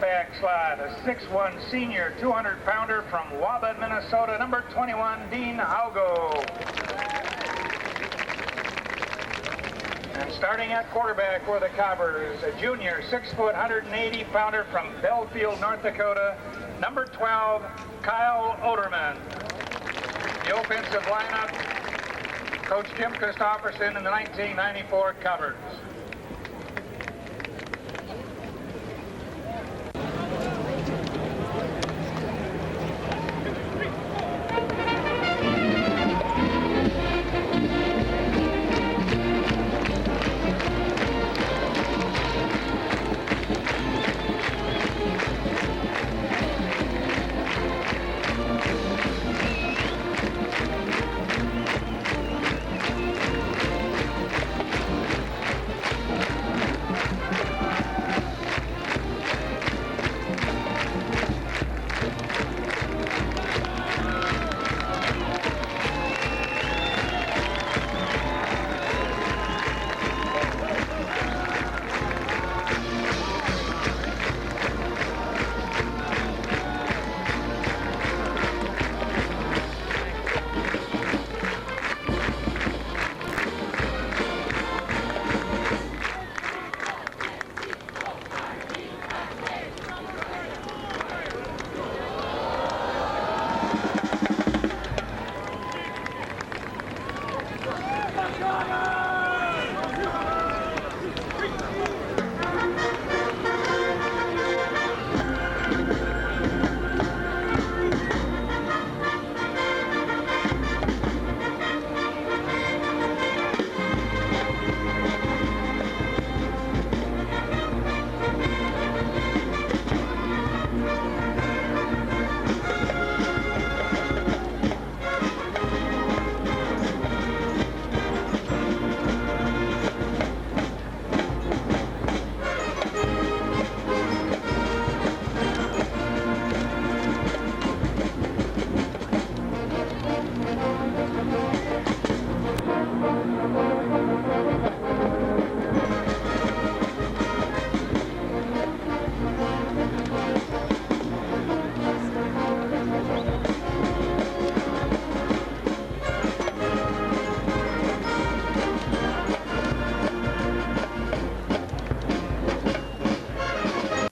back slot, a 6'1" senior 200-pounder from Waubun, Minnesota, number 21, Dean Haugo. And starting at quarterback for the Cobbers, a junior 6-foot 180-pounder from Belfield, North Dakota, number 12, Kyle Oderman. The offensive lineup, Coach Jim Christopherson in the 1994 Cobbers.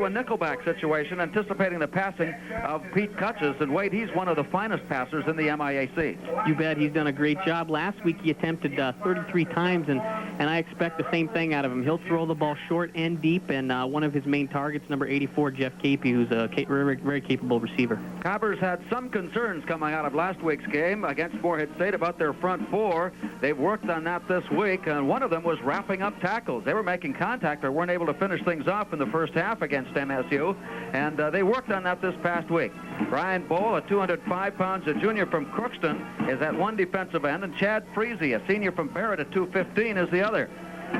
Nickelback situation, anticipating the passing of Pete Cutches, and Wade, he's one of the finest passers in the MIAC. You bet. He's done a great job. Last week he attempted 33 times, and I expect the same thing out of him. He'll throw the ball short and deep, and one of his main targets, number 84, Jeff Capey, who's a very, very capable receiver. Cobbers had some concerns coming out of last week's game against Moorhead State about their front four. They've worked on that this week, and one of them was wrapping up tackles. They were making contact but weren't able to finish things off in the first half against MSU, and they worked on that this past week. Brian Bowl, a 205 pounds, a junior from Crookston, is at one defensive end, and Chad Freese, a senior from Barrett, at 215, is the other.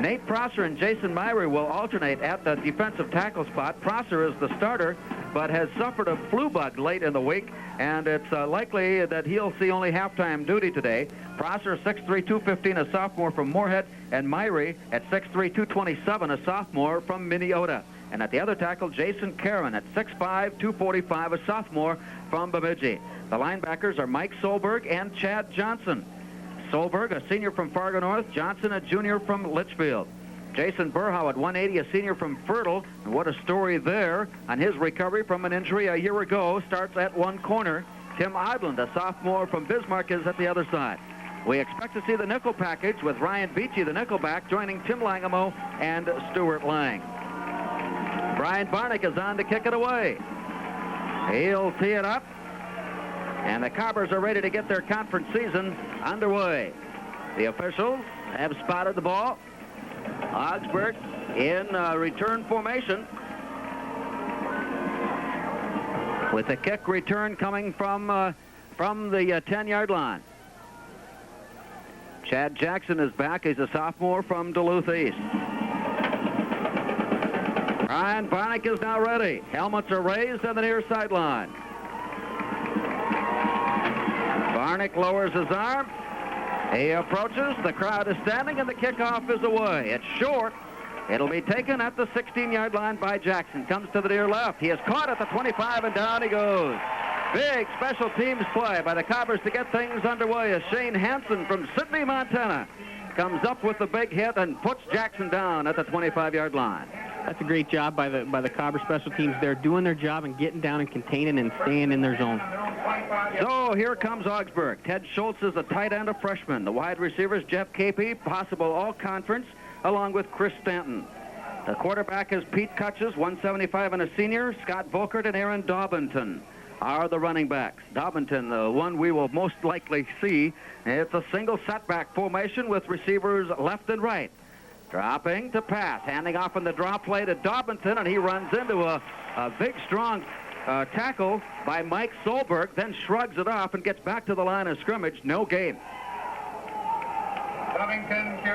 Nate Prosser and Jason Myrie will alternate at the defensive tackle spot. Prosser is the starter, but has suffered a flu bug late in the week, and it's likely that he'll see only halftime duty today. Prosser, 6'3", 215, a sophomore from Moorhead, and Myrie at 6'3", 227, a sophomore from Minneota. And at the other tackle, Jason Caron at 6'5", 245, a sophomore from Bemidji. The linebackers are Mike Solberg and Chad Johnson. Solberg, a senior from Fargo North, Johnson, a junior from Litchfield. Jason Burhow at 180, a senior from Fertile. And what a story there on his recovery from an injury a year ago. Starts at one corner. Tim Idland, a sophomore from Bismarck, is at the other side. We expect to see the nickel package with Ryan Beachy, the nickelback, joining Tim Langamo and Stuart Lang. Brian Barnick is on to kick it away. He'll tee it up. And the Cobbers are ready to get their conference season underway. The officials have spotted the ball. Augsburg in return formation, with the kick return coming from the 10-yard line. Chad Jackson is back. He's a sophomore from Duluth East. Ryan Barnick is now ready. Helmets are raised on the near sideline. Barnick lowers his arm. He approaches. The crowd is standing, and the kickoff is away. It's short. It'll be taken at the 16-yard line by Jackson. Comes to the near left. He is caught at the 25, and down he goes. Big special teams play by the Cobbers to get things underway as Shane Hansen from Sidney, Montana, comes up with the big hit and puts Jackson down at the 25-yard line. That's a great job by the Cobber special teams. They're doing their job and getting down and containing and staying in their zone. So here comes Augsburg. Ted Schultz is a tight end, a freshman. The wide receivers, Jeff Capey, possible all-conference, along with Chris Stanton. The quarterback is Pete Kutches, 175 and a senior. Scott Volkert and Aaron Daubington are the running backs. Daubington, the one we will most likely see. It's a single setback formation with receivers left and right. Dropping to pass, handing off on the draw play to Daubington, and he runs into a big, strong tackle by Mike Solberg, then shrugs it off and gets back to the line of scrimmage. No gain.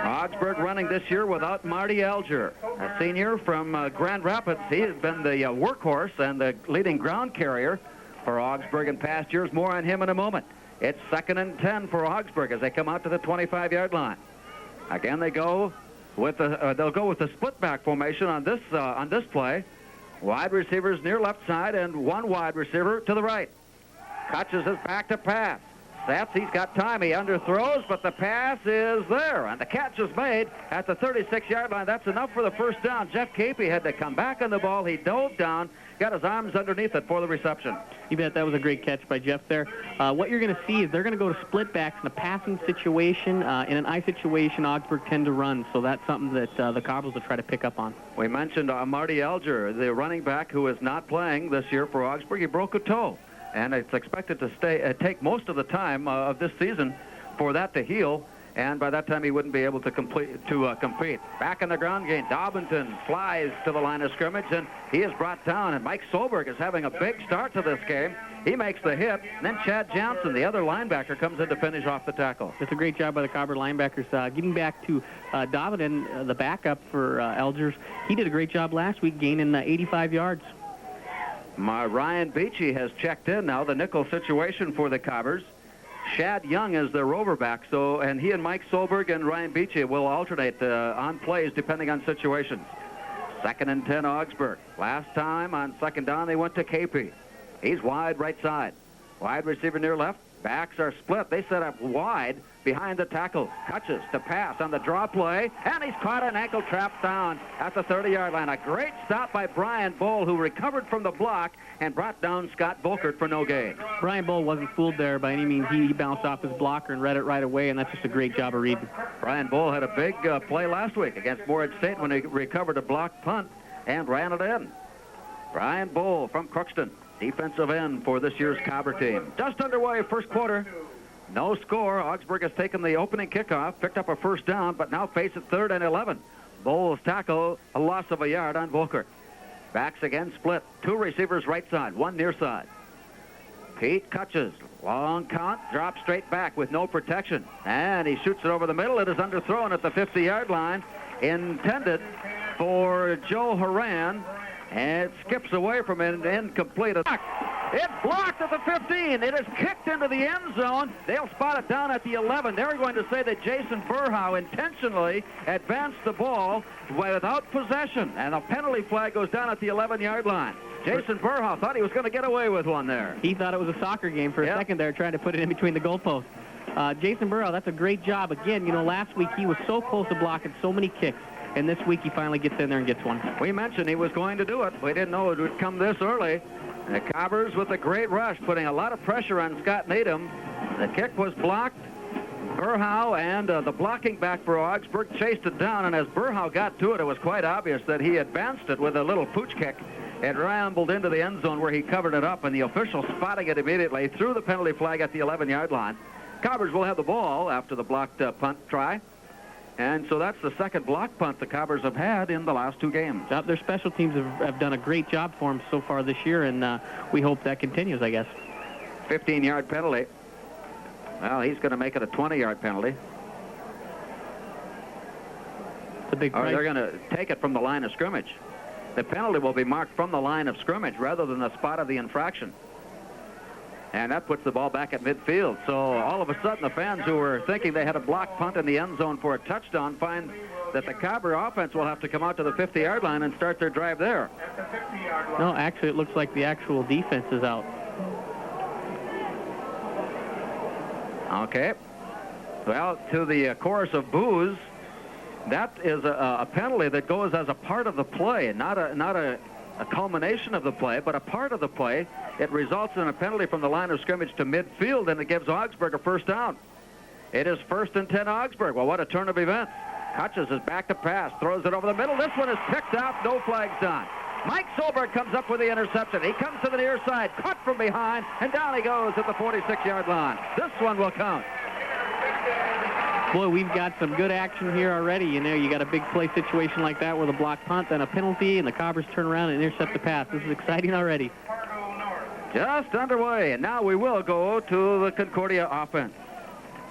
Augsburg running this year without Marty Alger, a senior from Grand Rapids. He has been the workhorse and the leading ground carrier for Augsburg in past years. More on him in a moment. It's 2nd and 10 for Augsburg as they come out to the 25-yard line. Again, they go with they'll go with the split back formation on this play. Wide receivers near left side and one wide receiver to the right. Kutches is back to pass. Sets, he's got time. He underthrows, but the pass is there, and the catch is made at the 36-yard line. That's enough for the first down. Jeff Capey had to come back on the ball. He dove down, got his arms underneath it for the reception. You bet. That was a great catch by Jeff there. What you're going to see is they're going to go to split backs in a passing situation. In an I situation, Augsburg tend to run, so that's something that the Cobbers will try to pick up on. We mentioned Marty Alger, the running back who is not playing this year for Augsburg. He broke a toe, and it's expected to take most of the time of this season for that to heal. And by that time, he wouldn't be able to compete. Back in the ground game, Daubington flies to the line of scrimmage, and he is brought down. And Mike Solberg is having a big start to this game. He makes the hit, and then Chad Johnson, the other linebacker, comes in to finish off the tackle. It's a great job by the Cobber linebackers. Getting back to Daubington, the backup for Algers, he did a great job last week, gaining 85 yards. Ryan Beachy has checked in now, the nickel situation for the Cobbers. Shad Young is their overback, and he and Mike Solberg and Ryan Beachy will alternate on plays depending on situations. 2nd and 10 Augsburg. Last time on 2nd down they went to Capey. He's wide right side. Wide receiver near left. Backs are split. They set up wide behind the tackle. Kutches to pass on the draw play, and he's caught an ankle trap down at the 30-yard line. A great stop by Brian Bull, who recovered from the block and brought down Scott Volkert for no gain. Brian Bull wasn't fooled there by any means. He bounced off his blocker and read it right away, and that's just a great job of reading. Brian Bull had a big play last week against Morehead State when he recovered a blocked punt and ran it in. Brian Bull from Crookston, defensive end for this year's Cobber team. Just underway, first quarter. No score. Augsburg has taken the opening kickoff, picked up a first down, but now face it 3rd and 11. Bull's tackle, a loss of a yard on Volkert. Backs again split. 2 receivers right side, 1 near side. Pete Kutches, long count, drops straight back with no protection. And he shoots it over the middle. It is underthrown at the 50-yard line. Intended for Joe Horan. And it skips away from an incomplete. It's blocked at the 15. It is kicked into the end zone. They'll spot it down at the 11. They're going to say that Jason Burhow intentionally advanced the ball without possession. And a penalty flag goes down at the 11-yard line. Jason Burhow thought he was going to get away with one there. He thought it was a soccer game for a second there, trying to put it in between the goalposts. Jason Burhow, that's a great job. Again, last week he was so close to blocking so many kicks. And this week he finally gets in there and gets one. We mentioned he was going to do it. We didn't know it would come this early. The Cobbers with a great rush, putting a lot of pressure on Scott Needham. The kick was blocked. Burhow and the blocking back for Augsburg chased it down, and as Burhow got to it, it was quite obvious that he advanced it with a little pooch kick. It rambled into the end zone where he covered it up, and the official spotting it immediately threw the penalty flag at the 11-yard line. Cobbers will have the ball after the blocked punt try. And so that's the second block punt the Cobbers have had in the last 2 games. Their special teams have done a great job for them so far this year, and we hope that continues, I guess. 15-yard penalty. Well, he's going to make it a 20-yard penalty. It's a big price. Or they're going to take it from the line of scrimmage. The penalty will be marked from the line of scrimmage rather than the spot of the infraction. And that puts the ball back at midfield. So all of a sudden, the fans who were thinking they had a blocked punt in the end zone for a touchdown find that the Cobber offense will have to come out to the 50-yard line and start their drive there. At the 50-yard line. No, actually, it looks like the actual defense is out. Okay. Well, to the chorus of boos, that is a penalty that goes as a part of the play, not a culmination of the play, but a part of the play. It results in a penalty from the line of scrimmage to midfield, and it gives Augsburg a first down. It is 1st and 10 Augsburg. Well, what a turn of events. Hutchins is back to pass, throws it over the middle. This one is picked out, no flags on. Mike Solberg comes up with the interception. He comes to the near side, cut from behind, and down he goes at the 46-yard line. This one will count. Boy, we've got some good action here already. You know, you got a big play situation like that with a block punt, then a penalty, and the Cobbers turn around and intercept the pass. This is exciting already. Just underway, and now we will go to the Concordia offense.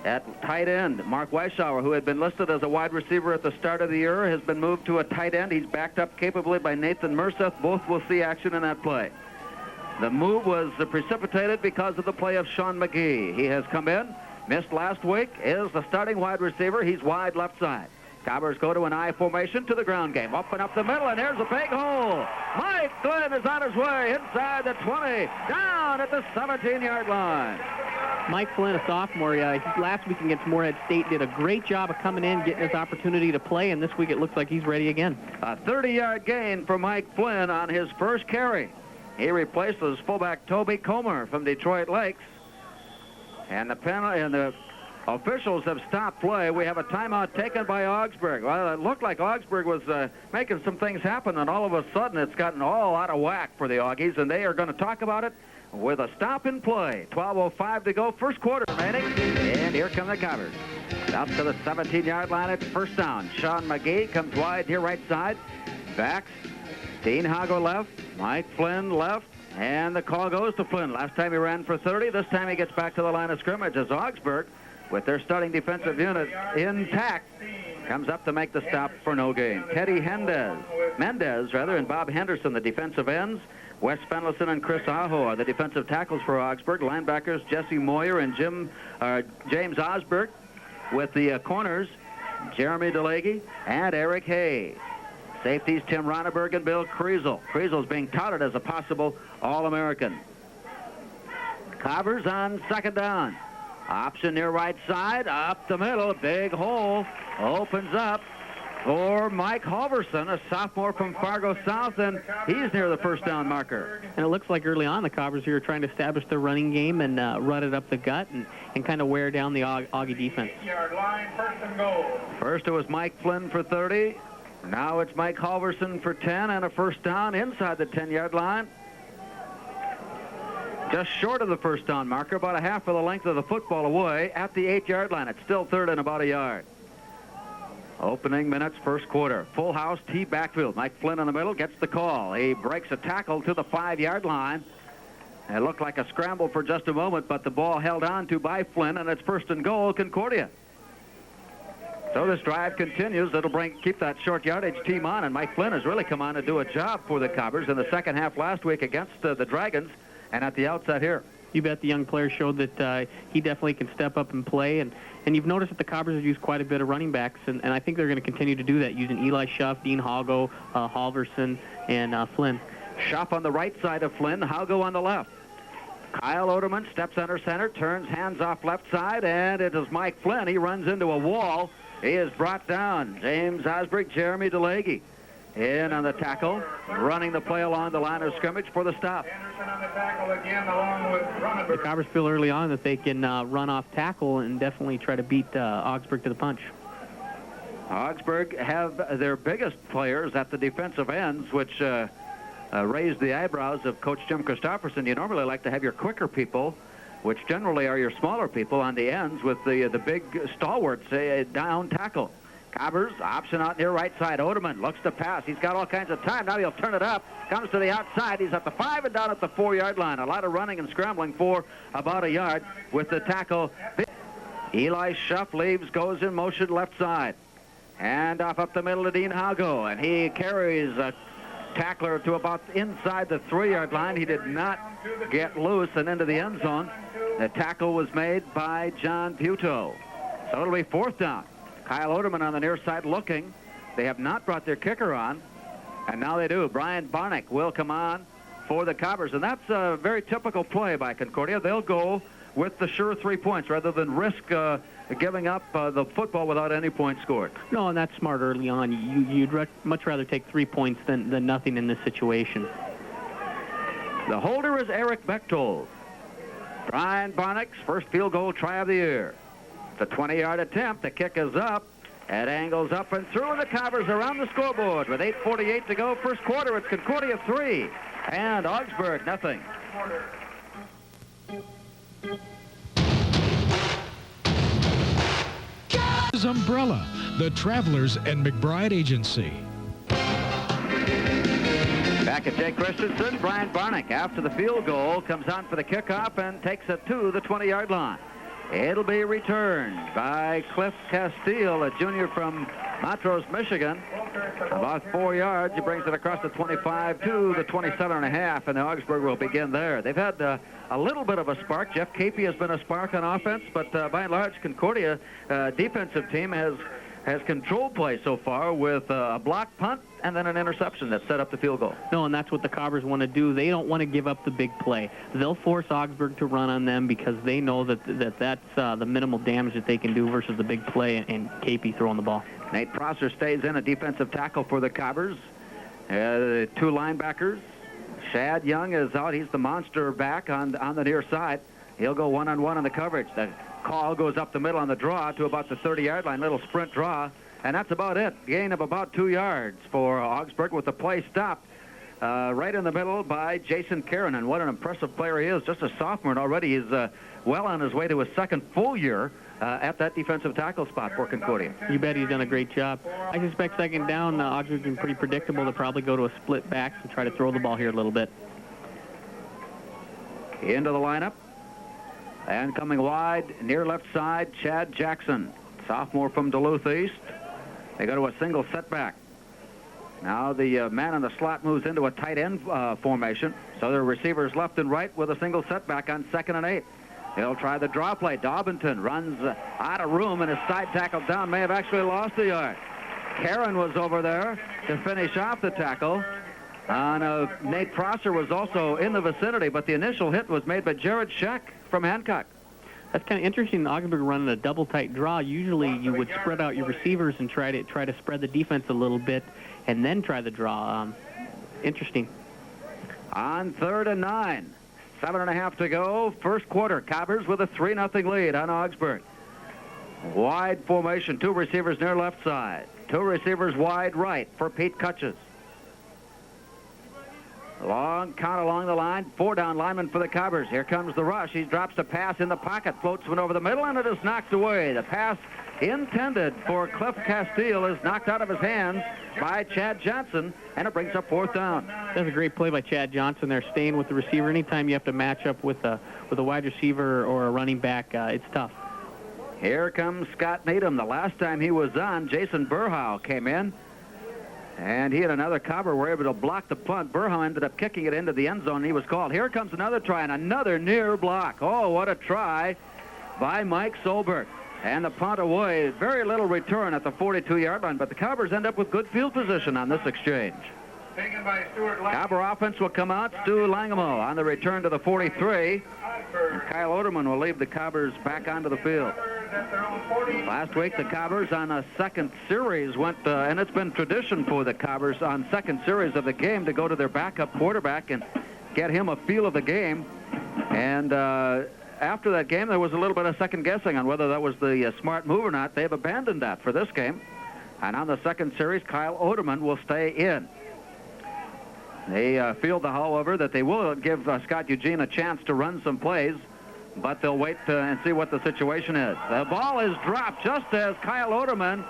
At tight end, Mark Weishauer, who had been listed as a wide receiver at the start of the year, has been moved to a tight end. He's backed up capably by Nathan Merseth. Both will see action in that play. The move was precipitated because of the play of Sean McGee. He has come in, missed last week, is the starting wide receiver. He's wide left side. Cobbers go to an I formation to the ground game. Up and up the middle, and there's a big hole. Mike Glenn is on his way inside the 20, down at the 17-yard line. Mike Flynn, a sophomore, last week against Moorhead State, did a great job of coming in, getting his opportunity to play, and this week it looks like he's ready again. A 30-yard gain for Mike Flynn on his first carry. He replaces fullback Toby Comer from Detroit Lakes. And the penalty and the officials have stopped play. We have a timeout taken by Augsburg. Well, it looked like Augsburg was making some things happen, and all of a sudden it's gotten all out of whack for the Augies, and they are going to talk about it with a stop in play. 12:05 to go, first quarter remaining, and here come the Cobbers. Up to the 17-yard line, it's first down. Sean McGee comes wide here right side. Backs. Dean Hago left. Mike Flynn left. And the call goes to Flynn. Last time he ran for 30. This time he gets back to the line of scrimmage as Augsburg, with their starting defensive unit intact, comes up to make the stop for no gain. Teddy Mendez, and Bob Henderson, the defensive ends. Wes Fenlison and Chris Aho are the defensive tackles for Augsburg. Linebackers Jesse Moyer and James Osberg. With the corners, Jeremy DeLagey and Eric Hay. Safeties Tim Ronneberg and Bill Kriesel. Kriesel's being touted as a possible All-American. Cobbers on second down. Option near right side, up the middle, big hole, opens up for Mike Halverson, a sophomore from Fargo South, and he's near the first down marker. And it looks like early on the Cobbers here are trying to establish their running game and run it up the gut and kind of wear down the Augie defense. 8-yard line, first and goal. First it was Mike Flynn for 30. Now it's Mike Halverson for 10 and a first down inside the 10-yard line. Just short of the first down marker, about a half of the length of the football away at the 8-yard line. It's still third and about a yard. Opening minutes, first quarter. Full house, T backfield. Mike Flynn in the middle gets the call. He breaks a tackle to the 5-yard line. It looked like a scramble for just a moment, but the ball held on to by Flynn, and it's first and goal, Concordia. So this drive continues. It'll keep that short yardage team on, and Mike Flynn has really come on to do a job for the Cobbers in the second half last week against the Dragons and at the outset here. You bet the young player showed that he definitely can step up and play, and you've noticed that the Cobbers have used quite a bit of running backs, and I think they're going to continue to do that, using Eli Schuff, Dean Hago, Halverson, and Flynn. Schuff on the right side of Flynn, Hago on the left. Kyle Oderman steps under center, turns hands off left side, and it is Mike Flynn. He runs into a wall. He is brought down. James Osberg, Jeremy DeLagey in on the tackle, running the play along the line of scrimmage for the stop. Anderson on the tackle again, along with Ronneberg. The Cobbers feel early on that they can run off tackle and definitely try to beat Augsburg to the punch. Augsburg have their biggest players at the defensive ends, which raised the eyebrows of Coach Jim Christopherson. You normally like to have your quicker people, which generally are your smaller people, on the ends with the big stalwarts down tackle. Cobbers, option out near right side. Oderman looks to pass. He's got all kinds of time. Now he'll turn it up. Comes to the outside. He's at the 5 and down at the 4-yard line. A lot of running and scrambling for about a yard with the tackle. Eli Schuff leaves, goes in motion left side. And off up the middle to Dean Hago. And he carries a tackler to about inside the 3-yard line. He did not get loose and into the end zone. The tackle was made by John Puto. So it'll be fourth down. Kyle Oderman on the near side looking. They have not brought their kicker on, and now they do. Brian Barnick will come on for the Cobbers, and that's a very typical play by Concordia. They'll go with the sure 3 points rather than risk giving up the football without any points scored. No, and that's smart early on. You'd much rather take 3 points than nothing in this situation. The holder is Eric Bechtold. Brian Barnick's first field goal try of the year. The 20-yard attempt. The kick is up. It angles up and through, and the Cobbers are on the scoreboard with 8:48 to go. First quarter, it's Concordia 3 and Augsburg nothing. Umbrella, the Travelers and McBride Agency. Back at Jay Christensen, Brian Barnick, after the field goal, comes on for the kickoff and takes it to the 20-yard line. It'll be returned by Cliff Castile, a junior from Montrose, Michigan. About 4 yards. He brings it across the 25 to the 27.5, and the Augsburg will begin there. They've had a little bit of a spark. Jeff Capey has been a spark on offense, but by and large, Concordia defensive team has controlled play so far with a block punt and then an interception that set up the field goal. No, and that's what the Cobbers want to do. They don't want to give up the big play. They'll force Augsburg to run on them because they know that that's the minimal damage that they can do versus the big play and Capey throwing the ball. Nate Prosser stays in, a defensive tackle for the Cobbers. 2 linebackers. Shad Young is out. He's the monster back on the near side. He'll go one-on-one on the coverage. The call goes up the middle on the draw to about the 30-yard line. Little sprint draw. And that's about it. Gain of about 2 yards for Augsburg with the play stopped right in the middle by Jason Karen. And what an impressive player he is. Just a sophomore, and already he's well on his way to his second full year at that defensive tackle spot for Concordia. You bet he's done a great job. I suspect second down, Augsburg's been pretty predictable. They'll probably go to a split backs and try to throw the ball here a little bit. Into the lineup. And coming wide, near left side, Chad Jackson, sophomore from Duluth East. They go to a single setback. Now the man in the slot moves into a tight end formation. So their receivers left and right with a single setback on 2nd and 8. He'll try the draw play. Dobbinton runs out of room, and his side tackle down may have actually lost a yard. Karen was over there to finish off the tackle. Nate Prosser was also in the vicinity, but the initial hit was made by Jared Scheck from Hancock. That's kind of interesting. Augsburg running a double tight draw. Usually you would spread out your receivers and try to spread the defense a little bit and then try the draw. Interesting. On 3rd and 9. 7.5 to go. First quarter. Cobbers with a 3-0 lead on Augsburg. Wide formation. 2 receivers near left side. 2 receivers wide right for Pete Cutches. Long count along the line. 4 down linemen for the Cobbers. Here comes the rush. He drops the pass in the pocket. Floats one over the middle, and it is knocked away. The pass intended for Cliff Castile is knocked out of his hands by Chad Johnson, and it brings up 4th down. That's a great play by Chad Johnson there, staying with the receiver. Anytime you have to match up with a wide receiver or a running back, it's tough. Here comes Scott Needham. The last time he was on, Jason Burhow came in, and he and another Cobber were able to block the punt. Burhow ended up kicking it into the end zone, and he was called. Here comes another try, and another near block. Oh, what a try by Mike Solberg. And the punt away, very little return at the 42-yard line, but the Cobbers end up with good field position on this exchange. Taken by Stuart Cobber offense will come out. Stu Langamo on the return to the 43. And Kyle Oderman will leave the Cobbers back onto the field. Last week, the Cobbers on a second series went, and it's been tradition for the Cobbers on second series of the game to go to their backup quarterback and get him a feel of the game. And after that game, there was a little bit of second guessing on whether that was the smart move or not. They've abandoned that for this game. And on the second series, Kyle Oderman will stay in. They feel, however, that they will give Scott Eugene a chance to run some plays, but they'll wait and see what the situation is. The ball is dropped just as Kyle Oderman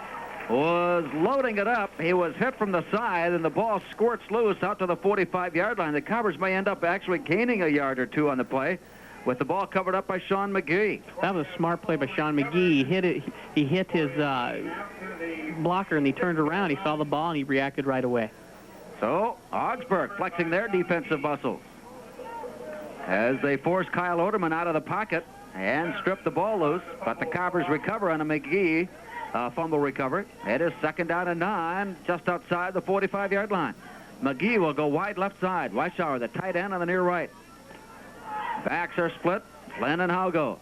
was loading it up. He was hit from the side, and the ball squirts loose out to the 45-yard line. The Cobbers may end up actually gaining a yard or two on the play, with the ball covered up by Sean McGee. That was a smart play by Sean McGee. He hit his blocker, and he turned around. He saw the ball, and he reacted right away. So, Augsburg flexing their defensive muscles as they force Kyle Oderman out of the pocket and strip the ball loose. But the Cobbers recover on a McGee fumble recovery. It is 2nd down and 9, just outside the 45-yard line. McGee will go wide left side. Weishauer, the tight end, on the near right. Backs are split. Flynn and Haugo.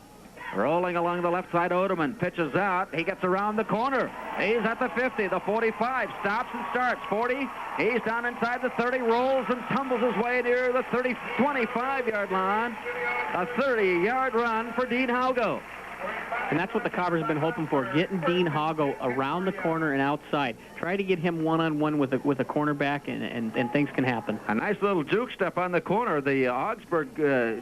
Rolling along the left side, Oderman pitches out. He gets around the corner. He's at the 50, the 45, stops and starts. 40, he's down inside the 30, rolls and tumbles his way near the 25-yard line. A 30-yard run for Dean Haugo. And that's what the Cobbers have been hoping for, getting Dean Haugo around the corner and outside. Try to get him one-on-one with a cornerback, and things can happen. A nice little juke step on the corner. The Augsburg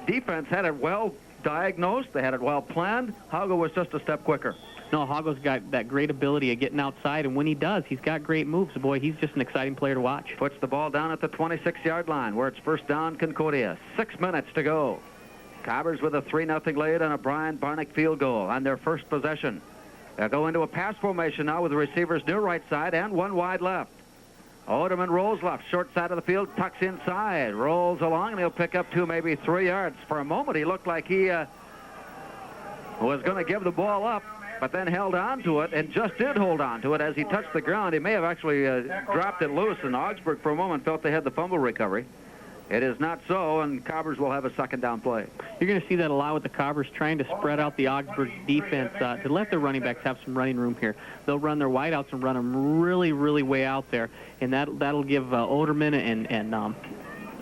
defense had it well diagnosed. They had it well planned. Haugo was just a step quicker. No, Haugo's got that great ability of getting outside, and when he does, he's got great moves. Boy, he's just an exciting player to watch. Puts the ball down at the 26-yard line, where it's first down, Concordia. 6 minutes to go. Cobbers with a 3-0 lead and a Brian Barnick field goal on their first possession. They'll go into a pass formation now with the receivers near right side and one wide left. Oderman rolls left, short side of the field, tucks inside, rolls along, and he'll pick up 2, maybe 3 yards. For a moment, he looked like he was going to give the ball up, but then held on to it and just did hold on to it as he touched the ground. He may have actually dropped it loose, and Augsburg for a moment felt they had the fumble recovery. It is not so, and Cobbers will have a 2nd down play. You're going to see that a lot with the Cobbers trying to spread out the Augsburg defense to let their running backs have some running room here. They'll run their wideouts and run them really, really way out there, and that'll give Oderman and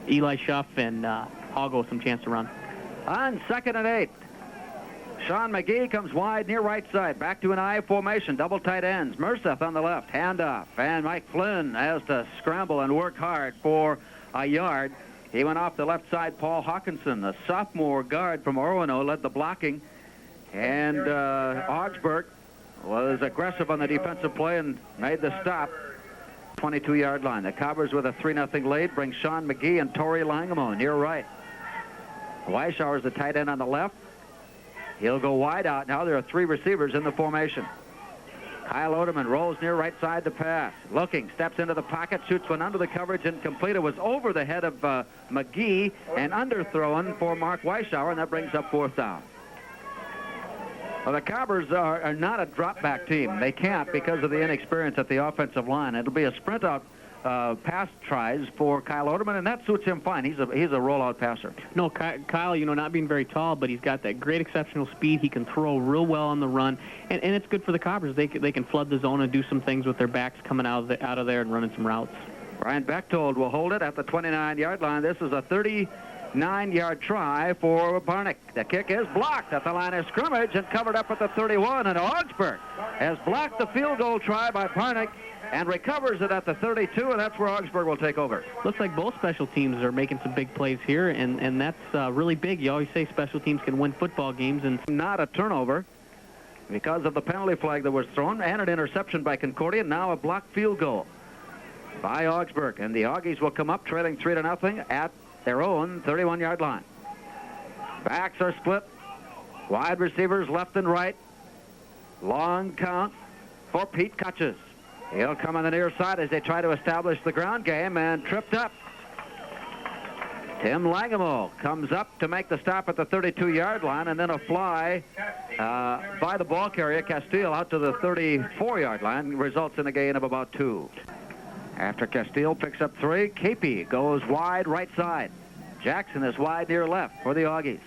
Eli Schuff and Haugo some chance to run. On 2nd and 8. Sean McGee comes wide near right side. Back to an I formation. Double tight ends. Merseth on the left. Handoff. And Mike Flynn has to scramble and work hard for a yard. He went off the left side. Paul Hawkinson, the sophomore guard from Orono, led the blocking. And Augsburg was aggressive on the defensive play and made the stop. 22-yard line. The Cobbers with a 3-0 lead bring Sean McGee and Torrey Langamo near right. Weishauer's the tight end on the left. He'll go wide out now. There are 3 receivers in the formation. Kyle Oderman rolls near right side to pass. Looking, steps into the pocket, shoots one under the coverage, incomplete. It was over the head of McGee and underthrown for Mark Weishauer, and that brings up 4th down. Well, the Cobbers are not a drop-back team. They can't because of the inexperience at the offensive line. It'll be a sprint-out pass tries for Kyle Oderman, and that suits him fine. He's a rollout passer. No, Kyle, not being very tall, but he's got that great exceptional speed. He can throw real well on the run, and it's good for the Cobbers. They can flood the zone and do some things with their backs coming out of there and running some routes. Brian Bechtold will hold it at the 29-yard line. This is a 39-yard try for Barnick. The kick is blocked at the line of scrimmage and covered up at the 31, and Augsburg has blocked the field goal try by Barnick and recovers it at the 32, and that's where Augsburg will take over. Looks like both special teams are making some big plays here, and that's really big. You always say special teams can win football games. And not a turnover because of the penalty flag that was thrown, and an interception by Concordia. Now a blocked field goal by Augsburg, and the Augies will come up trailing 3-0 at their own 31-yard line. Backs are split. Wide receivers left and right. Long count for Pete Cutches. He'll come on the near side as they try to establish the ground game, and tripped up. Tim Langamo comes up to make the stop at the 32-yard line, and then a fly by the ball carrier, Castile, out to the 34-yard line, results in a gain of about 2. After Castile picks up 3, Capey goes wide right side. Jackson is wide near left for the Augies.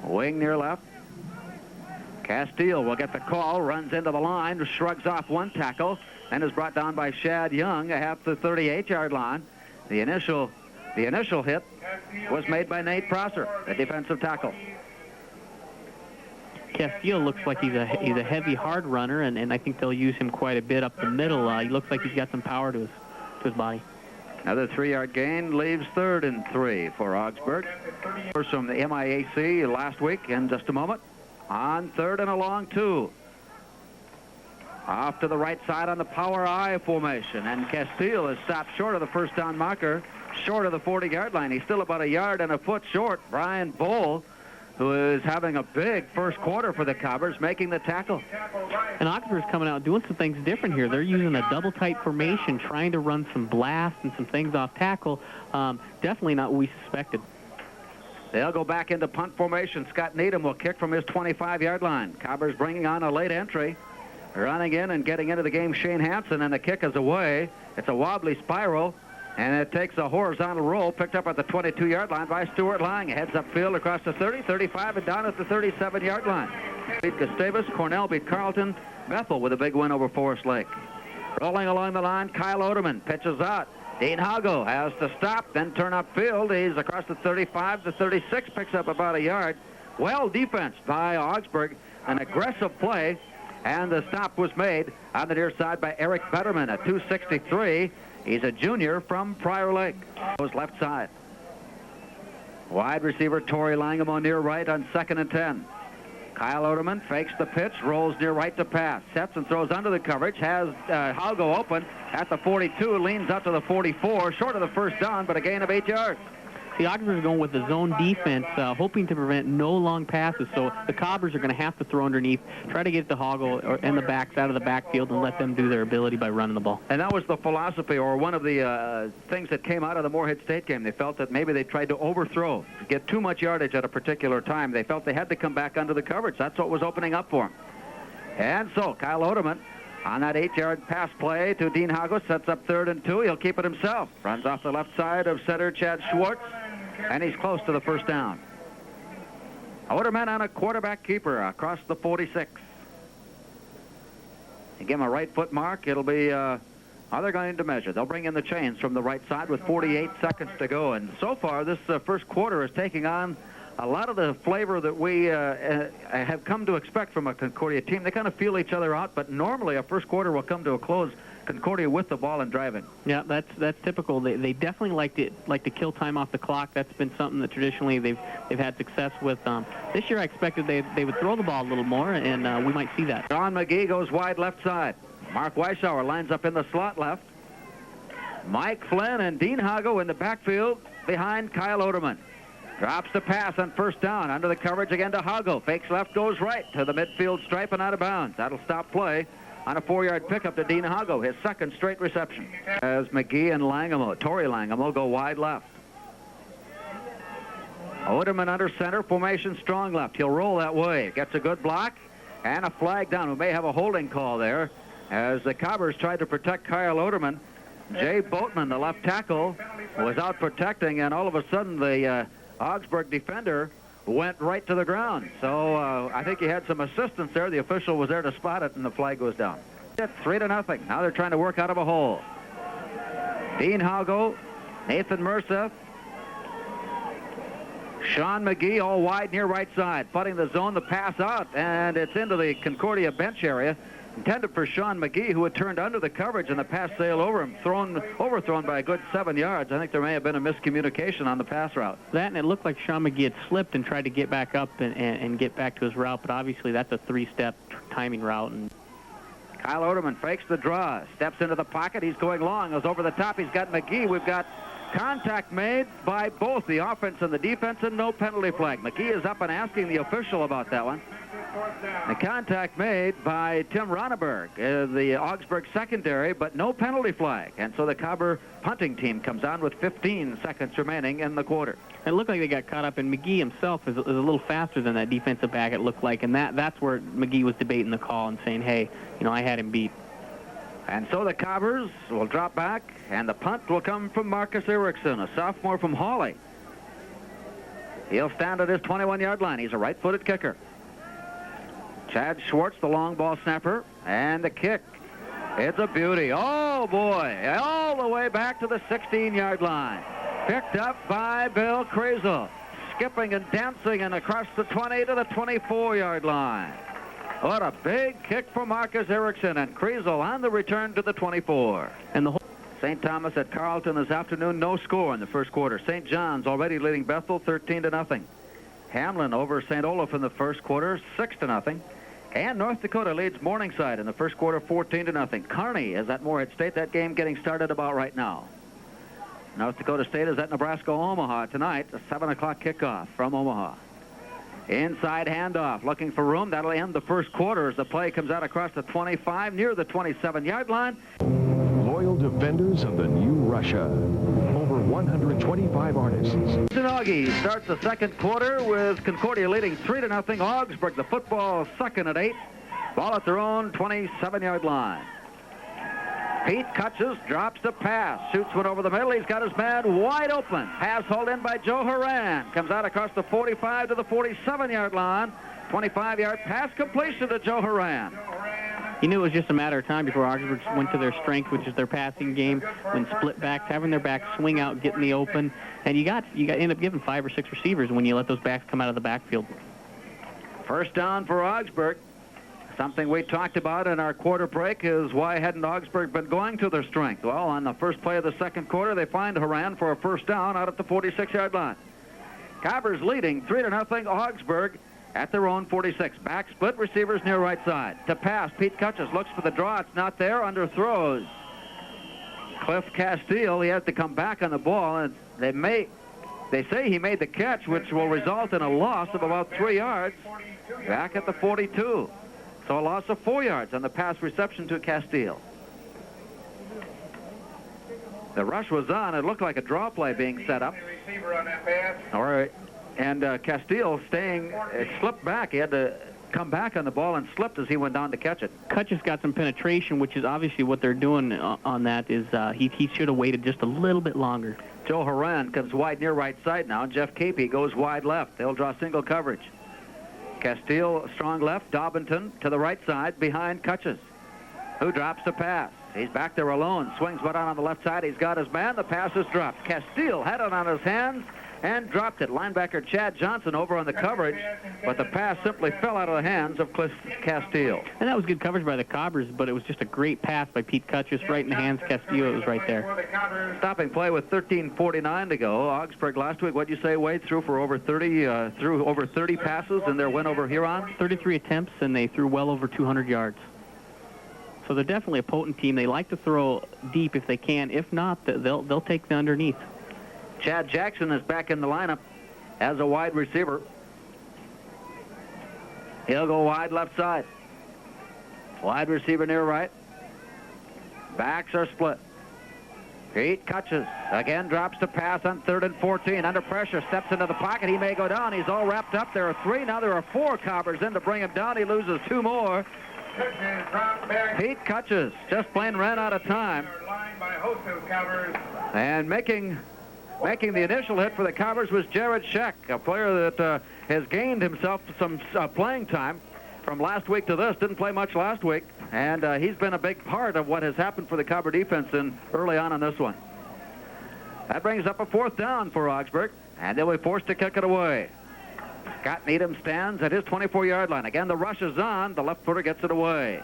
Wing near left. Castile will get the call, runs into the line, shrugs off one tackle, and is brought down by Shad Young at the 38-yard line. The initial hit was made by Nate Prosser, the defensive tackle. Castile looks like he's a heavy, hard runner, and I think they'll use him quite a bit up the middle. He looks like he's got some power to his body. Another 3-yard gain leaves 3rd and 3 for Augsburg. First from the MIAC last week in just a moment. On 3rd and a long 2. Off to the right side on the power I formation, and Castile is stopped short of the first down marker, short of the 40-yard line. He's still about a yard and a foot short. Brian Bohl, who is having a big first quarter for the Cobbers, making the tackle. And Augsburg's coming out doing some things different here. They're using a double tight formation, trying to run some blast and some things off tackle. Definitely not what we suspected. They'll go back into punt formation. Scott Needham will kick from his 25-yard line. Cobbers bringing on a late entry. Running in and getting into the game, Shane Hansen, and the kick is away. It's a wobbly spiral, and it takes a horizontal roll, picked up at the 22-yard line by Stuart Lang. Heads upfield across the 30, 35, and down at the 37-yard line. Beat Gustavus, Cornell beat Carleton, Bethel with a big win over Forest Lake. Rolling along the line, Kyle Oderman pitches out. Dean Hago has to stop, then turn upfield. He's across the 35, the 36, picks up about a yard. Well defensed by Augsburg, an aggressive play, and the stop was made on the near side by Eric Betterman at 263. He's a junior from Prior Lake. Goes left side. Wide receiver Torrey Langham on near right on 2nd and 10. Kyle Oderman fakes the pitch, rolls near right to pass, sets and throws under the coverage, has Hago open at the 42, leans up to the 44, short of the first down, but a gain of 8 yards. The Augsburg are going with the zone defense, hoping to prevent no long passes. So the Cobbers are going to have to throw underneath, try to get the Hago and the backs out of the backfield and let them do their ability by running the ball. And that was the philosophy, or one of the things that came out of the Moorhead State game. They felt that maybe they tried to overthrow, to get too much yardage at a particular time. They felt they had to come back under the coverage. That's what was opening up for them. And so Kyle Oderman on that 8-yard pass play to Dean Hago sets up 3rd and 2. He'll keep it himself. Runs off the left side of center Chad Schwartz. And he's close to the first down. Oderman on a quarterback keeper across the 46. You give him a right foot mark, it'll be, they're going to measure. They'll bring in the chains from the right side with 48 seconds to go. And so far, this first quarter is taking on a lot of the flavor that we have come to expect from a Concordia team. They kind of feel each other out, but normally a first quarter will come to a close, Concordia with the ball and driving. Yeah, that's typical. They definitely like to kill time off the clock. That's been something that traditionally they've had success with. This year I expected they would throw the ball a little more, and we might see that. John McGee goes wide left side. Mark Weishauer lines up in the slot left. Mike Flynn and Dean Hago in the backfield behind Kyle Oderman. Drops the pass on first down under the coverage again to Hago. Fakes left, goes right to the midfield stripe and out of bounds. That'll stop play on a 4-yard pickup to Dean Hago, his second straight reception. As McGee and Torrey Langham will go wide left. Oderman under center, formation strong left. He'll roll that way. Gets a good block and a flag down. We may have a holding call there as the Cobbers tried to protect Kyle Oderman. Jay Boatman, the left tackle, was out protecting, and all of a sudden the Augsburg defender went right to the ground. So I think he had some assistance there. The official was there to spot it, and the flag goes down. It's 3-0. Now they're trying to work out of a hole. Dean Hago, Nathan Mercer, Sean McGee all wide near right side, putting the zone, the pass out, and it's into the Concordia bench area. Intended for Sean McGee, who had turned under the coverage, and the pass sailed over him, overthrown by a good 7 yards. I think there may have been a miscommunication on the pass route. That, and it looked like Sean McGee had slipped and tried to get back up and get back to his route, but obviously that's a 3-step timing route. And Kyle Oderman fakes the draw, steps into the pocket. He's going long, goes over the top. He's got McGee. We've got contact made by both the offense and the defense, and no penalty flag. McGee is up and asking the official about that one. The contact made by Tim Ronneberg, the Augsburg secondary, but no penalty flag. And so the Cobber punting team comes on with 15 seconds remaining in the quarter. It looked like they got caught up, and McGee himself is a little faster than that defensive back, it looked like. And that's where McGee was debating the call and saying, hey, I had him beat. And so the Cobbers will drop back, and the punt will come from Marcus Erickson, a sophomore from Hawley. He'll stand at his 21-yard line. He's a right-footed kicker. Chad Schwartz, the long ball snapper, and the kick. It's a beauty. Oh, boy. All the way back to the 16-yard line. Picked up by Bill Kreisel. Skipping and dancing and across the 20 to the 24-yard line. What a big kick for Marcus Erickson, and Kreisel on the return to the 24. And the St. Thomas at Carleton this afternoon, no score in the first quarter. St. John's already leading Bethel 13-0. Hamlin over St. Olaf in the first quarter, 6-0. And North Dakota leads Morningside in the first quarter, 14-0. Kearney is at Moorhead State. That game getting started about right now. North Dakota State is at Nebraska-Omaha tonight, a 7 o'clock kickoff from Omaha. Inside handoff, looking for room. That'll end the first quarter as the play comes out across the 25 near the 27-yard line. Loyal defenders of the new Russia. Over 125 artists. Augie starts the second quarter with Concordia leading 3-0. Augsburg, the football, second at 8. Ball at their own 27-yard line. Pete Kutches drops the pass, shoots one over the middle. He's got his man wide open. Pass hauled in by Joe Horan. Comes out across the 45 to the 47-yard line. 25-yard pass completion to Joe Horan. You knew it was just a matter of time before Augsburg went to their strength, which is their passing game. When split backs, having their backs swing out, get in the open, and you end up giving 5 or 6 receivers when you let those backs come out of the backfield. First down for Augsburg. Something we talked about in our quarter break is why hadn't Augsburg been going to their strength? Well, on the first play of the second quarter, they find Horan for a first down out at the 46-yard line. Cobbers leading 3-0 Augsburg at their own 46. Back split, receivers near right side. To pass, Pete Kutches looks for the draw. It's not there. Underthrows. Cliff Castile, he has to come back on the ball, and they say he made the catch, which will result in a loss of about 3 yards back at the 42. So a loss of 4 yards on the pass reception to Castile. The rush was on. It looked like a draw play being set up. All right. And Castile slipped back. He had to come back on the ball and slipped as he went down to catch it. Kutches got some penetration, which is obviously what they're doing on that. Is he should have waited just a little bit longer. Joe Horan comes wide near right side now. Jeff Capey goes wide left. They'll draw single coverage. Castile, strong left. Dobbinton to the right side behind Kutches, who drops the pass. He's back there alone. Swings one out on the left side. He's got his man. The pass is dropped. Castile had it on his hands and dropped it. Linebacker Chad Johnson over on the coverage, but the pass simply fell out of the hands of Cliff Castile. And that was good coverage by the Cobbers, but it was just a great pass by Pete Kutches right in the hands of Castile. It was right there. Stopping play with 13:49 to go. Augsburg last week, what'd you say, Wade, threw over 30 passes in their win over Huron? 33 attempts, and they threw well over 200 yards. So they're definitely a potent team. They like to throw deep if they can. If not, they'll take the underneath. Chad Jackson is back in the lineup as a wide receiver. He'll go wide left side. Wide receiver near right. Backs are split. Pete Kutches again drops the pass on 3rd and 14. Under pressure, steps into the pocket. He may go down. He's all wrapped up. There are 3. Now there are 4 Cobbers in to bring him down. He loses 2 more. Pete Kutches just plain ran out of time. And making the initial hit for the Cobbers was Jared Scheck, a player that has gained himself some playing time from last week to this. Didn't play much last week, and he's been a big part of what has happened for the Cobber defense early on in this one. That brings up a 4th down for Augsburg, and they'll be forced to kick it away. Scott Needham stands at his 24-yard line. Again, the rush is on. The left footer gets it away.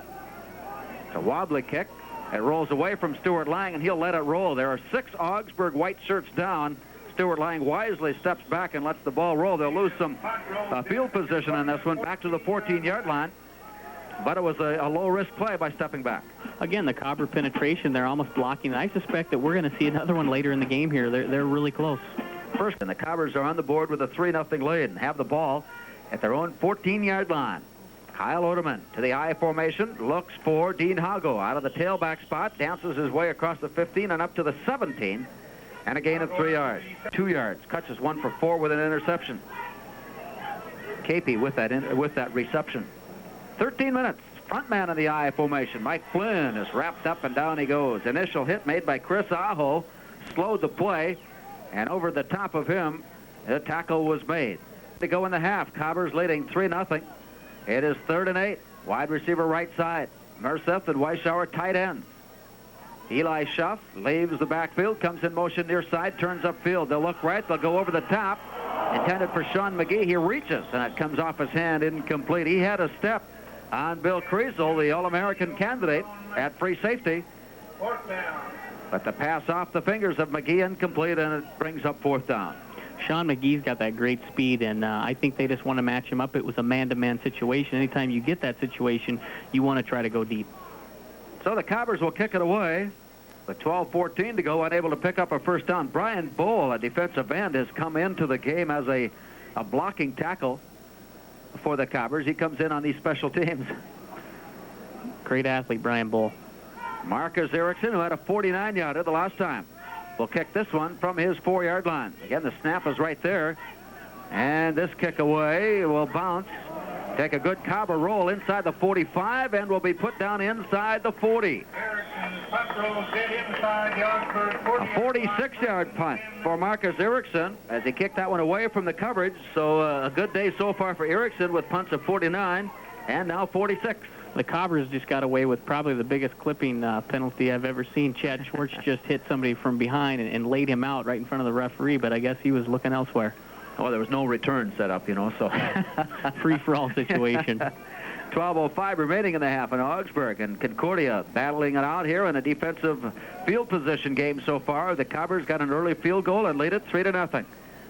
It's a wobbly kick. It rolls away from Stuart Lang, and he'll let it roll. There are 6 Augsburg white shirts down. Stuart Lang wisely steps back and lets the ball roll. They'll lose some field position on this one, back to the 14-yard line. But it was a low-risk play by stepping back. Again, the Cobber penetration, they're almost blocking. I suspect that we're going to see another one later in the game here. They're really close. First, and the Cobbers are on the board with a 3-0 lead and have the ball at their own 14-yard line. Kyle Oderman to the I formation, looks for Dean Hago out of the tailback spot, dances his way across the 15 and up to the 17, and a gain of 3 yards. 2 yards. Kutches 1 for 4 with an interception. Capey with that reception. 13 minutes. Front man in the I formation. Mike Flynn is wrapped up and down he goes. Initial hit made by Chris Aho slowed the play, and over the top of him, the tackle was made. To go in the half, Cobbers leading 3-0. It is 3rd and 8. Wide receiver right side. Merseth and Weishauer tight ends. Eli Schuff leaves the backfield, comes in motion near side, turns upfield. They'll look right. They'll go over the top. Intended for Sean McGee. He reaches, and it comes off his hand incomplete. He had a step on Bill Kriesel, the All-American candidate, at free safety. 4th down. But the pass off the fingers of McGee incomplete, and it brings up 4th down. Sean McGee's got that great speed, and I think they just want to match him up. It was a man-to-man situation. Anytime you get that situation, you want to try to go deep. So the Cobbers will kick it away. With 12:14 to go, unable to pick up a first down. Brian Bull, a defensive end, has come into the game as a blocking tackle for the Cobbers. He comes in on these special teams. Great athlete, Brian Bull. Marcus Erickson, who had a 49-yarder the last time, will kick this one from his 4-yard line. Again, the snap is right there. And this kick away will bounce take a good Cobber roll inside the 45 and will be put down inside the 40. A 46-yard punt for Marcus Erickson as he kicked that one away from the coverage. So a good day so far for Erickson with punts of 49 and now 46. The Cobbers just got away with probably the biggest clipping penalty I've ever seen. Chad Schwartz just hit somebody from behind and laid him out right in front of the referee, but I guess he was looking elsewhere. Oh, there was no return set up, so. Free-for-all situation. 12:05 remaining in the half in Augsburg, and Concordia battling it out here in a defensive field position game so far. The Cobbers got an early field goal and lead it 3-0.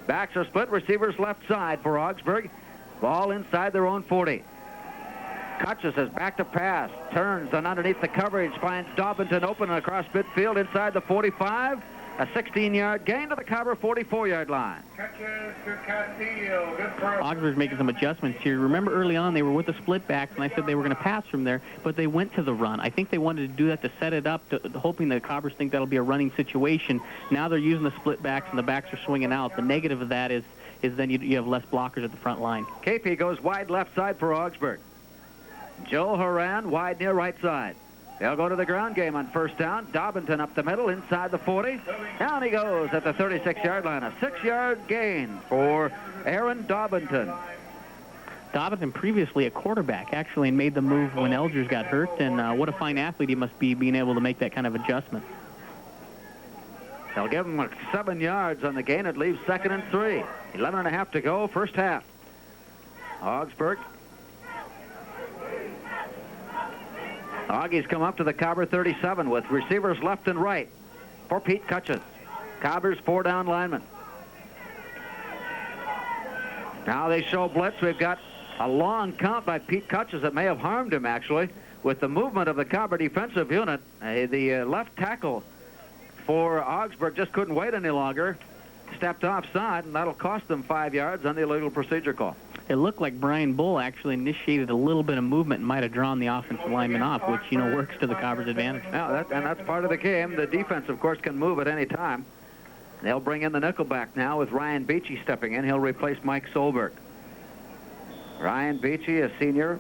Backs are split, receivers left side for Augsburg. Ball inside their own 40. Kutches is back to pass, turns and underneath the coverage, finds Dobbinton open across midfield inside the 45. A 16-yard gain to the Cobber 44-yard line. Augsburg's making some adjustments here. Remember early on they were with the split backs, and I said they were going to pass from there, but they went to the run. I think they wanted to do that to set it up, hoping the Cobbers think that'll be a running situation. Now they're using the split backs, and the backs are swinging out. The negative of that is then you have less blockers at the front line. KP goes wide left side for Augsburg. Joe Horan wide near right side. They'll go to the ground game on first down. Dobbinton up the middle inside the 40. Down he goes at the 36-yard line. A 6-yard gain for Aaron Dobbinton. Dobbinton previously a quarterback, actually, and made the move when Elders got hurt. And what a fine athlete he must be being able to make that kind of adjustment. They'll give him 7 yards on the gain. It leaves 2nd and 3. 11.5 to go, first half. Augsburg. Augies come up to the Cobber 37 with receivers left and right for Pete Kutches. Cobber's 4-down lineman. Now they show blitz. We've got a long count by Pete Kutches that may have harmed him, actually. With the movement of the Cobber defensive unit, the left tackle for Augsburg just couldn't wait any longer. Stepped offside, and that'll cost them 5 yards on the illegal procedure call. It looked like Brian Bull actually initiated a little bit of movement and might have drawn the offensive lineman off, which, works to the Cobbers' advantage. Yeah, that's part of the game. The defense, of course, can move at any time. They'll bring in the nickelback now with Ryan Beachy stepping in. He'll replace Mike Solberg. Ryan Beachy, a senior,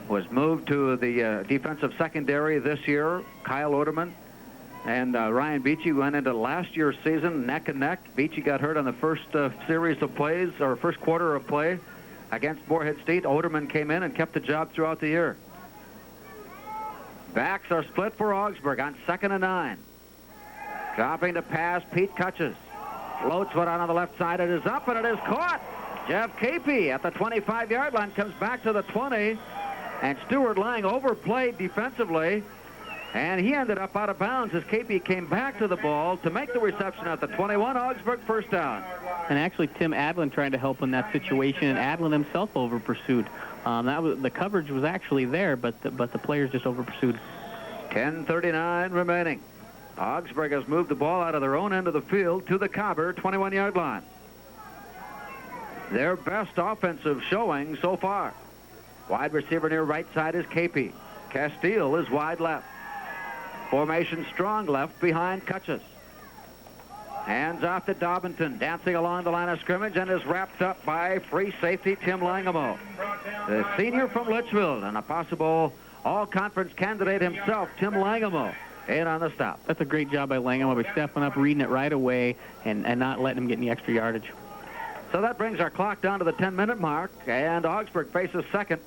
was moved to the defensive secondary this year. Kyle Oderman and Ryan Beachy went into last year's season neck and neck. Beachy got hurt on the first series of plays, or first quarter of play against Moorhead State. Oderman came in and kept the job throughout the year. Backs are split for Augsburg on 2nd and 9. Dropping to pass, Pete Kutches. Floats one on the left side. It is up, and it is caught. Jeff Capey at the 25-yard line comes back to the 20, and Stuart Lang overplayed defensively. And he ended up out of bounds as KP came back to the ball to make the reception at the 21. Augsburg first down. And actually, Tim Adlin trying to help in that situation, and Adlin himself over-pursued. The coverage was actually there, but the players just over-pursued. 10:39 remaining. Augsburg has moved the ball out of their own end of the field to the Cobber 21-yard line. Their best offensive showing so far. Wide receiver near right side is KP. Castile is wide left. Formation strong left behind Kutches. Hands off to Dobbinton, dancing along the line of scrimmage, and is wrapped up by free safety Tim Langamo. The senior from Litchfield and a possible all-conference candidate himself, Tim Langamo, in on the stop. That's a great job by Langamo by stepping up, reading it right away, and not letting him get any extra yardage. So that brings our clock down to the 10-minute mark, and Augsburg faces second,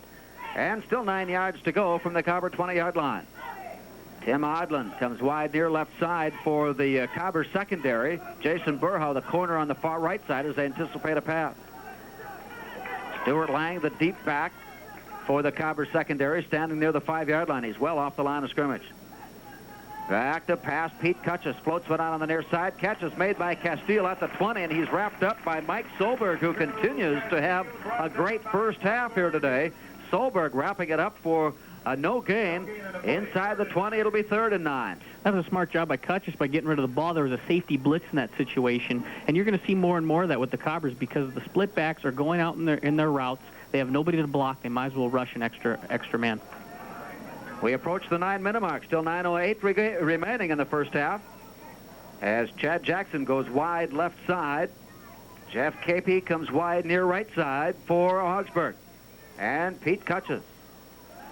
and still 9 yards to go from the Cobber 20-yard line. Tim Odland comes wide near left side for the Cobber secondary. Jason Burhow, the corner on the far right side, as they anticipate a pass. Stuart Lang, the deep back for the Cobber secondary, standing near the 5-yard line. He's well off the line of scrimmage. Back to pass. Pete Kutches floats one out on the near side. Catch is made by Castile at the 20, and he's wrapped up by Mike Solberg, who continues to have a great first half here today. Solberg wrapping it up for no gain. Inside the 20, it'll be 3rd and 9. That was a smart job by Kutches by getting rid of the ball. There was a safety blitz in that situation, and you're going to see more and more of that with the Cobbers because the split backs are going out in their routes. They have nobody to block. They might as well rush an extra man. We approach the 9-minute mark. Still 9:08 remaining in the first half. As Chad Jackson goes wide left side, Jeff Capey comes wide near right side for Augsburg. and Pete Cutches.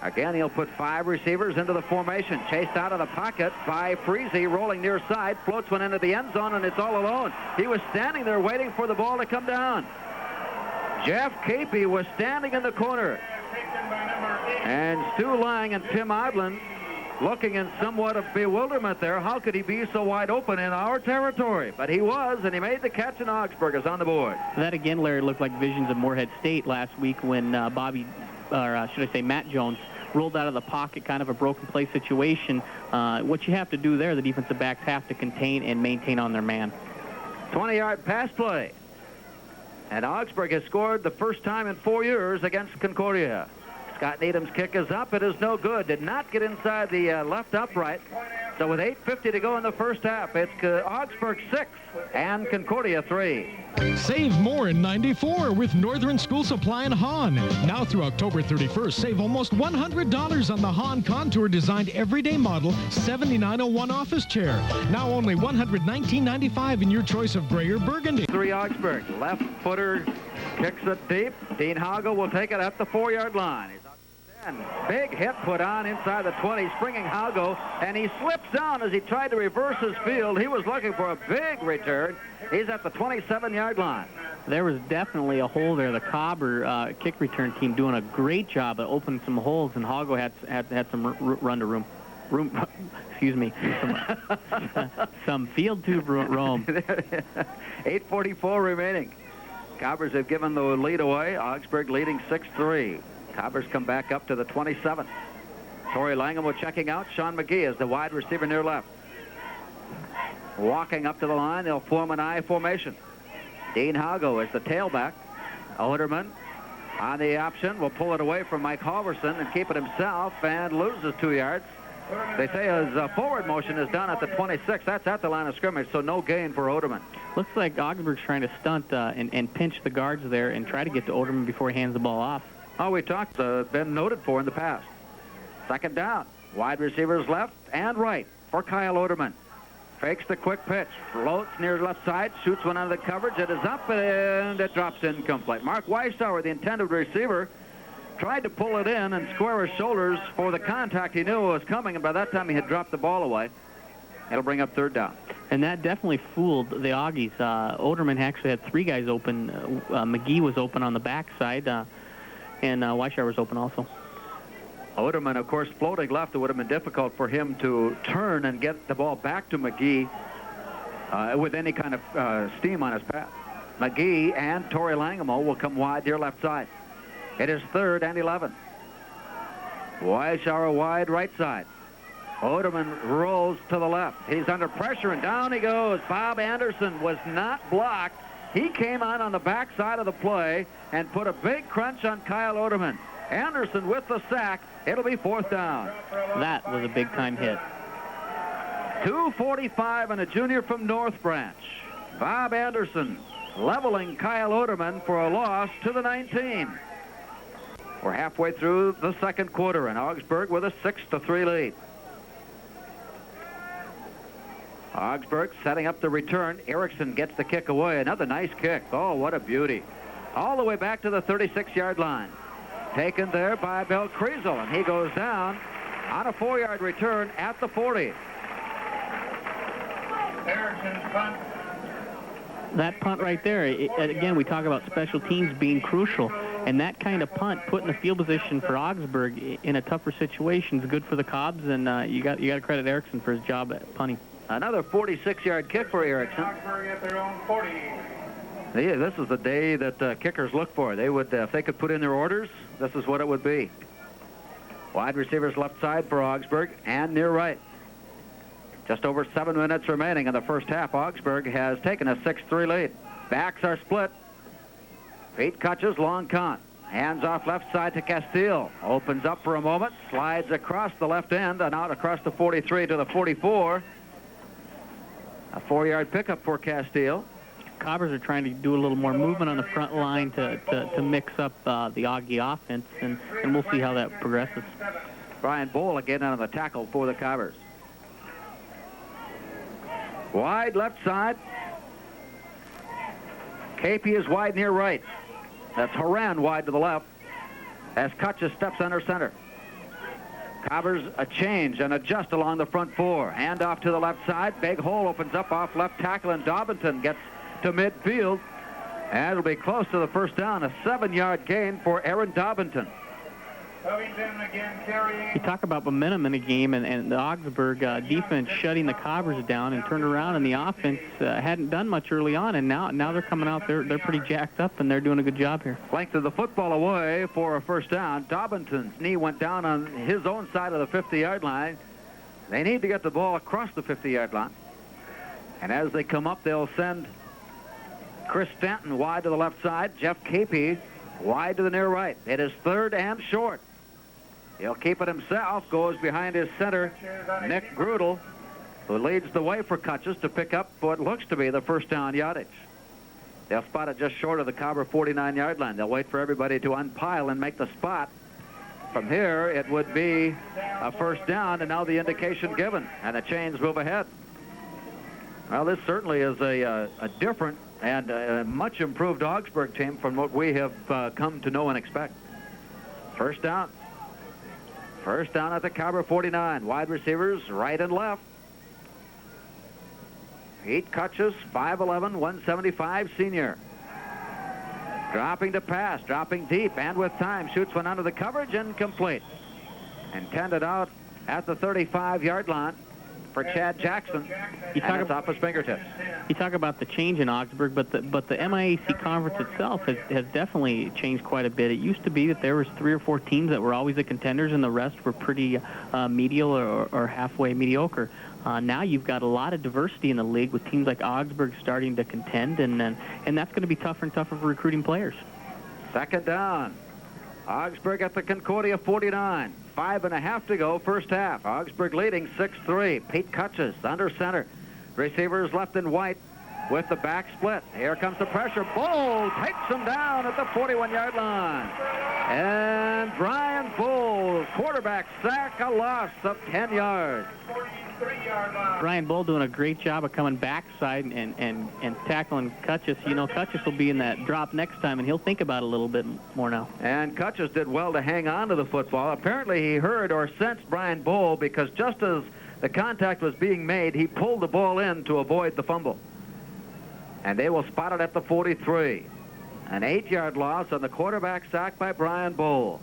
Again, he'll put 5 receivers into the formation. Chased out of the pocket by Freese, rolling near side, floats one into the end zone, and it's all alone. He was standing there waiting for the ball to come down. Jeff Capey was standing in the corner. And Stu Lang and Tim Odland looking in somewhat of bewilderment there. How could he be so wide open in our territory? But he was, and he made the catch, and Augsburg is on the board. That again, Larry, looked like visions of Moorhead State last week when Matt Jones rolled out of the pocket, kind of a broken play situation. What you have to do there, the defensive backs have to contain and maintain on their man. 20-yard pass play. And Augsburg has scored the first time in 4 years against Concordia. Scott Needham's kick is up. It is no good. Did not get inside the left upright. So with 8:50 to go in the first half, it's Augsburg 6 and Concordia 3. Save more in 94 with Northern School Supply and Hahn. Now through October 31st, save almost $100 on the Hahn Contour designed everyday model 7901 office chair. Now only $119.95 in your choice of gray or burgundy. 3 Augsburg. Left footer kicks it deep. Dean Hagel will take it at the 4-yard line. He's up to 10. Big hit put on inside the 20, springing Hagel, and he slips down as he tried to reverse his field. He was looking for a big return. He's at the 27-yard line. There was definitely a hole there. The Cobber kick return team doing a great job at opening some holes, and Hagel had some run to room. Excuse me, some field tube roam. 8:44 remaining. Cobbers have given the lead away. Augsburg leading 6-3. Cobbers come back up to the 27. Torrey Langham checking out. Sean McGee is the wide receiver near left. Walking up to the line, they'll form an I formation. Dean Hago is the tailback. Oderman on the option will pull it away from Mike Halverson and keep it himself and loses 2 yards. They say his forward motion is done at the 26. That's at the line of scrimmage, so no gain for Oderman. Looks like Augsburg's trying to stunt and pinch the guards there and try to get to Oderman before he hands the ball off. Oh, we talked, been noted for in the past. Second down. Wide receivers left and right for Kyle Oderman. Fakes the quick pitch. Floats near left side. Shoots one out of the coverage. It is up and it drops incomplete. Mark Weishauer, the intended receiver, tried to pull it in and square his shoulders for the contact he knew was coming, and by that time he had dropped the ball away. It'll bring up third down. And that definitely fooled the Augies. Oderman actually had 3 guys open. McGee was open on the backside, and Weishauer was open also. Oderman, of course, floating left. It would have been difficult for him to turn and get the ball back to McGee with any kind of steam on his path. McGee and Torrey Langamo will come wide near left side. It is 3rd and 11. Weishauer wide right side. Oderman rolls to the left. He's under pressure, and down he goes. Bob Anderson was not blocked. He came on the backside of the play and put a big crunch on Kyle Oderman. Anderson with the sack. It'll be 4th down. That was a big-time hit. 2:45 and a junior from North Branch. Bob Anderson leveling Kyle Oderman for a loss to the 19. We're halfway through the second quarter, and Augsburg with a 6-3 lead. Augsburg setting up the return. Erickson gets the kick away. Another nice kick. Oh, what a beauty. All the way back to the 36-yard line. Taken there by Bill Kriesel, and he goes down on a 4-yard return at the 40. Erickson's punt. That punt right there, again, we talk about special teams being crucial, and that kind of punt put in the field position for Augsburg in a tougher situation is good for the Cobs, and you got to credit Erickson for his job at punting. Another 46-yard kick for Erickson. Augsburg at their own 40. Yeah, this is the day that kickers look for. They would, if they could put in their orders, this is what it would be. Wide receivers left side for Augsburg and near right. Just over 7 minutes remaining in the first half. Augsburg has taken a 6-3 lead. Backs are split. Pete Cutches, long count. Hands off left side to Castile. Opens up for a moment. Slides across the left end and out across the 43 to the 44. A 4-yard pickup for Castile. Cobbers are trying to do a little more movement on the front line to mix up the Augie offense, and we'll see how that progresses. Brian Bowl again on the tackle for the Cobbers. Wide left side. Capey is wide near right. That's Horan wide to the left. as Kutches steps under center. Cobbers a change and adjust along the front four. Hand off to the left side. Big hole opens up off left tackle, and Dobbinton gets to midfield. And it'll be close to the first down. A 7-yard gain for Aaron Dobbinton. Again carrying. You talk about momentum in a game, and the Augsburg defense shutting the Cobbers down and turned around, and the offense hadn't done much early on, and now they're coming out. They're pretty jacked up, and they're doing a good job here. Length of the football away for a first down. Dobbinton's knee went down on his own side of the 50-yard line. They need to get the ball across the 50-yard line. And as they come up, they'll send Chris Stanton wide to the left side. Jeff Capey wide to the near right. It is third and short. He'll keep it himself, goes behind his center, Nick Grudel, who leads the way for Kutches to pick up what looks to be the first down yardage. They'll spot it just short of the Cobber 49-yard line. They'll wait for everybody to unpile and make the spot. From here, it would be a first down, and now the indication given, and the chains move ahead. Well, this certainly is a different and a much improved Augsburg team from what we have come to know and expect. First down. First down at the Cobber 49. Wide receivers right and left. Pete Kutches, 5'11", 175 senior. Dropping to pass, dropping deep, and with time, shoots one under the coverage and complete. Intended out at the 35-yard line for Chad Jackson. And it's off his fingertips. You talk about the change in Augsburg, but the MIAC conference itself has definitely changed quite a bit. It used to be that there was 3 or 4 teams that were always the contenders, and the rest were pretty medial or halfway mediocre. Now you've got a lot of diversity in the league with teams like Augsburg starting to contend, and that's going to be tougher and tougher for recruiting players. Second down. Augsburg at the Concordia 49. 5.5 to go, first half. Augsburg leading 6-3. Pete Kutches under center. Receivers left and white with the back split. Here comes the pressure. Bull takes him down at the 41-yard line. And Brian Bull, quarterback sack, a loss of 10 yards. Brian Bull doing a great job of coming backside and tackling Kutches. You know, Kutches will be in that drop next time, and he'll think about it a little bit more now. And Kutches did well to hang on to the football. Apparently he heard or sensed Brian Bull, because just as the contact was being made, he pulled the ball in to avoid the fumble. And they will spot it at the 43. An 8-yard loss on the quarterback sack by Brian Bull.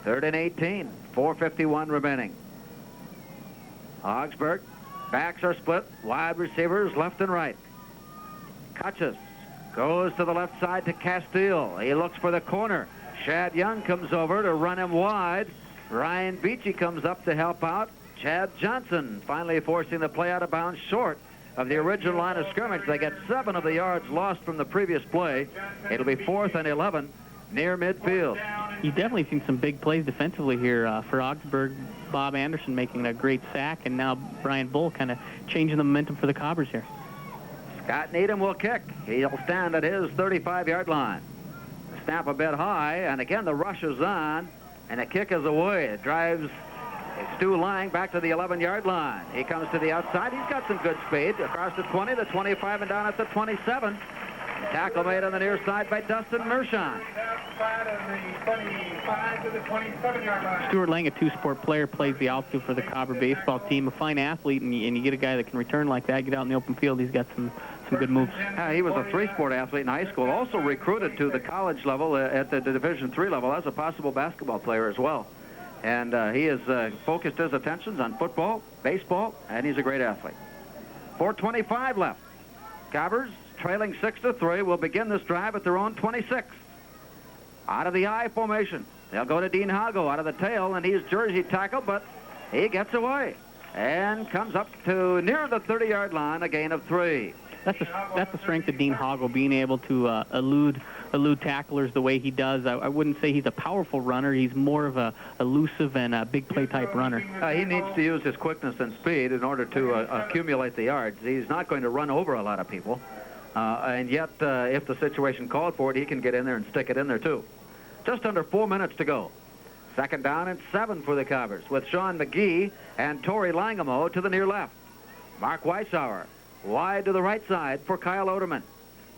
3rd and 18, 4:51 remaining. Augsburg, backs are split, wide receivers left and right. Kutches goes to the left side to Castile. He looks for the corner. Shad Young comes over to run him wide. Ryan Beachy comes up to help out. Chad Johnson finally forcing the play out of bounds short of the original line of scrimmage. They get 7 of the yards lost from the previous play. It'll be 4th and 11 near midfield. You've definitely seen some big plays defensively here for Augsburg. Bob Anderson making a great sack, and now Brian Bull kind of changing the momentum for the Cobbers here. Scott Needham will kick. He'll stand at his 35-yard line. Snap a bit high, and again the rush is on, and the kick is away. It drives Stu Lang back to the 11-yard line. He comes to the outside. He's got some good speed. Across the 20, the 25, and down at the 27. The tackle made on the near side by Dustin Mershon. Outside of the 25 to the 27-yard line. Stuart Lang, a two-sport player, plays the outfield for the Cobber baseball team. A fine athlete, and you get a guy that can return like that, get out in the open field. He's got some good moves. He was a 3-sport athlete in high school. Also recruited to the college level at the Division III level as a possible basketball player as well. And he has focused his attentions on football, baseball, and he's a great athlete. 4:25 left. Cobbers, trailing 6-3, will begin this drive at their own 26. Out of the I formation. They'll go to Dean Hago out of the tail, and he's jersey tackled, but he gets away and comes up to near the 30-yard line, a gain of 3. That's the strength of Dean Hago, being able to elude tacklers the way he does. I wouldn't say he's a powerful runner. He's more of a elusive and a big play type runner. He needs to use his quickness and speed in order to accumulate the yards. He's not going to run over a lot of people. And yet, if the situation called for it, he can get in there and stick it in there, too. Just under 4 minutes to go. Second down and 7 for the Cobbers, with Sean McGee and Torrey Langamo to the near left. Mark Weissauer wide to the right side for Kyle Oderman,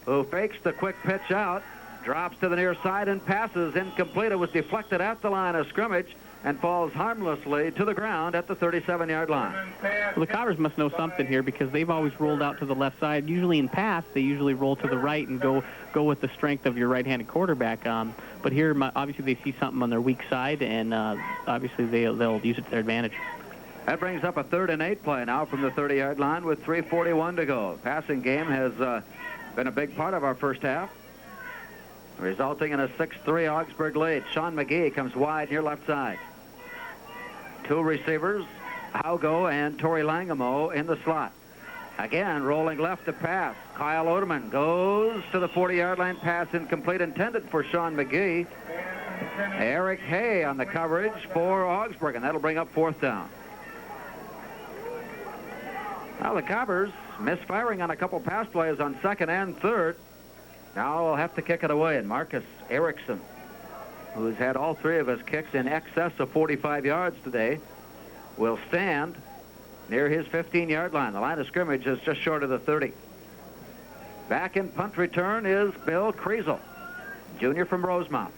who fakes the quick pitch out, drops to the near side and passes. Incomplete. It was deflected at the line of scrimmage and falls harmlessly to the ground at the 37-yard line. Well, the Cobbers must know something here because they've always rolled out to the left side. Usually in pass, they usually roll to the right and go with the strength of your right-handed quarterback. But here, obviously, they see something on their weak side, and obviously they'll use it to their advantage. That brings up a 3rd and 8 play now from the 30-yard line with 3:41 to go. Passing game has been a big part of our first half, resulting in a 6-3 Augsburg lead. Sean McGee comes wide near left side. 2 receivers, Haugo and Torrey Langamo in the slot. Again, rolling left to pass. Kyle Oderman goes to the 40-yard line. Pass incomplete, intended for Sean McGee. Eric Hay on the coverage for Augsburg, and that'll bring up 4th down. Now the Cobbers misfiring on a couple pass plays on 2nd and 3rd. Now we'll have to kick it away, and Marcus Erickson, who's had all 3 of his kicks in excess of 45 yards today, will stand near his 15-yard line. The line of scrimmage is just short of the 30. Back in punt return is Bill Kreisel, junior from Rosemount.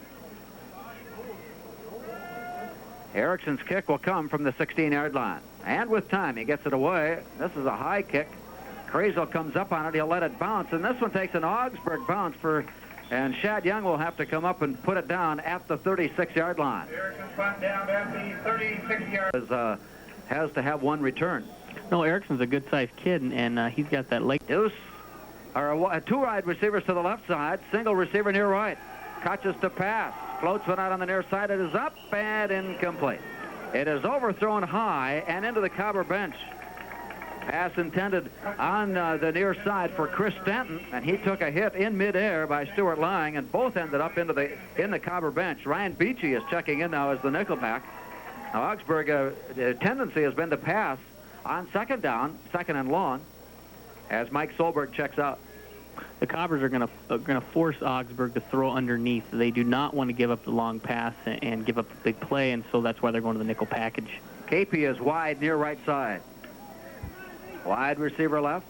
Erickson's kick will come from the 16-yard line. And with time, he gets it away. This is a high kick. Kreisel comes up on it. He'll let it bounce. And this one takes an Augsburg bounce and Shad Young will have to come up and put it down at the 36-yard line. Erickson's punt down at the 36-yard. Has to have one return. No, Erickson's a good-sized kid, and he's got that leg. Deuce, or 2 wide receivers to the left side. Single receiver near right. Catches to pass. Floats one out on the near side. It is up and incomplete. It is overthrown high and into the Cobber bench. Pass intended on the near side for Chris Stanton, and he took a hit in midair by Stuart Lang, and both ended up in the Cobber bench. Ryan Beachy is checking in now as the nickelback. Now Augsburg, the tendency has been to pass on 2nd down, 2nd and long, as Mike Solberg checks out. The Cobbers are going to force Augsburg to throw underneath. They do not want to give up the long pass and give up a big play, and so that's why they're going to the nickel package. Capey is wide near right side. Wide receiver left.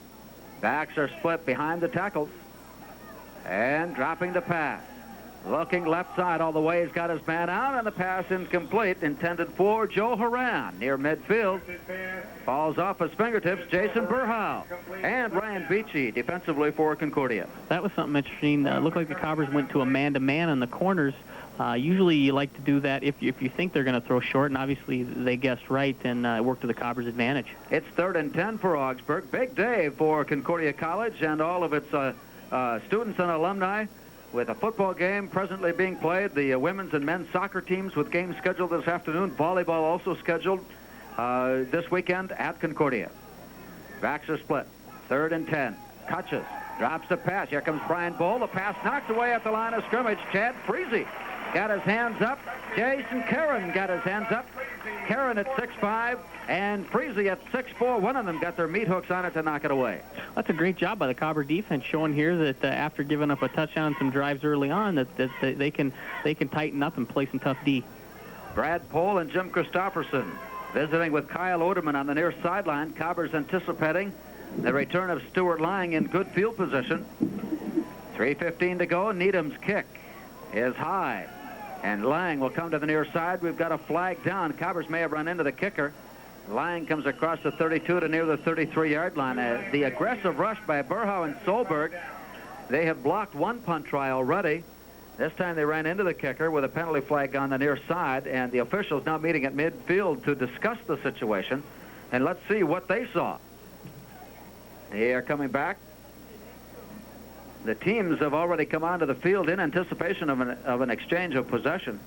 Backs are split behind the tackles. And dropping the pass. Looking left side all the way. He's got his man out, and the pass incomplete, intended for Joe Horan near midfield. Falls off his fingertips. Jason Burhow and Ryan Beachy defensively for Concordia. That was something interesting. Looked like the Cobbers went to a man-to-man on the corners. Usually you like to do that if you think they're going to throw short, and obviously they guessed right and worked to the Cobbers' advantage. It's 3rd and 10 for Augsburg. Big day for Concordia College and all of its students and alumni, with a football game presently being played, the women's and men's soccer teams with games scheduled this afternoon, volleyball also scheduled this weekend at Concordia. Backs are split. 3rd and 10. Kutches drops the pass. Here comes Brian Bull. The pass knocked away at the line of scrimmage. Chad Freese got his hands up. Jason Karen got his hands up. Karen at 6'5", and Freese at 6'4". One of them got their meat hooks on it to knock it away. That's a great job by the Cobber defense, showing here that after giving up a touchdown and some drives early on, that they can tighten up and play some tough D. Brad Pohl and Jim Christopherson visiting with Kyle Oderman on the near sideline. Cobbers anticipating the return of Stuart Lang in good field position. 3:15 to go. Needham's kick is high, and Lang will come to the near side. We've got a flag down. Cobbers may have run into the kicker. Lang comes across the 32 to near the 33-yard line. The aggressive rush by Burhow and Solberg. They have blocked one punt try already. This time they ran into the kicker with a penalty flag on the near side, and the officials now meeting at midfield to discuss the situation. And let's see what they saw. They are coming back. The teams have already come onto the field in anticipation of an exchange of possession.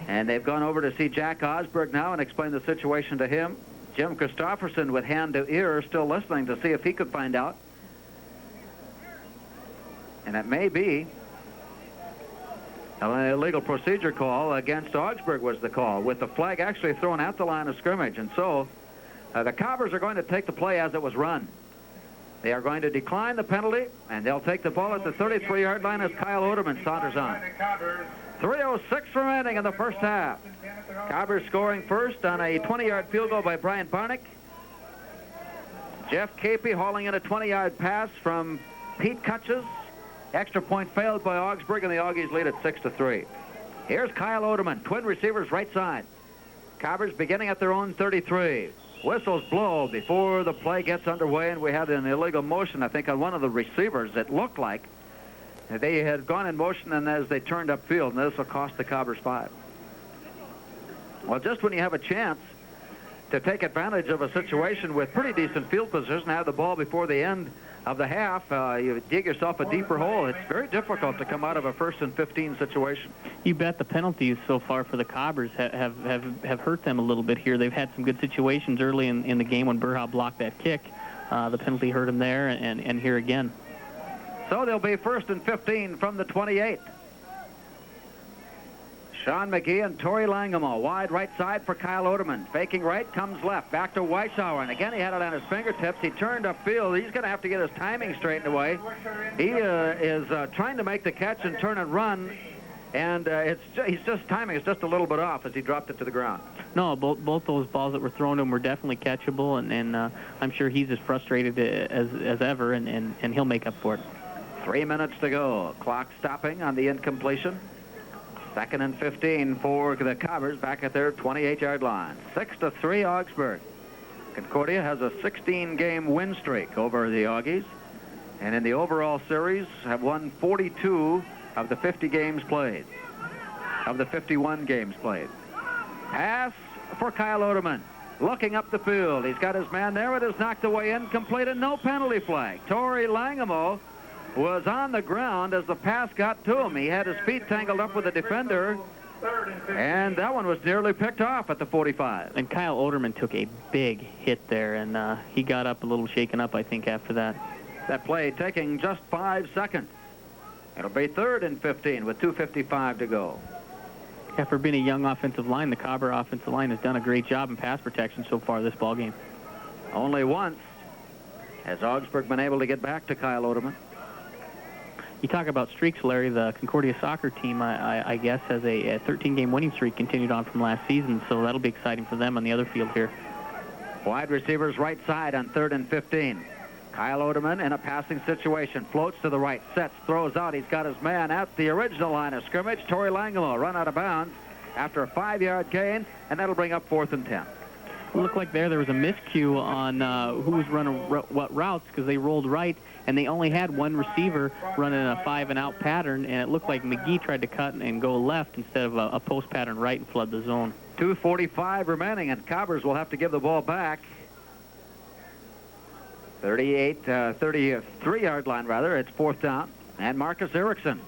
And they've gone over to see Jack Osberg now and explain the situation to him. Jim Christopherson with hand to ear, still listening to see if he could find out. And it may be an illegal procedure call against Augsburg was the call, with the flag actually thrown at the line of scrimmage. And so the Cobbers are going to take the play as it was run. They are going to decline the penalty, and they'll take the ball at the 33-yard line as Kyle Oderman saunters on. 3:06 remaining in the first half. Cobbers scoring first on a 20-yard field goal by Brian Barnick. Jeff Capey hauling in a 20-yard pass from Pete Kutches. Extra point failed by Augsburg, and the Augies lead at 6-3. Here's Kyle Oderman, twin receivers right side. Cobbers beginning at their own 33. Whistles blow before the play gets underway, and we had an illegal motion, I think, on one of the receivers. It looked like they had gone in motion, and as they turned upfield, and this will cost the Cobbers 5. Well, just when you have a chance to take advantage of a situation with pretty decent field position, have the ball before the end of the half, you dig yourself a deeper hole. It's very difficult to come out of a 1st and 15 situation. You bet the penalties so far for the Cobbers have hurt them a little bit here. They've had some good situations early in the game when Burha blocked that kick. The penalty hurt them there, and here again. So they'll be 1st and 15 from the 28. Sean McGee and Torrey Langemo, wide right side for Kyle Oderman. Faking right, comes left, back to Weishauer, and again he had it on his fingertips. He turned upfield. He's going to have to get his timing straightened away. He is trying to make the catch and turn and run, and he's just timing is just a little bit off as he dropped it to the ground. No, both those balls that were thrown to him were definitely catchable, and I'm sure he's as frustrated as ever, and he'll make up for it. 3 minutes to go. Clock stopping on the incompletion. 2nd and 15 for the Cobbers back at their 28-yard line. 6-3 Augsburg. Concordia has a 16-game win streak over the Augies, and in the overall series have won 42 of the 50 games played, of the 51 games played. Pass for Kyle Oderman. Looking up the field. He's got his man there. It is knocked away, incomplete, and no penalty flag. Torrey Langemo was on the ground as the pass got to him. He had his feet tangled up with the defender, and that one was nearly picked off at the 45. And Kyle Oderman took a big hit there, and he got up a little shaken up, I think, after that. That play taking just 5 seconds. It'll be 3rd and 15 with 2:55 to go. Yeah, for being a young offensive line, the Cobber offensive line has done a great job in pass protection so far this ball game. Only once has Augsburg been able to get back to Kyle Oderman. You talk about streaks, Larry. The Concordia soccer team, I guess, has a 13-game winning streak continued on from last season, so that'll be exciting for them on the other field here. Wide receivers right side on 3rd and 15. Kyle Oderman in a passing situation. Floats to the right, sets, throws out. He's got his man at the original line of scrimmage. Torrey Langemo run out of bounds after a 5-yard gain, and that'll bring up 4th and 10. It looked like there was a miscue on who was running what routes, because they rolled right, and they only had one receiver running a 5-and-out pattern, and it looked like McGee tried to cut and go left instead of a post pattern right and flood the zone. 2:45 remaining, and Cobbers will have to give the ball back. 33-yard line, rather. It's 4th down, and Marcus Erickson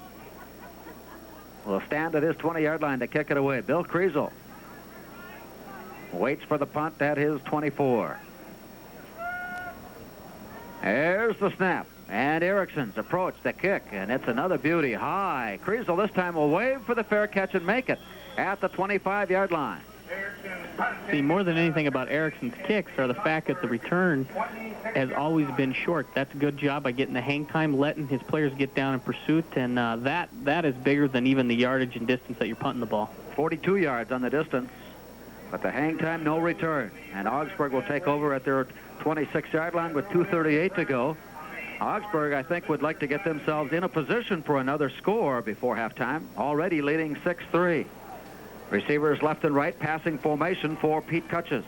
will stand at his 20-yard line to kick it away. Bill Kriesel waits for the punt at his 24. There's the snap, and Erickson's approach, the kick, and it's another beauty. High. Kriesel this time will wave for the fair catch and make it at the 25-yard line. See, more than anything about Erickson's kicks are the fact that the return has always been short. That's a good job by getting the hang time, letting his players get down in pursuit, and that is bigger than even the yardage and distance that you're punting the ball. 42 yards on the distance, but the hang time, no return. And Augsburg will take over at their 26-yard line with 2:38 to go. Augsburg, I think, would like to get themselves in a position for another score before halftime, already leading 6-3. Receivers left and right, passing formation for Pete Kutches.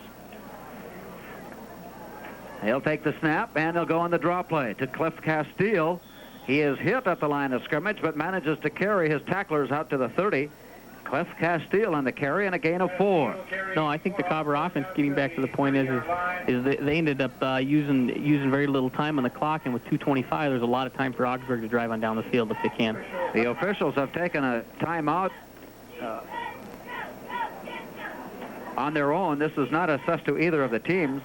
He'll take the snap, and he'll go on the draw play to Cliff Castile. He is hit at the line of scrimmage, but manages to carry his tacklers out to the 30. Cliff Castile on the carry and a gain of 4. No, I think the Cobber offense, getting back to the point, is they ended up using very little time on the clock, and with 2:25, there's a lot of time for Augsburg to drive on down the field if they can. The officials have taken a timeout on their own. This is not assessed to either of the teams.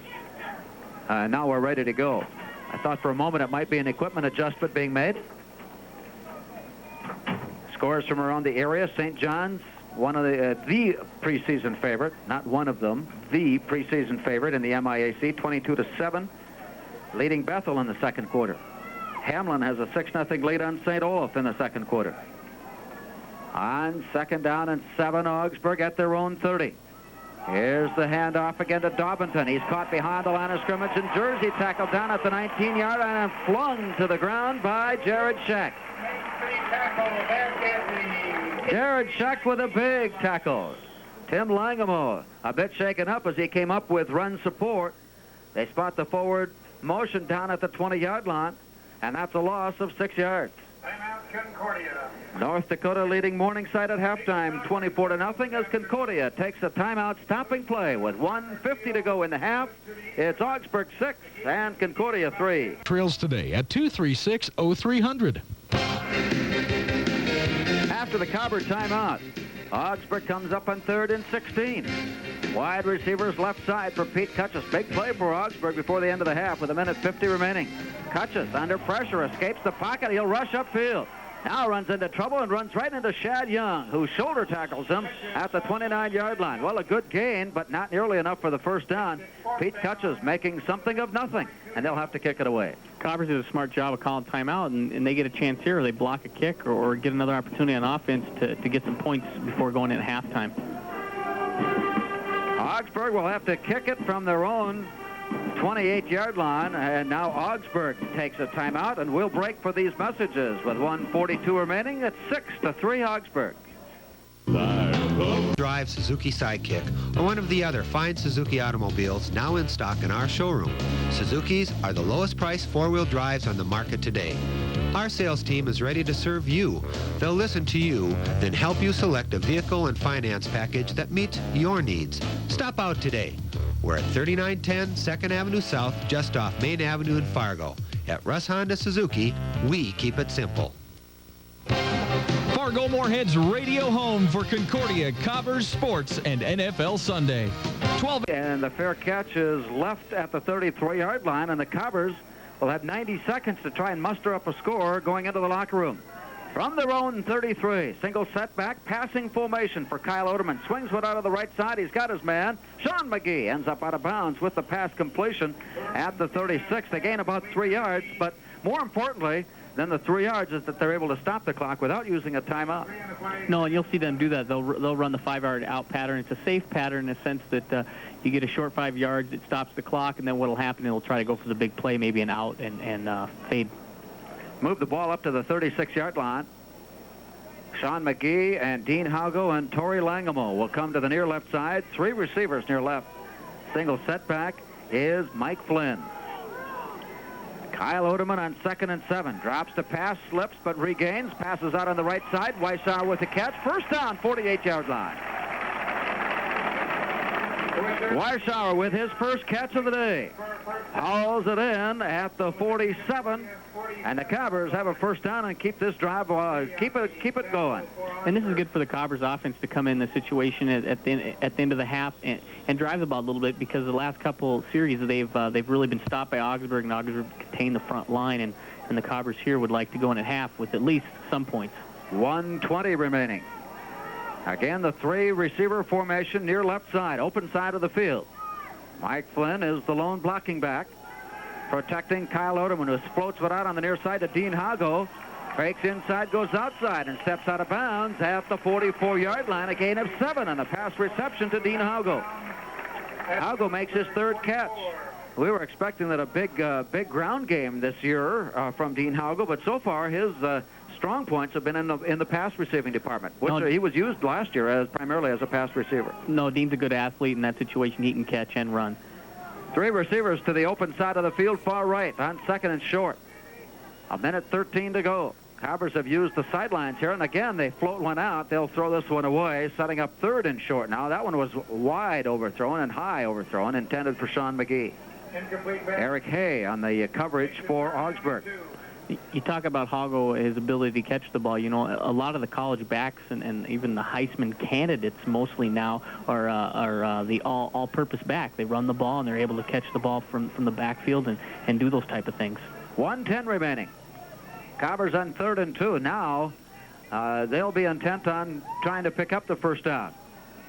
Now we're ready to go. I thought for a moment it might be an equipment adjustment being made. Scores from around the area. St. John's, one of the preseason favorite, not one of them, the preseason favorite in the MIAC, 22-7, leading Bethel in the second quarter. Hamlin has a 6-0 lead on St. Olaf in the second quarter. On 2nd down and 7, Augsburg at their own 30. Here's the handoff again to Dobbinton. He's caught behind the line of scrimmage, and Jersey tackled down at the 19-yard line and flung to the ground by Jared Scheck. tackle back at the... Jared Schacht with a big tackle. Tim Langemo a bit shaken up as he came up with run support. They spot the forward motion down at the 20-yard line, and that's a loss of 6 yards. Timeout, Concordia. North Dakota leading Morningside at halftime, 24-0, as Concordia takes a timeout stopping play with 1:50 to go in the half. It's Augsburg 6 and Concordia 3. Trails today at 236-0300. After the Cobber timeout, Augsburg comes up on 3rd and 16. Wide receivers left side for Pete Cutchess. Big play for Augsburg before the end of the half with 1:50 remaining. Cutchess under pressure, escapes the pocket. He'll rush upfield. Now runs into trouble and runs right into Shad Young, who shoulder tackles him at the 29-yard line. Well, a good gain, but not nearly enough for the first down. Pete Cutchess making something of nothing, and they'll have to kick it away. Cobbers did a smart job of calling timeout, and they get a chance here. They block a kick or get another opportunity on offense to get some points before going in at halftime. Augsburg will have to kick it from their own 28-yard line, and now Augsburg takes a timeout, and we'll break for these messages with 1:42 remaining. It's 6-3 Augsburg. Drive Suzuki Sidekick or one of the other fine Suzuki automobiles now in stock in our showroom. Suzuki's are the lowest price four-wheel drives on the market today. Our sales team is ready to serve you. They'll listen to you, then help you select a vehicle and finance package that meets your needs. Stop out today. We're at 3910 2nd Avenue South, just off Main Avenue in Fargo. At Russ Honda Suzuki, we keep it simple. Fargo Moorhead's radio home for Concordia, Cobbers, Sports, and NFL Sunday. 12. And the fair catch is left at the 33-yard line, and the Cobbers will have 90 seconds to try and muster up a score going into the locker room. From their own 33, single setback, passing formation for Kyle Oderman. Swings one out of the right side. He's got his man. Sean McGee ends up out of bounds with the pass completion at the 36. They gain about 3 yards, but more importantly than the 3 yards is that they're able to stop the clock without using a timeout. No, and you'll see them do that. They'll run the 5-yard out pattern. It's a safe pattern in the sense that you get a short 5 yards, it stops the clock, and then what will happen, it'll try to go for the big play, maybe an out, and fade. Move the ball up to the 36-yard line. Sean McGee and Dean Haugo and Torrey Langemo will come to the near left side. 3 receivers near left. Single setback is Mike Flynn. Kyle Oderman on 2nd and 7. Drops to pass, slips, but regains. Passes out on the right side. Weissauer with the catch. First down, 48-yard line. Weissauer with his first catch of the day. Hauls it in at the 47, and the Cobbers have a first down and keep this drive, keep it going. And this is good for the Cobbers offense to come in the situation at the end of the half and drive the ball a little bit, because the last couple series they've really been stopped by Augsburg, and Augsburg contained the front line, and the Cobbers here would like to go in at half with at least some points. 1:20 remaining. Again, the 3 receiver formation near left side, open side of the field. Mike Flynn is the lone blocking back, protecting Kyle Oderman, who floats it out on the near side to Dean Haugo. Fakes inside, goes outside, and steps out of bounds at the 44-yard line. A gain of 7 on the pass reception to Dean Haugo. Haugo makes his 3rd catch. We were expecting that a big ground game this year from Dean Haugo, but so far his strong points have been in the pass receiving department, which he was used last year primarily as a pass receiver. No, Dean's a good athlete in that situation. He can catch and run. 3 receivers to the open side of the field, far right, on 2nd and short. 1:13 to go. Cobbers have used the sidelines here, and again, they float one out. They'll throw this one away, setting up 3rd and short now. That one was wide overthrown and high overthrown, intended for Sean McGee. Eric Hay on the coverage for Augsburg. You talk about Haugo, his ability to catch the ball. You know, a lot of the college backs and even the Heisman candidates mostly now are the all-purpose back. They run the ball, and they're able to catch the ball from the backfield and do those type of things. 1:10 remaining. Cobbers on 3rd and 2. Now they'll be intent on trying to pick up the first down.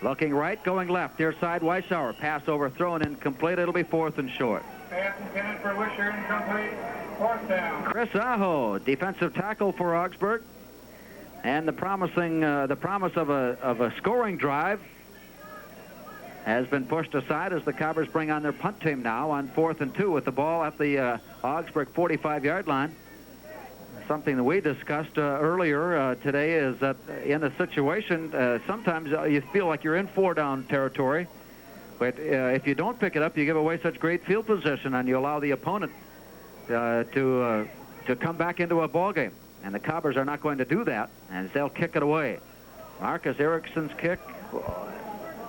Looking right, going left. Near side, Weissauer. Pass overthrown, incomplete. It'll be 4th and short. Pass intended for Wisher, incomplete. 4th down. Chris Aho, defensive tackle for Augsburg. And the promise of a scoring drive has been pushed aside as the Cobbers bring on their punt team now on 4th and 2 with the ball at the Augsburg 45-yard line. something that we discussed earlier today is that in a situation, sometimes you feel like you're in 4-down territory, but if you don't pick it up, you give away such great field position, and you allow the opponent to come back into a ball game. And the Cobbers are not going to do that, and they'll kick it away. Marcus Ericsson's kick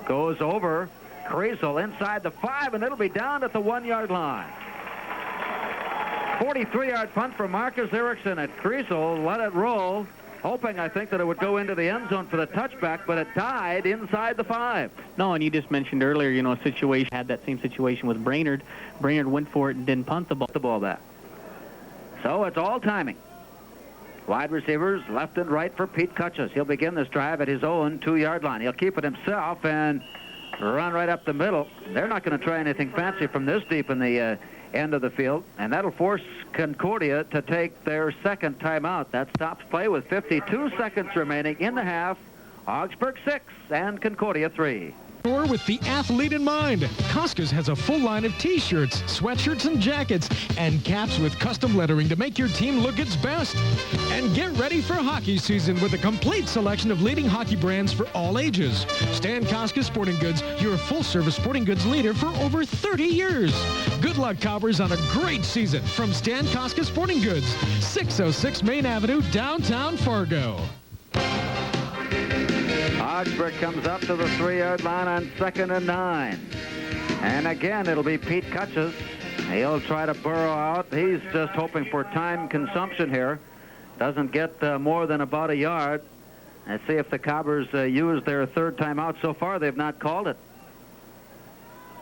goes over. Kreisel inside the 5, and it'll be down at the 1-yard line. 43-yard punt from Marcus Ericsson at Kreisel. Let it roll, hoping, I think, that it would go into the end zone for the touchback, but it died inside the 5. No, and you just mentioned earlier, you know, a situation, had that same situation with Brainerd. Brainerd went for it and didn't punt the ball back. So it's all timing. Wide receivers left and right for Pete Cutchess. He'll begin this drive at his own 2-yard line. He'll keep it himself and run right up the middle. They're not going to try anything fancy from this deep in the end of the field, and that'll force Concordia to take their second timeout. That stops play with 52 seconds remaining in the half. Augsburg 6 and Concordia 3. With the athlete in mind, Costco's has a full line of T-shirts, sweatshirts, and jackets, and caps with custom lettering to make your team look its best. And get ready for hockey season with a complete selection of leading hockey brands for all ages. Stan Costco Sporting Goods, your full-service sporting goods leader for over 30 years. Good luck, Cobbers, on a great season from Stan Costco Sporting Goods, 606 Main Avenue, downtown Fargo. Augsburg comes up to the 3-yard line on 2nd and 9. And again, it'll be Pete Cutchess. He'll try to burrow out. He's just hoping for time consumption here. Doesn't get more than about a yard. Let's see if the Cobbers use their third timeout. So far, they've not called it.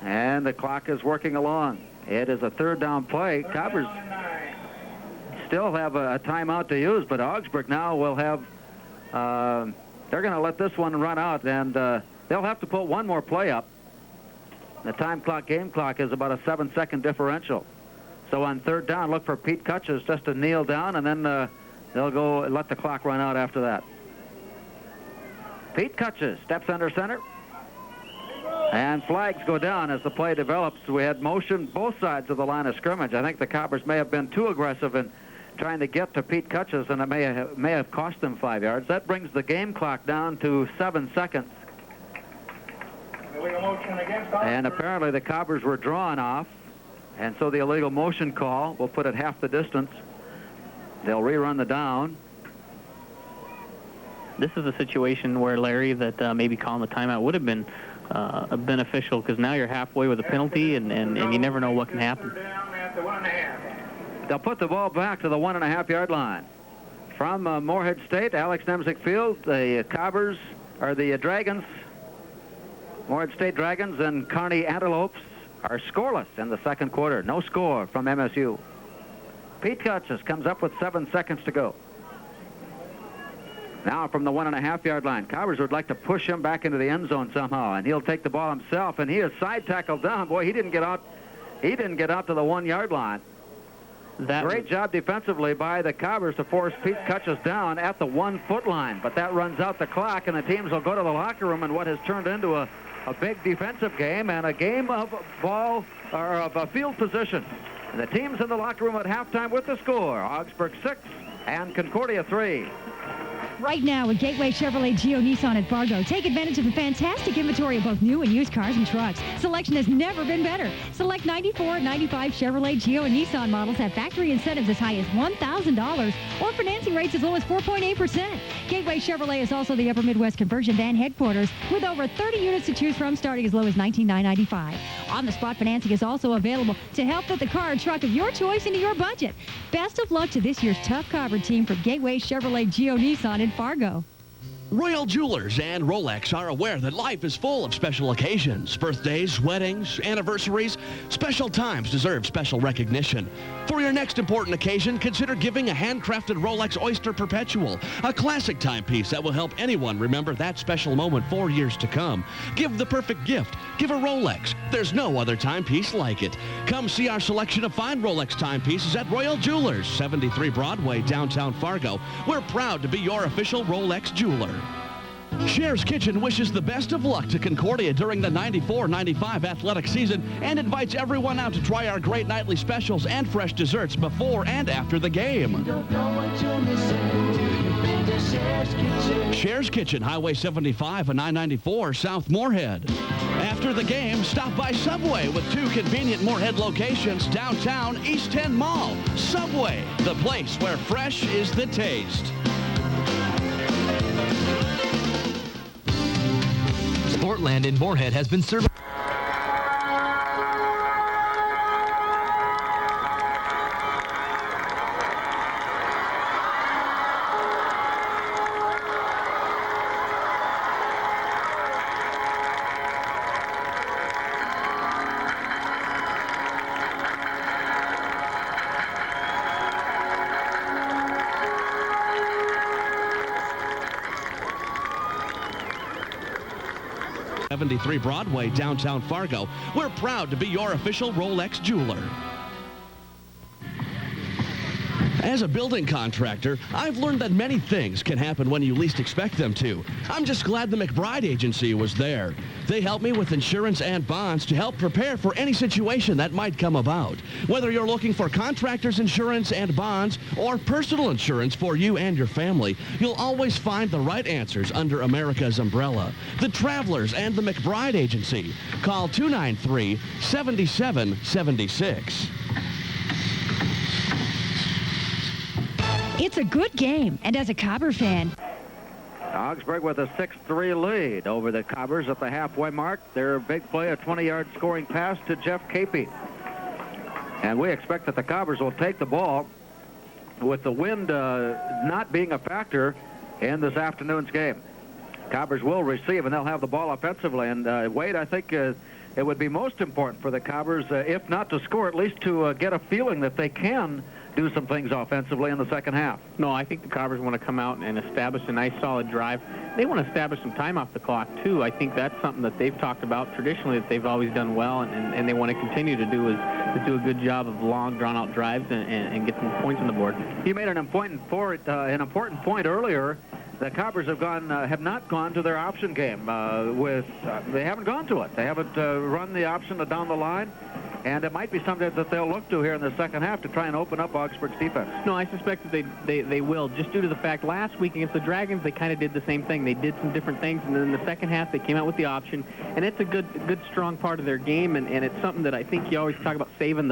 And the clock is working along. It is a 3rd down play. Cobbers still have a timeout to use, but Augsburg now will have... they're going to let this one run out, and they'll have to put one more play up. The time clock, game clock, is about a 7-second differential. So on 3rd down, look for Pete Cutchess just to kneel down, and then they'll go let the clock run out after that. Pete Cutchess steps under center, and flags go down as the play develops. We had motion both sides of the line of scrimmage. I think the Cobbers may have been too aggressive in trying to get to Pete Cutchess, and it may have cost them 5 yards. That brings the game clock down to 7 seconds. And apparently the Cobbers were drawn off, and so the illegal motion call will put it half the distance. They'll rerun the down. This is a situation where, Larry, that maybe calling the timeout would have been beneficial, because now you're halfway with a penalty, and you never know what can happen. They'll put the ball back to the 1.5-yard line. From Moorhead State, Alex Nemzik Field, the Cobbers, or the Dragons, Moorhead State Dragons and Kearney Antelopes are scoreless in the second quarter. No score from MSU. Pete Cutchess comes up with 7 seconds to go. Now from the 1.5-yard line, Cobbers would like to push him back into the end zone somehow, and he'll take the ball himself, and he is side tackled down. Boy, he didn't get out to the 1-yard line. Great job defensively by the Cobbers to force Pete Cutchess down at the 1-foot line, but that runs out the clock, and the teams will go to the locker room in what has turned into a big defensive game and a game of ball, or of a field position. And the teams in the locker room at halftime with the score: Augsburg 6 and Concordia 3. Right now at Gateway Chevrolet Geo Nissan at Fargo, take advantage of the fantastic inventory of both new and used cars and trucks. Selection has never been better. Select 94 and 95 Chevrolet Geo and Nissan models have factory incentives as high as $1,000 or financing rates as low as 4.8%. Gateway Chevrolet is also the Upper Midwest conversion van headquarters with over 30 units to choose from starting as low as $19,995. On-the-spot financing is also available to help fit the car or truck of your choice into your budget. Best of luck to this year's tough Cobber team for Gateway Chevrolet Geo Nissan in Fargo. Royal Jewelers and Rolex are aware that life is full of special occasions. Birthdays, weddings, anniversaries, special times deserve special recognition. For your next important occasion, consider giving a handcrafted Rolex Oyster Perpetual, a classic timepiece that will help anyone remember that special moment for years to come. Give the perfect gift. Give a Rolex. There's no other timepiece like it. Come see our selection of fine Rolex timepieces at Royal Jewelers, 73 Broadway, downtown Fargo. We're proud to be your official Rolex jeweler. Cher's Kitchen wishes the best of luck to Concordia during the 94-95 athletic season and invites everyone out to try our great nightly specials and fresh desserts before and after the game. Cher's Kitchen, Highway 75 and I-94, South Moorhead. After the game, stop by Subway with 2 convenient Moorhead locations downtown East 10 Mall. Subway, the place where fresh is the taste. Sportland in Moorhead has been serving. Broadway, downtown Fargo. We're proud to be your official Rolex jeweler. As a building contractor, I've learned that many things can happen when you least expect them to. I'm just glad the McBride Agency was there. They help me with insurance and bonds to help prepare for any situation that might come about. Whether you're looking for contractor's insurance and bonds or personal insurance for you and your family, you'll always find the right answers under America's umbrella. The Travelers and the McBride Agency. Call 293-7776. It's a good game, and as a Cobber fan, Augsburg with a 6-3 lead over the Cobbers at the halfway mark. Their big play, a 20-yard scoring pass to Jeff Capey. And we expect that the Cobbers will take the ball with the wind not being a factor in this afternoon's game. Cobbers will receive, and they'll have the ball offensively. And, Wade, I think it would be most important for the Cobbers, if not to score, at least to get a feeling that they can do some things offensively in the second half. No, I think the Cobbers want to come out and establish a nice solid drive. They want to establish some time off the clock, too. I think that's something that they've talked about traditionally that they've always done well, and they want to continue to do is to do a good job of long, drawn-out drives and get some points on the board. You made an important point earlier. The Cobbers have not gone to their option game. They haven't gone to it. They haven't run the option down the line. And it might be something that they'll look to here in the second half to try and open up Augsburg's defense. No, I suspect that they will, just due to the fact last week against the Dragons, they kind of did the same thing. They did some different things, and then in the second half, they came out with the option. And it's a good strong part of their game, and it's something that I think you always talk about saving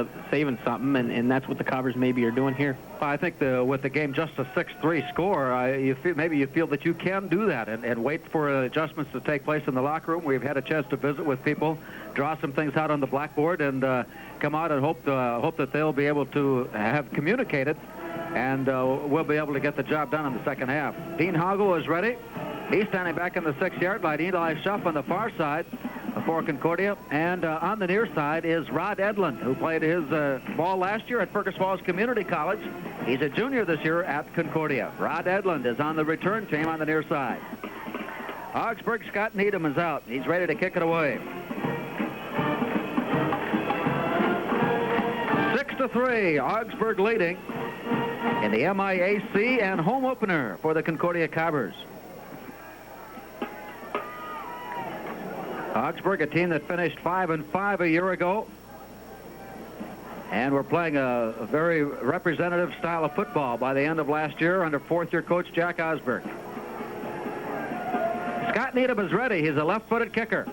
something, and that's what the Cobbers maybe are doing here. Well, I think with the game just a 6-3 score, maybe you feel that you can do that and wait for adjustments to take place in the locker room. We've had a chance to visit with people, draw some things out on the blackboard, and come out and hope that they'll be able to have communicated, and we'll be able to get the job done in the second half. Dean Hoggle is ready. He's standing back in the 6-yard line. Eli Schuff on the far side for Concordia, and on the near side is Rod Edlund, who played his ball last year at Fergus Falls Community College. He's a junior this year at Concordia. Rod Edlund is on the return team on the near side. Augsburg, Scott Needham is out. He's ready to kick it away. 6-3, Augsburg leading in the MIAC and home opener for the Concordia Cobbers. Augsburg, a team that finished 5-5 a year ago, and we're playing a very representative style of football by the end of last year under fourth-year coach Jack Osberg. Scott Needham is ready. He's a left-footed kicker.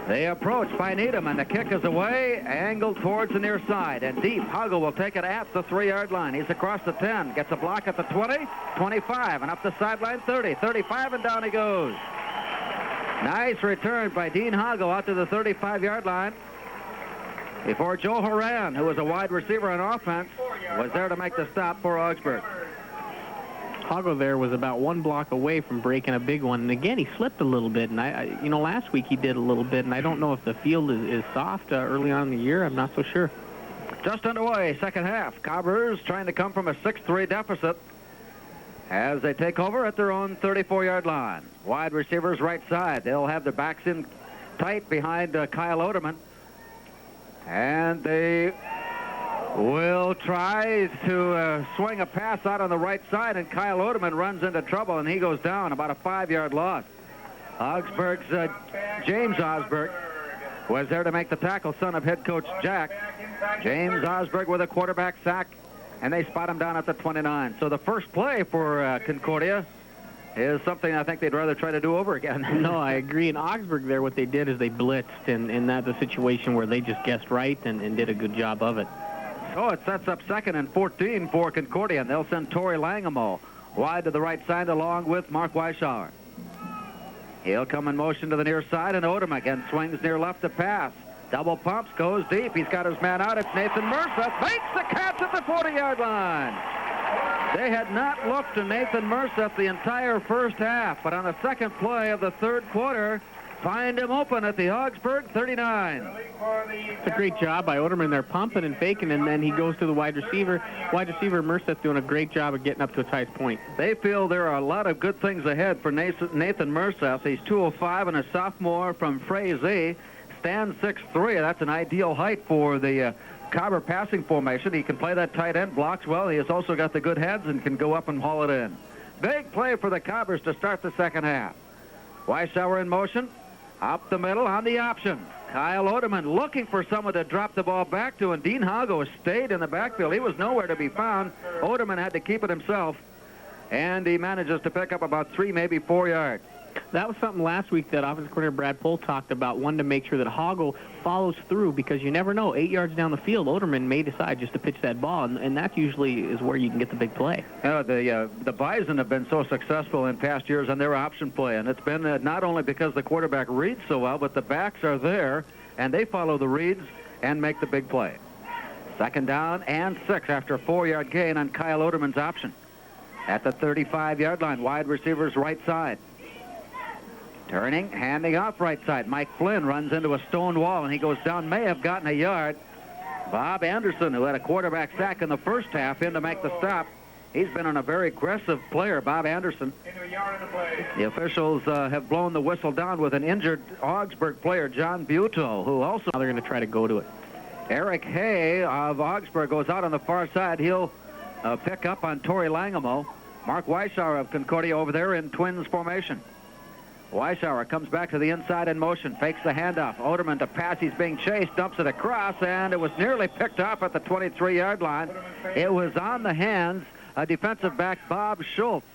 They approach by Needham, and the kick is away, angled towards the near side, and deep. Hoggle will take it at the 3-yard line. He's across the 10, gets a block at the 20, 25, and up the sideline 30, 35, and down he goes. Nice return by Dean Hoggle out to the 35-yard line before Joe Horan, who was a wide receiver on offense, was there to make the stop for Augsburg. Hoggle there was about one block away from breaking a big one, and again he slipped a little bit. And last week he did a little bit, and I don't know if the field is soft early on in the year. I'm not so sure. Just underway, second half. Cobbers trying to come from a 6-3 deficit as they take over at their own 34-yard line. Wide receivers right side. They'll have their backs in tight behind Kyle Oderman, and they will try to swing a pass out on the right side, and Kyle Oderman runs into trouble, and he goes down, about a 5-yard loss. Augsburg's James Augsburg was there to make the tackle, son of head coach Jack. James Augsburg with a quarterback sack, and they spot him down at the 29. So the first play for Concordia is something I think they'd rather try to do over again. No, I agree. In Augsburg there, what they did is they blitzed, and that's a situation where they just guessed right and did a good job of it. So it sets up 2nd and 14 for Concordia, and they'll send Torrey Langamo wide to the right side along with Mark Weishauer. He'll come in motion to the near side, and Odom again swings near left to pass. Double pumps, goes deep. He's got his man out. It's Nathan Merseth. Makes the catch at the 40-yard line. They had not looked to Nathan Merseth the entire first half, but on the second play of the third quarter, find him open at the Augsburg 39. It's a great job by Oderman. They're pumping and faking, and then he goes to the wide receiver. Wide receiver Merseth doing a great job of getting up to its highest point. They feel there are a lot of good things ahead for Nathan Merseth. He's 205 and a sophomore from Frazee. Stands 6'3". That's an ideal height for the Cobber passing formation. He can play that tight end, blocks well. He has also got the good heads and can go up and haul it in. Big play for the Cobbers to start the second half. Weishauer in motion. Up the middle on the option. Kyle Oderman looking for someone to drop the ball back to, and Dean Hago stayed in the backfield. He was nowhere to be found. Oderman had to keep it himself, and he manages to pick up about 3, maybe 4 yards. That was something last week that offensive coordinator Brad Pohl talked about, wanting to make sure that Hago follows through, because you never know. 8 yards down the field, Oderman may decide just to pitch that ball, and that usually is where you can get the big play. The Bison have been so successful in past years on their option play, and it's been not only because the quarterback reads so well, but the backs are there, and they follow the reads and make the big play. 2nd down and 6 after a 4-yard gain on Kyle Oderman's option. At the 35-yard line, wide receivers right side. Turning, handing off right side. Mike Flynn runs into a stone wall, and he goes down, may have gotten a yard. Bob Anderson, who had a quarterback sack in the first half, in to make the stop. He's been a very aggressive player, Bob Anderson. The officials have blown the whistle down with an injured Augsburg player, John Buto, who also... Now they're going to try to go to it. Eric Hay of Augsburg goes out on the far side. He'll pick up on Torrey Langamo. Mark Weishauer of Concordia over there in twins formation. Weishauer comes back to the inside in motion, fakes the handoff. Oderman to pass, he's being chased, dumps it across, and it was nearly picked off at the 23-yard line. It was on the hands of defensive back Bob Schultz,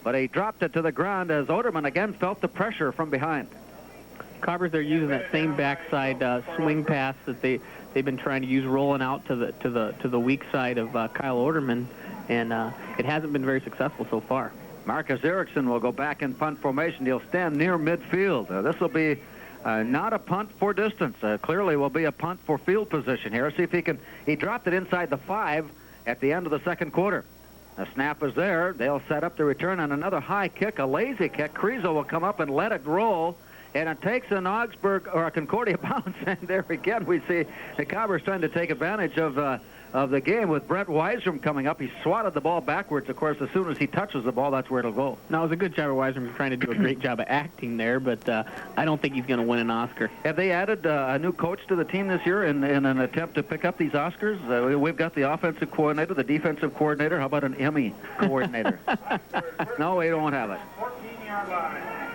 but he dropped it to the ground as Oderman again felt the pressure from behind. Cobbers, they're using that same backside swing pass that they've been trying to use, rolling out to the weak side of Kyle Oderman, and it hasn't been very successful so far. Marcus Erickson will go back in punt formation. He'll stand near midfield. This will be not a punt for distance. Clearly will be a punt for field position here. See if he can. He dropped it inside the 5 at the end of the second quarter. The snap is there. They'll set up the return on another high kick, a lazy kick. Krizo will come up and let it roll. And it takes an Augsburg or a Concordia bounce. And there again we see the Cobbers trying to take advantage of the game with Brett Weisram coming up. He swatted the ball backwards. Of course, as soon as he touches the ball, that's where it'll go. No, it was a good job of Weisram trying to do a great job of acting there, but I don't think he's going to win an Oscar. Have they added a new coach to the team this year in an attempt to pick up these Oscars? We've got the offensive coordinator, the defensive coordinator. How about an Emmy coordinator? No, we don't have it.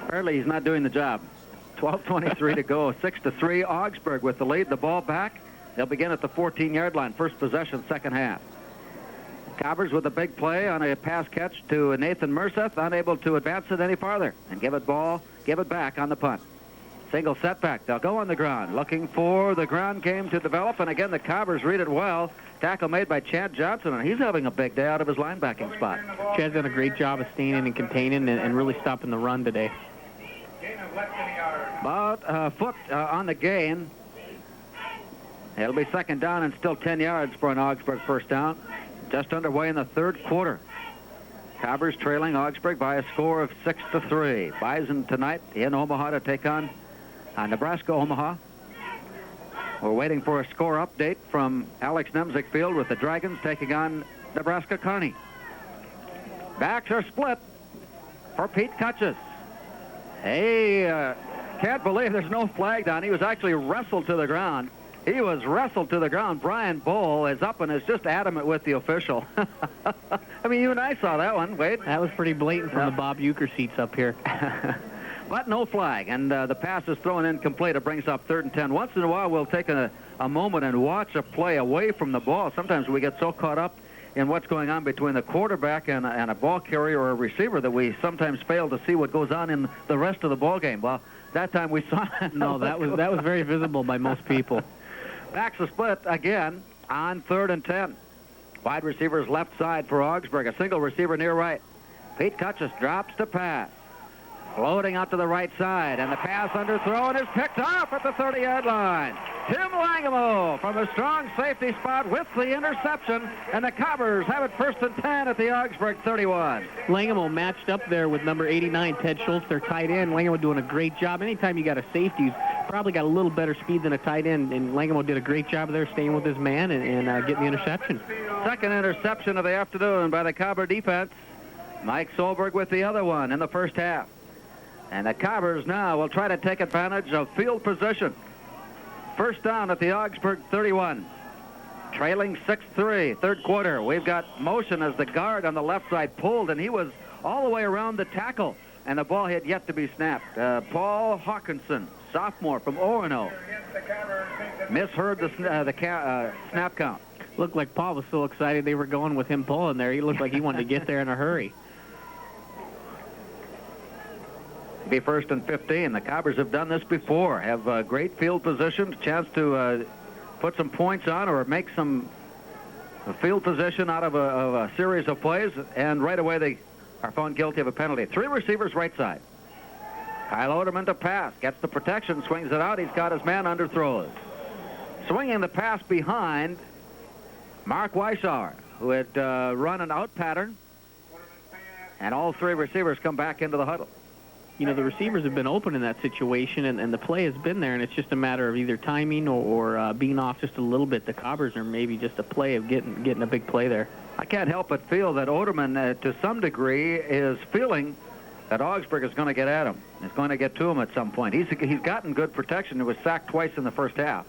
Apparently, he's not doing the job. 12:23 to go, 6-3. Augsburg with the lead, the ball back. They'll begin at the 14-yard line. First possession, second half. Cobbers with a big play on a pass catch to Nathan Merseth, unable to advance it any farther and give it back on the punt. Single setback. They'll go on the ground, looking for the ground game to develop, and again the Cobbers read it well. Tackle made by Chad Johnson, and he's having a big day out of his linebacking spot. Chad's done a great job of staying in and containing and really stopping the run today. About a foot on the gain. It'll be second down and still 10 yards for an Augsburg first down. Just underway in the third quarter. Cobbers trailing Augsburg by a score of 6-3. Bison tonight in Omaha to take on Nebraska-Omaha. We're waiting for a score update from Alex Nemzik Field with the Dragons taking on Nebraska-Kearney. Backs are split for Pete Cutches. Hey, can't believe there's no flag down. He was actually wrestled to the ground. He was wrestled to the ground. Brian Bowl is up and is just adamant with the official. I mean, you and I saw that one, Wade. That was pretty blatant from the Bob Euchre seats up here. But no flag, and the pass is thrown incomplete. It brings up 3rd and 10. Once in a while, we'll take a moment and watch a play away from the ball. Sometimes we get so caught up in what's going on between the quarterback and a ball carrier or a receiver that we sometimes fail to see what goes on in the rest of the ball game. Well, that time we saw it. No, that was very visible by most people. Backs a split again on 3rd and 10. Wide receivers left side for Augsburg. A single receiver near right. Pete Cutchess drops to pass. Floating out to the right side, and the pass underthrown is picked off at the 30-yard line. Tim Langemo from a strong safety spot with the interception, and the Cobbers have it 1st and 10 at the Augsburg 31. Langemo matched up there with number 89, Ted Schultz, their tight end. Langemo doing a great job. Anytime you got a safety, he's probably got a little better speed than a tight end, and Langemo did a great job there staying with his man and getting the interception. Second interception of the afternoon by the Cobber defense. Mike Solberg with the other one in the first half. And the Cobbers now will try to take advantage of field position. First down at the Augsburg 31. Trailing 6-3, third quarter. We've got motion as the guard on the left side pulled, and he was all the way around the tackle, and the ball had yet to be snapped. Paul Hawkinson, sophomore from Orono, misheard the snap count. Looked like Paul was so excited they were going with him pulling there. He looked like he wanted to get there in a hurry. Be 1st and 15. The Cobbers have done this before, have great field position, chance to put some points on or make some field position out of a series of plays, and right away they are found guilty of a penalty. 3 receivers right side. Kyle Oderman to pass, gets the protection, swings it out. He's got his man, underthrows. Swinging the pass behind, Mark Weishauer, who had run an out pattern, and all 3 receivers come back into the huddle. You know, the receivers have been open in that situation, and the play has been there, and it's just a matter of either timing or being off just a little bit. The Cobbers are maybe just a play of getting a big play there. I can't help but feel that Oderman, to some degree, is feeling that Augsburg is going to get at him. Is going to get to him at some point. He's gotten good protection. He was sacked twice in the first half.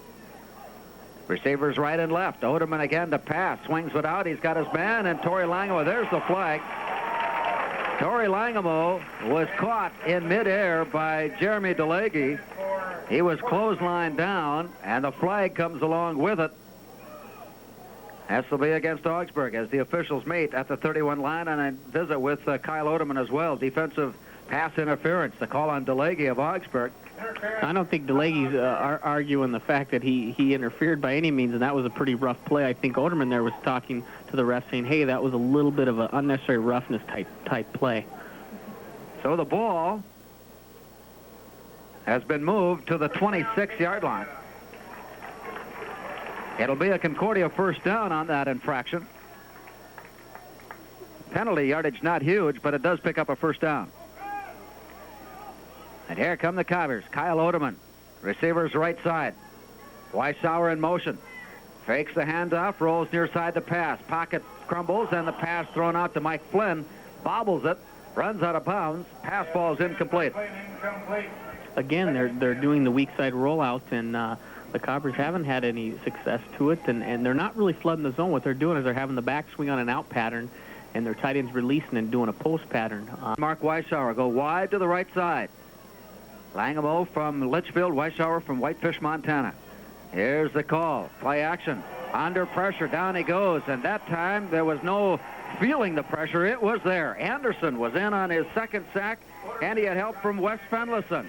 Receivers right and left. Oderman again to pass. Swings it out. He's got his man, and Torrey Langemo. There's the flag. Torrey Langemo was caught in midair by Jeremy DeLagey. He was clotheslined down, and the flag comes along with it. This will be against Augsburg as the officials meet at the 31 line, and a visit with Kyle Oderman as well. Defensive pass interference, the call on DeLagey of Augsburg. I don't think DeLagey's arguing the fact that he interfered by any means, and that was a pretty rough play. I think Oderman there was talking to the ref saying, hey, that was a little bit of an unnecessary roughness type play. So the ball has been moved to the 26-yard line. It'll be a Concordia first down on that infraction. Penalty yardage not huge, but it does pick up a first down. And here come the Cobbers. Kyle Oderman, receivers right side. Weishauer in motion. Fakes the handoff, rolls near side the pass. Pocket crumbles, and the pass thrown out to Mike Flynn. Bobbles it, runs out of bounds. Pass ball is incomplete. Again, they're doing the weak side rollout, and the Cobbers haven't had any success to it, and they're not really flooding the zone. What they're doing is they're having the back swing on an out pattern, and their tight ends releasing and doing a post pattern. Mark Weishauer go wide to the right side. Langemo from Litchfield, Weishauer from Whitefish, Montana. Here's the call. Play action. Under pressure, down he goes, and that time there was no feeling the pressure. It was there. Anderson was in on his second sack, and he had help from Wes Fenlison.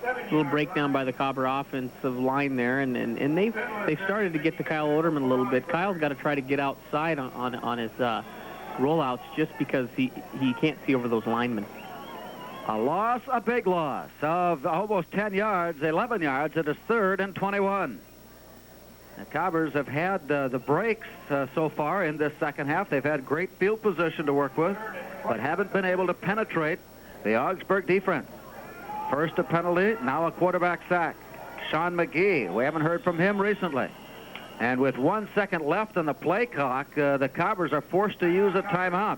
A little breakdown by the Cobber offensive line there, and they've started to get to Kyle Oderman a little bit. Kyle's got to try to get outside on his rollouts just because he can't see over those linemen. A big loss of almost 10 yards, 11 yards. It is 3rd and 21. The Cobbers have had the breaks so far in this second half. They've had great field position to work with, but haven't been able to penetrate the Augsburg defense. First a penalty, now a quarterback sack. Sean McGee, we haven't heard from him recently. And with 1 second left on the play clock, the Cobbers are forced to use a timeout.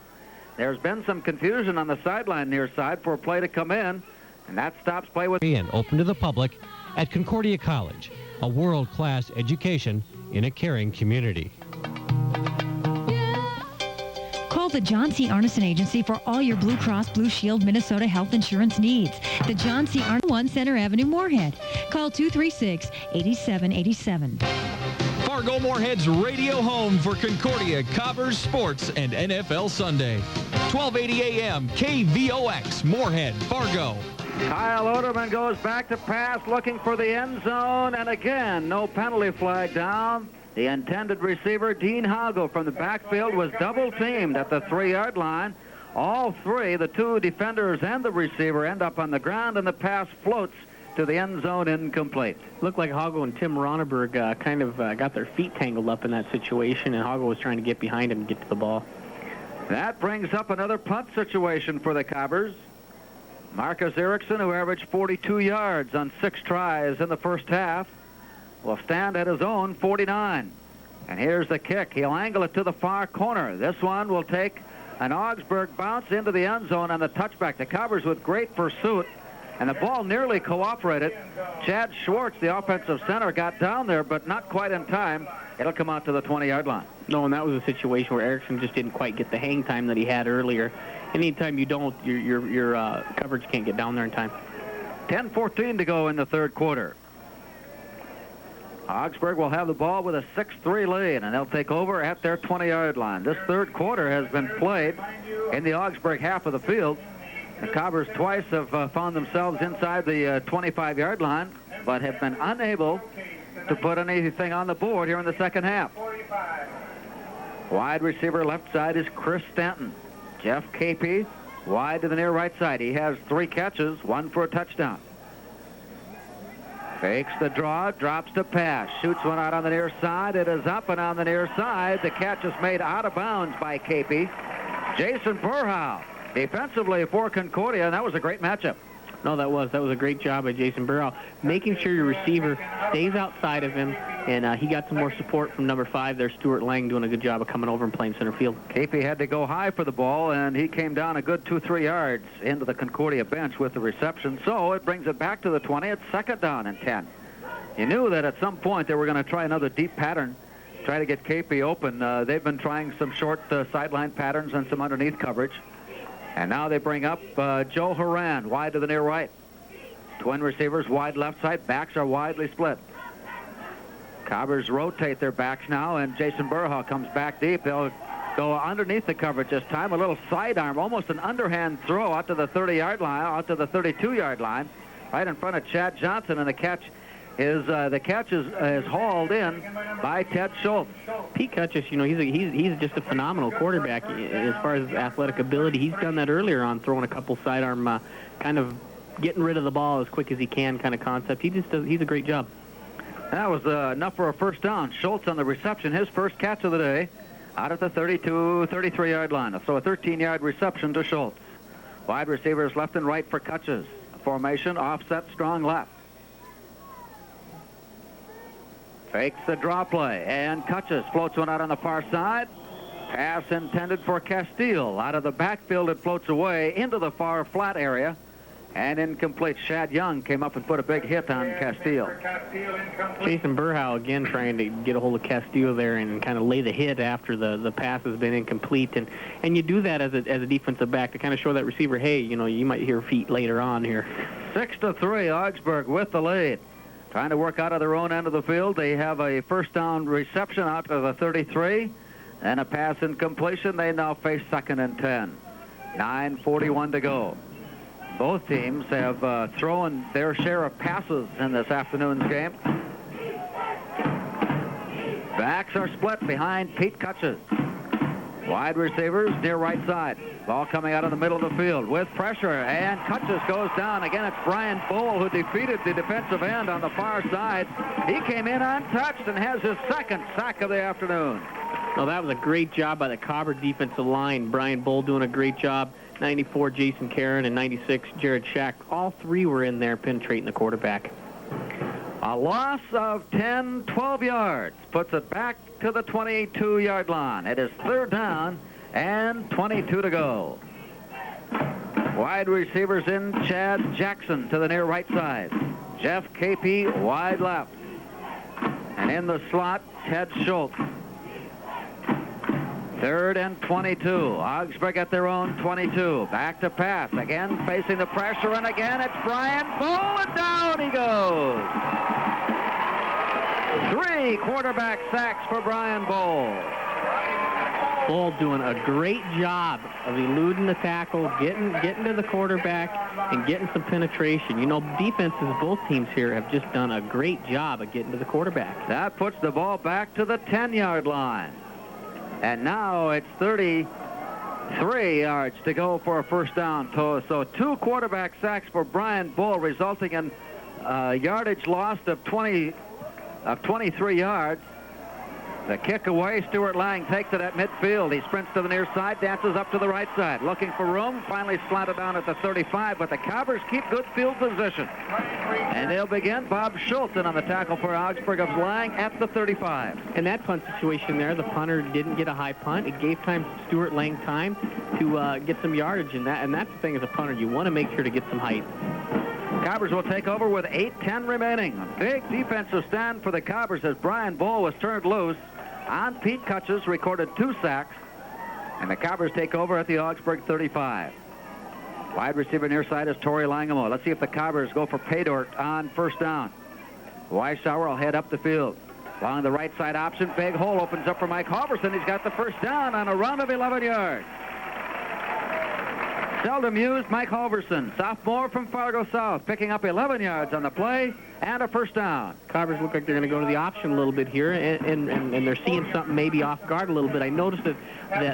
There's been some confusion on the sideline near side for a play to come in, and that stops play with... And open to the public at Concordia College, a world-class education in a caring community. Call the John C. Arneson Agency for all your Blue Cross Blue Shield Minnesota health insurance needs. The John C. Arneson, 1 Center Avenue, Moorhead. Call 236-8787. Fargo Moorhead's radio home for Concordia, Cobbers, Sports, and NFL Sunday. 1280 AM, KVOX, Moorhead, Fargo. Kyle Oderman goes back to pass, looking for the end zone, and again, no penalty flag down. The intended receiver, Dean Hoggle, from the backfield was double-teamed at the 3-yard line. All three, the two defenders and the receiver, end up on the ground, and the pass floats to the end zone incomplete. Looked like Hoggle and Tim Ronneberg got their feet tangled up in that situation, and Hoggle was trying to get behind him and get to the ball. That brings up another punt situation for the Cobbers. Marcus Erickson, who averaged 42 yards on 6 tries in the first half, will stand at his own 49. And here's the kick. He'll angle it to the far corner. This one will take an Augsburg bounce into the end zone on the touchback. The Cobbers with great pursuit, and the ball nearly cooperated. Chad Schwartz, the offensive center, got down there, but not quite in time. It'll come out to the 20-yard line. No, and that was a situation where Erickson just didn't quite get the hang time that he had earlier. Anytime you don't, your coverage can't get down there in time. 10:14 to go in the third quarter. Augsburg will have the ball with a 6-3 lead, and they'll take over at their 20-yard line. This third quarter has been played in the Augsburg half of the field. The Cobbers twice have found themselves inside the 25-yard line, but have been unable to put anything on the board here in the second half. Wide receiver left side is Chris Stanton. Jeff Capey wide to the near right side. He has 3 catches, 1 for a touchdown. Fakes the draw, drops the pass, shoots one out on the near side. It is up and on the near side. The catch is made out of bounds by Capey. Jason Burhow defensively for Concordia, and that was a great matchup. No, that was a great job by Jason Burrow, making sure your receiver stays outside of him, and he got some more support from number 5 there, Stuart Lang, doing a good job of coming over and playing center field. Capey had to go high for the ball, and he came down a good 2-3 yards into the Concordia bench with the reception, so it brings it back to the 20. It's second down and 10. You knew that at some point they were going to try another deep pattern, try to get Capey open. They've been trying some short sideline patterns and some underneath coverage. And now they bring up Joe Horan, wide to the near right. Twin receivers, wide left side. Backs are widely split. Cobbers rotate their backs now, and Jason Burhow comes back deep. They'll go underneath the coverage this time. A little sidearm, almost an underhand throw out to the 30-yard line, out to the 32-yard line, right in front of Chad Johnson, and the catch is hauled in by Ted Schultz. Pete Cutchess, he's just a phenomenal quarterback as far as athletic ability. He's done that earlier on, throwing a couple sidearm, kind of getting rid of the ball as quick as he can kind of concept. He's a great job. That was enough for a first down. Schultz on the reception, his first catch of the day, out at the 33-yard line. So a 13-yard reception to Schultz. Wide receivers left and right for Cutchess. Formation, offset, strong left. Fakes the draw play, and Cutchess floats one out on the far side. Pass intended for Castile. Out of the backfield, it floats away into the far flat area, and incomplete. Shad Young came up and put a big hit on Castile. Jason Burhow again trying to get a hold of Castile there and kind of lay the hit after the pass has been incomplete. And you do that as a defensive back to kind of show that receiver, hey, you might hear feet later on here. 6-3, Augsburg with the lead. Trying to work out of their own end of the field. They have a first down reception out to the 33 and a pass incompletion. They now face second and 10. 9:41 to go. Both teams have thrown their share of passes in this afternoon's game. Backs are split behind Pete Cutchess. Wide receivers near right side. Ball coming out of the middle of the field with pressure, and Cutchess goes down. Again, it's Brian Bowl who defeated the defensive end on the far side. He came in untouched and has his second sack of the afternoon. Well, that was a great job by the Cobber defensive line. Brian Bowl doing a great job. 94, Jason Karen, and 96, Jared Shack. All three were in there penetrating the quarterback. A loss of 10, 12 yards puts it back to the 22-yard line. It is third down and 22 to go. Wide receivers in, Chad Jackson to the near right side. Jeff Capey wide left. And in the slot, Ted Schultz. 3rd and 22. Augsburg at their own 22. Back to pass. Again facing the pressure, and again it's Brian Bull, and down he goes. 3 quarterback sacks for Brian Bull. Bull doing a great job of eluding the tackle, getting to the quarterback, and getting some penetration. You know, defenses, both teams here have just done a great job of getting to the quarterback. That puts the ball back to the 10-yard line. And now it's 33 yards to go for a first down. So 2 quarterback sacks for Brian Bull, resulting in yardage lost of 23 yards. The kick away, Stuart Lang takes it at midfield. He sprints to the near side, dances up to the right side, looking for room, finally slatted down at the 35, but the Cobbers keep good field position. And they'll begin. Bob Schultz in on the tackle for Augsburg of Lang at the 35. In that punt situation there, the punter didn't get a high punt. It gave Stuart Lang time to get some yardage, and that's the thing as a punter. You want to make sure to get some height. Cobbers will take over with 8:10 remaining. A big defensive stand for the Cobbers as Brian Bull was turned loose. On Pete Kutches recorded 2 sacks, and the Cobbers take over at the Augsburg 35. Wide receiver near side is Torrey Langemo. Let's see if the Cobbers go for Paydort on first down. Weishauer will head up the field. Along the right side option, big hole opens up for Mike Halverson. He's got the first down on a run of 11 yards. Seldom used Mike Halverson, sophomore from Fargo South, picking up 11 yards on the play and a first down. Cobbers look like they're going to go to the option a little bit here, and they're seeing something maybe off guard a little bit. I noticed that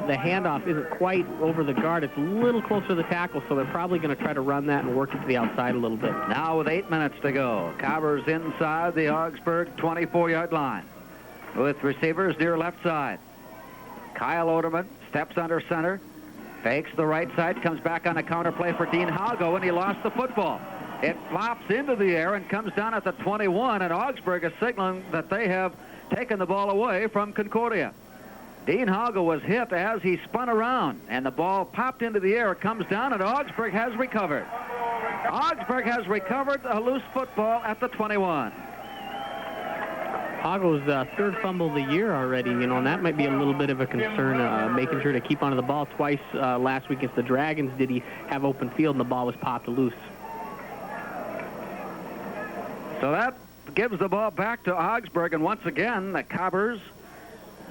the handoff isn't quite over the guard. It's a little closer to the tackle, so they're probably going to try to run that and work it to the outside a little bit. Now with 8 minutes to go, Cobbers inside the Augsburg 24-yard line with receivers near left side. Kyle Oderman steps under center. Fakes the right side, comes back on a counter play for Dean Halgo, and he lost the football. It flops into the air and comes down at the 21, and Augsburg is signaling that they have taken the ball away from Concordia. Dean Halgo was hit as he spun around, and the ball popped into the air, comes down, and Augsburg has recovered. Augsburg has recovered a loose football at the 21. Hago's 3rd fumble of the year already, and that might be a little bit of a concern, making sure to keep onto the ball. Twice last week against the Dragons did he have open field, and the ball was popped loose. So that gives the ball back to Augsburg, and once again, the Cobbers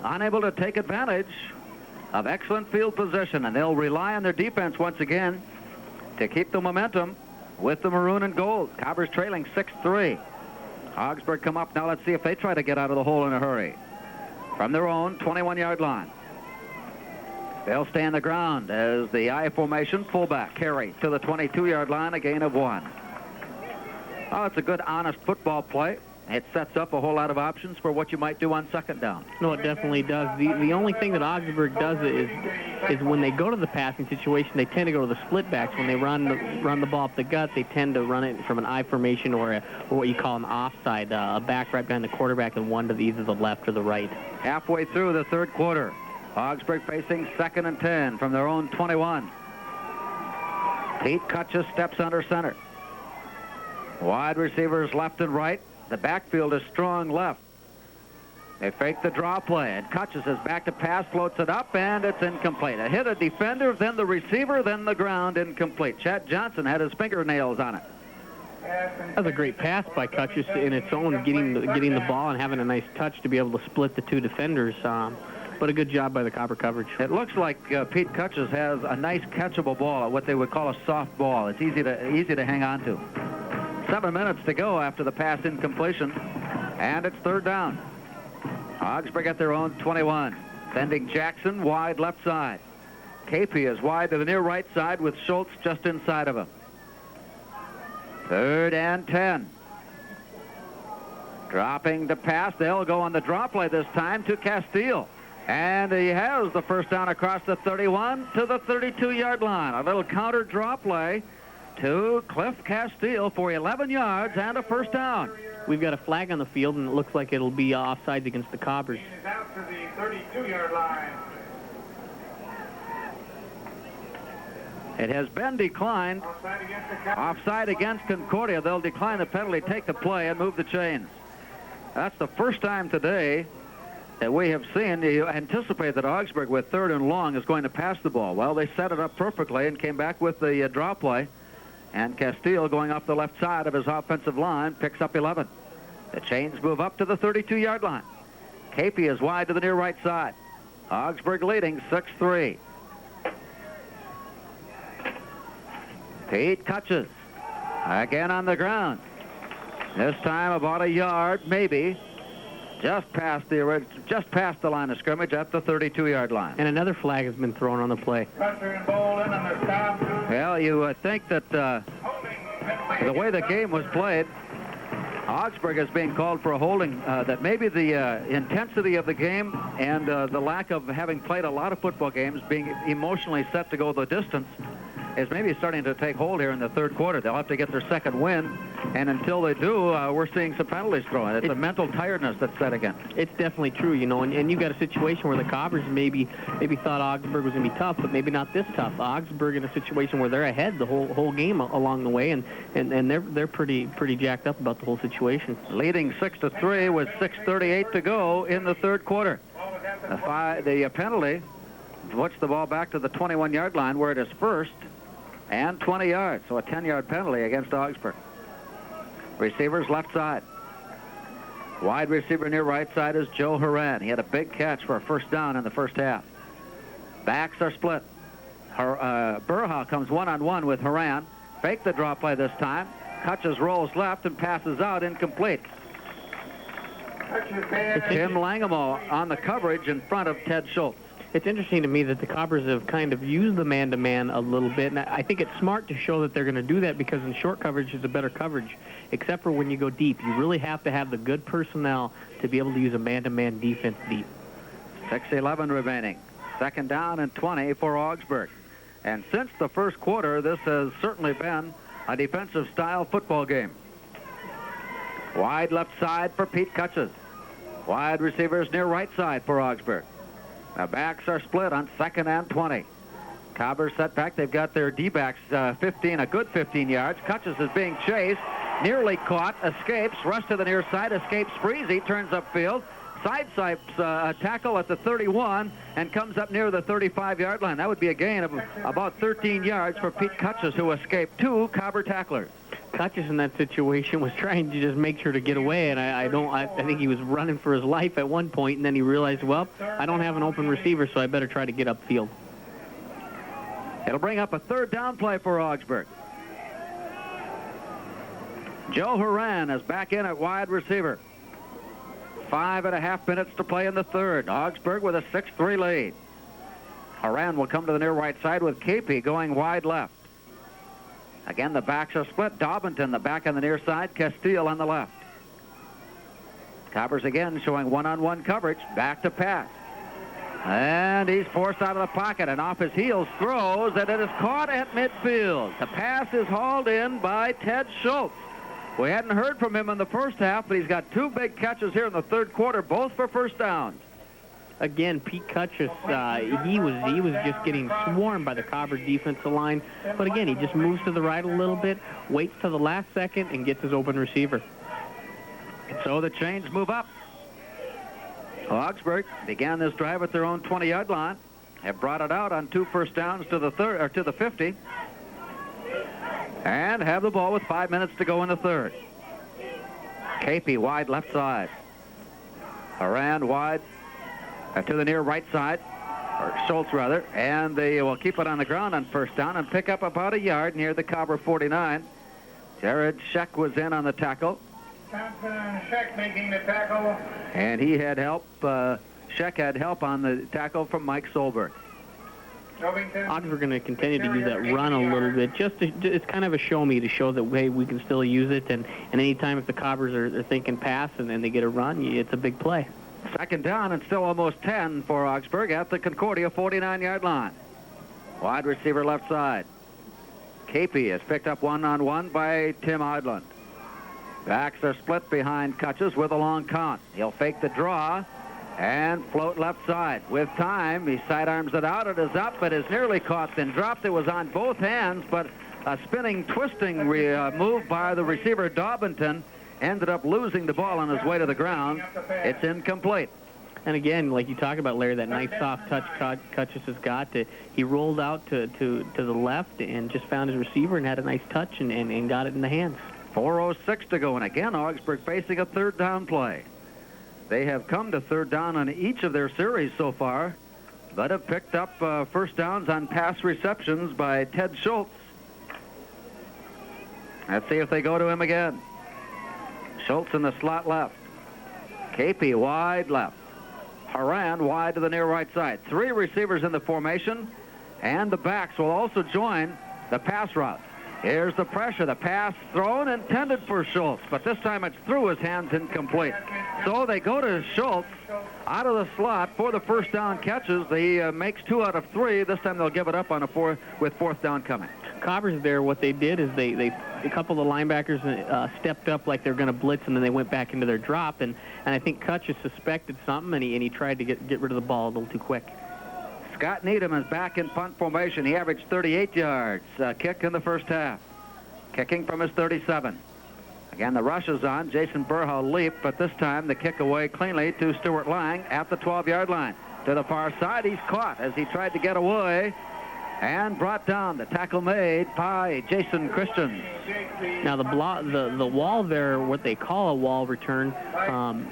unable to take advantage of excellent field position, and they'll rely on their defense once again to keep the momentum with the maroon and gold. Cobbers trailing 6-3. Augsburg come up. Now let's see if they try to get out of the hole in a hurry. From their own 21-yard line. They'll stay on the ground as the I formation fullback carry to the 22-yard line, a gain of 1. Oh, it's a good, honest football play. It sets up a whole lot of options for what you might do on second down. No, it definitely does. The only thing that Augsburg does is when they go to the passing situation, they tend to go to the split backs. When they run the ball up the gut, they tend to run it from an I formation or what you call an offside, a back right behind the quarterback and one to either the left or the right. Halfway through the third quarter, Augsburg facing 2nd and 10 from their own 21. Pete Kutches steps under center. Wide receivers left and right. The backfield is strong left. They fake the draw play, and Kutches is back to pass, floats it up, and it's incomplete. It hit a defender, then the receiver, then the ground, incomplete. Chad Johnson had his fingernails on it. That's a great pass by Kutches in its own, getting the ball and having a nice touch to be able to split the 2 defenders. But a good job by the Cobber coverage. It looks like Pete Kutches has a nice catchable ball, what they would call a soft ball. It's easy to hang on to. 7 minutes to go after the pass incompletion, and it's 3rd down. Augsburg at their own 21, sending Jackson wide left side. Capey is wide to the near right side with Schultz just inside of him. 3rd and 10. Dropping to pass. They'll go on the draw play this time to Castile. And he has the first down across the 31 to the 32-yard line. A little counter draw play to Cliff Castile for 11 yards and a first down. We've got a flag on the field, and it looks like it'll be offsides against the Cobbers. He is out to the 32-yard line. It has been declined. Offside against Concordia. They'll decline the penalty, take the play, and move the chains. That's the first time today that we have seen. You anticipate that Augsburg, with third and long, is going to pass the ball. Well, they set it up perfectly and came back with the draw play. And Castile, going off the left side of his offensive line, picks up 11. The chains move up to the 32-yard line. Capey is wide to the near right side. Augsburg leading 6-3. Pete Kutches again on the ground. This time about a yard, maybe, just past the line of scrimmage at the 32-yard line. And another flag has been thrown on the play. Well, you would think that the way the game was played, Augsburg is being called for a holding, that maybe the intensity of the game and the lack of having played a lot of football games, being emotionally set to go the distance, is maybe starting to take hold here in the third quarter. They'll have to get their second win, and until they do, we're seeing some penalties thrown. It's a mental tiredness that's set again. It's definitely true, you know, and you've got a situation where the Cobbers maybe thought Augsburg was going to be tough, but maybe not this tough. Augsburg in a situation where they're ahead the whole game along the way, and they're pretty jacked up about the whole situation. Leading 6-3 with 6:38 to go in the third quarter. The penalty puts the ball back to the 21-yard line where it is first and 20 yards, so a 10-yard penalty against Augsburg. Receivers left side. Wide receiver near right side is Joe Horan. He had a big catch for a first down in the first half. Backs are split. Burha comes one-on-one with Horan. Fake the draw play this time. Kutches rolls left and passes out, incomplete. Tim Langemo on the coverage in front of Ted Schultz. It's interesting to me that the Cobbers have kind of used the man-to-man a little bit, and I think it's smart to show that they're going to do that because in short coverage is a better coverage, except for when you go deep. You really have to have the good personnel to be able to use a man-to-man defense deep. 6:11 remaining. Second down and 20 for Augsburg. And since the first quarter, this has certainly been a defensive-style football game. Wide left side for Pete Kutches. Wide receivers near right side for Augsburg. The backs are split on second and 20. Cobbers set back. They've got their D-backs 15, a good 15 yards. Kutches is being chased, nearly caught, escapes, rush to the near side, escapes Freezy, turns upfield, sideswipes a tackle at the 31, and comes up near the 35-yard line. That would be a gain of about 13 yards for Pete Kutches, who escaped two Cobber tacklers. Kutches in that situation was trying to just make sure to get away, and I think he was running for his life at one point, and then he realized, well, I don't have an open receiver, so I better try to get upfield. It'll bring up a third down play for Augsburg. Joe Horan is back in at wide receiver. 5.5 minutes to play in the third. Augsburg with a 6-3 lead. Horan will come to the near right side with Capey going wide left. Again, the backs are split. Dobbinton, the back on the near side. Castile on the left. Cobbers again showing one-on-one coverage. Back to pass. And he's forced out of the pocket, and off his heels throws, and it is caught at midfield. The pass is hauled in by Ted Schultz. We hadn't heard from him in the first half, but he's got two big catches here in the third quarter, both for first downs. Again, Pete Kutches, he was just getting swarmed by the Cobber defensive line. But again, he just moves to the right a little bit, waits till the last second, and gets his open receiver. So the chains move up. Augsburg began this drive at their own 20-yard line, have brought it out on two first downs to the 50, and have the ball with 5 minutes to go in the third. Capey wide left side. Horan wide to the near right side, or Schultz rather, and they will keep it on the ground on first down and pick up about a yard near the Cobber 49. Jared Scheck was in on the tackle. Thompson and Scheck making the tackle. And he had help, Scheck had help on the tackle from Mike Solberg. Augsburg are going to continue to use that run a little bit. It's kind of a show me to show that way we can still use it. And anytime if the Cobbers are thinking pass and then they get a run, it's a big play. Second down and still almost 10 for Augsburg at the Concordia 49-yard line. Wide receiver left side. Capey is picked up one-on-one by Tim Odland. Backs are split behind Kutches with a long count. He'll fake the draw, And float left side. With time, he sidearms it out. It is up. It is nearly caught, then dropped. It was on both hands, but a spinning, twisting move by the receiver, Daubington, ended up losing the ball on his way to the ground. It's incomplete. And again, like you talked about, Larry, that nice soft touch Cutchess has got. He rolled out to the left and just found his receiver and had a nice touch and got it in the hands. 4:06 to go, and again, Augsburg facing a third down play. They have come to third down on each of their series so far, but have picked up first downs on pass receptions by Ted Schultz. Let's see if they go to him again. Schultz in the slot left. Capey wide left. Haran wide to the near right side. 3 receivers in the formation, and the backs will also join the pass route. Here's the pressure. The pass thrown, intended for Schultz, but this time it's through his hands, incomplete. So they go to Schultz out of the slot for the first down catches. He makes 2 out of 3. This time they'll give it up on with fourth down coming. Cobbers there, what they did is a couple of the linebackers stepped up like they're going to blitz, and then they went back into their drop, and I think Cutchess suspected something, and he tried to get rid of the ball a little too quick. Scott Needham is back in punt formation. He averaged 38 yards. Kick in the first half. Kicking from his 37. Again, the rush is on. Jason Burhow leaped, but this time the kick away cleanly to Stuart Lang at the 12-yard line. To the far side, he's caught as he tried to get away and brought down. The tackle made by Jason Christians. Now the wall there, what they call a wall return,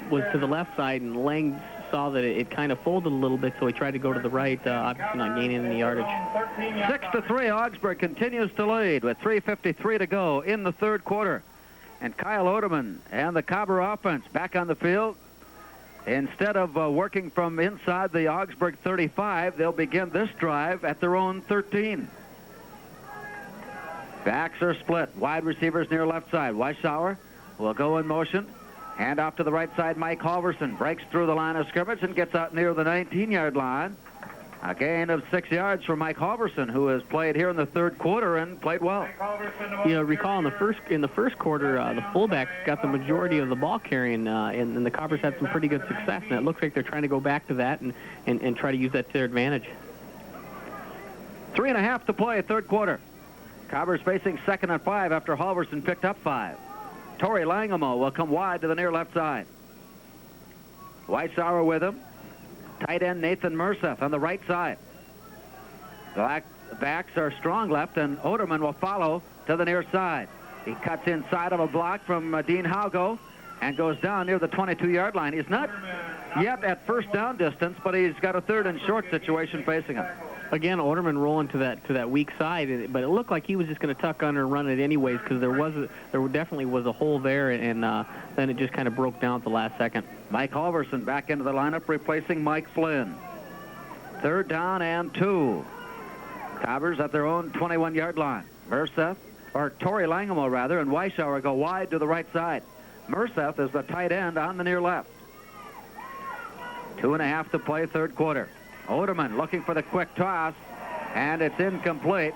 was to the left side, and Lang saw that it kind of folded a little bit, so he tried to go to the right, obviously not gaining any yardage. 6-3, Augsburg continues to lead with 3:53 to go in the third quarter. And Kyle Oderman and the Cobber offense back on the field. Instead of working from inside the Augsburg 35, they'll begin this drive at their own 13. Backs are split. Wide receivers near left side. Weishauer will go in motion. Hand off to the right side. Mike Halverson breaks through the line of scrimmage and gets out near the 19-yard line. A gain of 6 yards for Mike Halverson, who has played here in the third quarter and played well. You know, recall in the first quarter, the fullbacks got the majority of the ball carrying, and the Cobbers had some pretty good success. And it looks like they're trying to go back to that and try to use that to their advantage. 3.5 to play, third quarter. Cobbers facing 2nd and 5 after Halverson picked up 5. Torrey Langamo will come wide to the near left side. Weissauer with him. Tight end Nathan Merseth on the right side. The backs are strong left, and Oderman will follow to the near side. He cuts inside of a block from Dean Haugo and goes down near the 22-yard line. He's not yet at first down distance, but he's got a 3rd and short situation facing him. Again, Oderman rolling to that weak side, but it looked like he was just going to tuck under and run it anyways, because there definitely was a hole there, and then it just kind of broke down at the last second. Mike Halverson back into the lineup, replacing Mike Flynn. 3rd down and 2. Cobbers at their own 21-yard line. Torrey Langamo rather, and Weishauer go wide to the right side. Merseth is the tight end on the near left. 2.5 to play, third quarter. Oderman looking for the quick toss, and it's incomplete.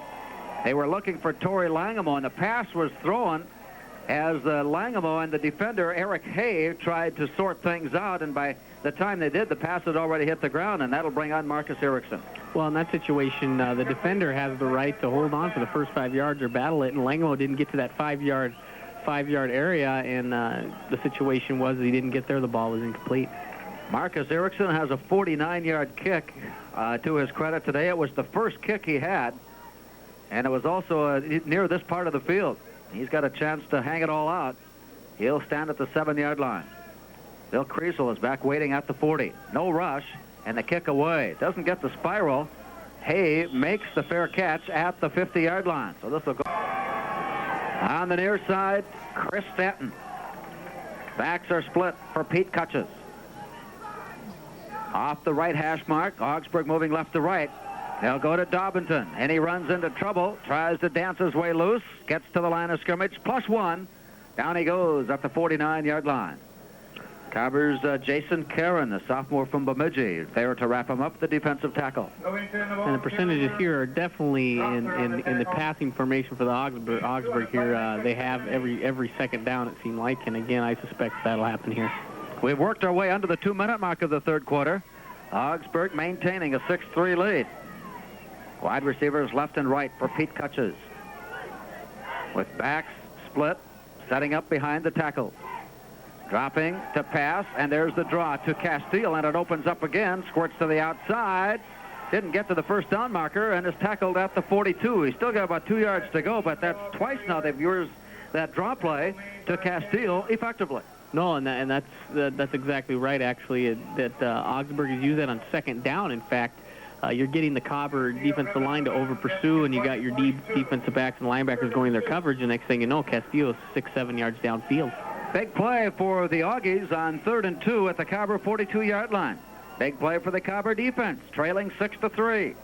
They were looking for Torrey Langamo, and the pass was thrown as Langamo and the defender, Eric Hay, tried to sort things out, and by the time they did, the pass had already hit the ground, and that'll bring on Marcus Erickson. Well, in that situation, the defender has the right to hold on for the first 5 yards or battle it, and Langamo didn't get to that 5-yard area, and the situation was he didn't get there. The ball was incomplete. Marcus Erickson has a 49-yard kick to his credit today. It was the first kick he had, and it was also near this part of the field. He's got a chance to hang it all out. He'll stand at the 7-yard line. Bill Kriesel is back waiting at the 40. No rush, and the kick away. Doesn't get the spiral. Hay makes the fair catch at the 50-yard line. So this will go. On the near side, Chris Stanton. Backs are split for Pete Cutchess. Off the right hash mark, Augsburg moving left to right. They'll go to Daubington, and he runs into trouble, tries to dance his way loose, gets to the line of scrimmage, +1. Down he goes at the 49-yard line. Cobbers Jason Caron, the sophomore from Bemidji, is there to wrap him up, the defensive tackle. And the percentages here are definitely in the passing formation for the Augsburg here. They have every second down, it seemed like, and again, I suspect that'll happen here. We've worked our way under the 2-minute mark of the third quarter. Augsburg maintaining a 6-3 lead. Wide receivers left and right for Pete Kutches. With backs split, setting up behind the tackle. Dropping to pass, and there's the draw to Castile, and it opens up again, squirts to the outside. Didn't get to the first down marker and is tackled at the 42. He's still got about 2 yards to go, but that's twice now they've used that draw play to Castile effectively. No, and that's exactly right, actually, that Augsburg has used that on second down. In fact, you're getting the Cobber defensive line to over-pursue, and you got your defensive backs and linebackers going their coverage, and next thing you know, Castillo is 6-7 yards downfield. Big play for the Augies on 3rd and 2 at the Cobber 42-yard line. Big play for the Cobber defense, trailing 6-3.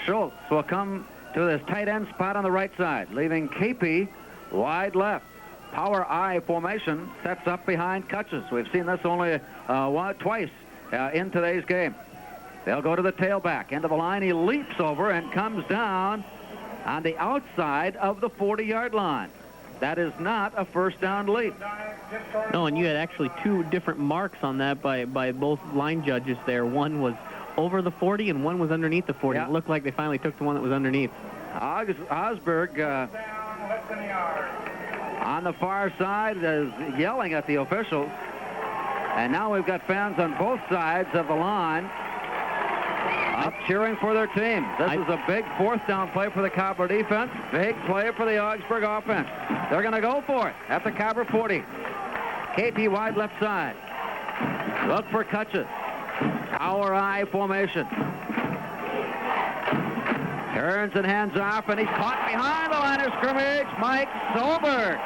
Schultz will come to this tight end spot on the right side, leaving Capey wide left. Power I formation sets up behind Kutches. We've seen this only twice in today's game. They'll go to the tailback. Into the line, he leaps over and comes down on the outside of the 40-yard line. That is not a first down leap. No, and you had actually 2 different marks on that by both line judges there. One was over the 40 and one was underneath the 40. Yeah. It looked like they finally took the one that was underneath. Augsburg on the far side is yelling at the officials. And now we've got fans on both sides of the line up cheering for their team. This is a big 4th down play for the Cobber defense. Big play for the Augsburg offense. They're going to go for it at the Cobber 40. KP wide left side. Look for Kutches. Power I formation. Turns and hands off, and he's caught behind the line of scrimmage. Mike Solberg.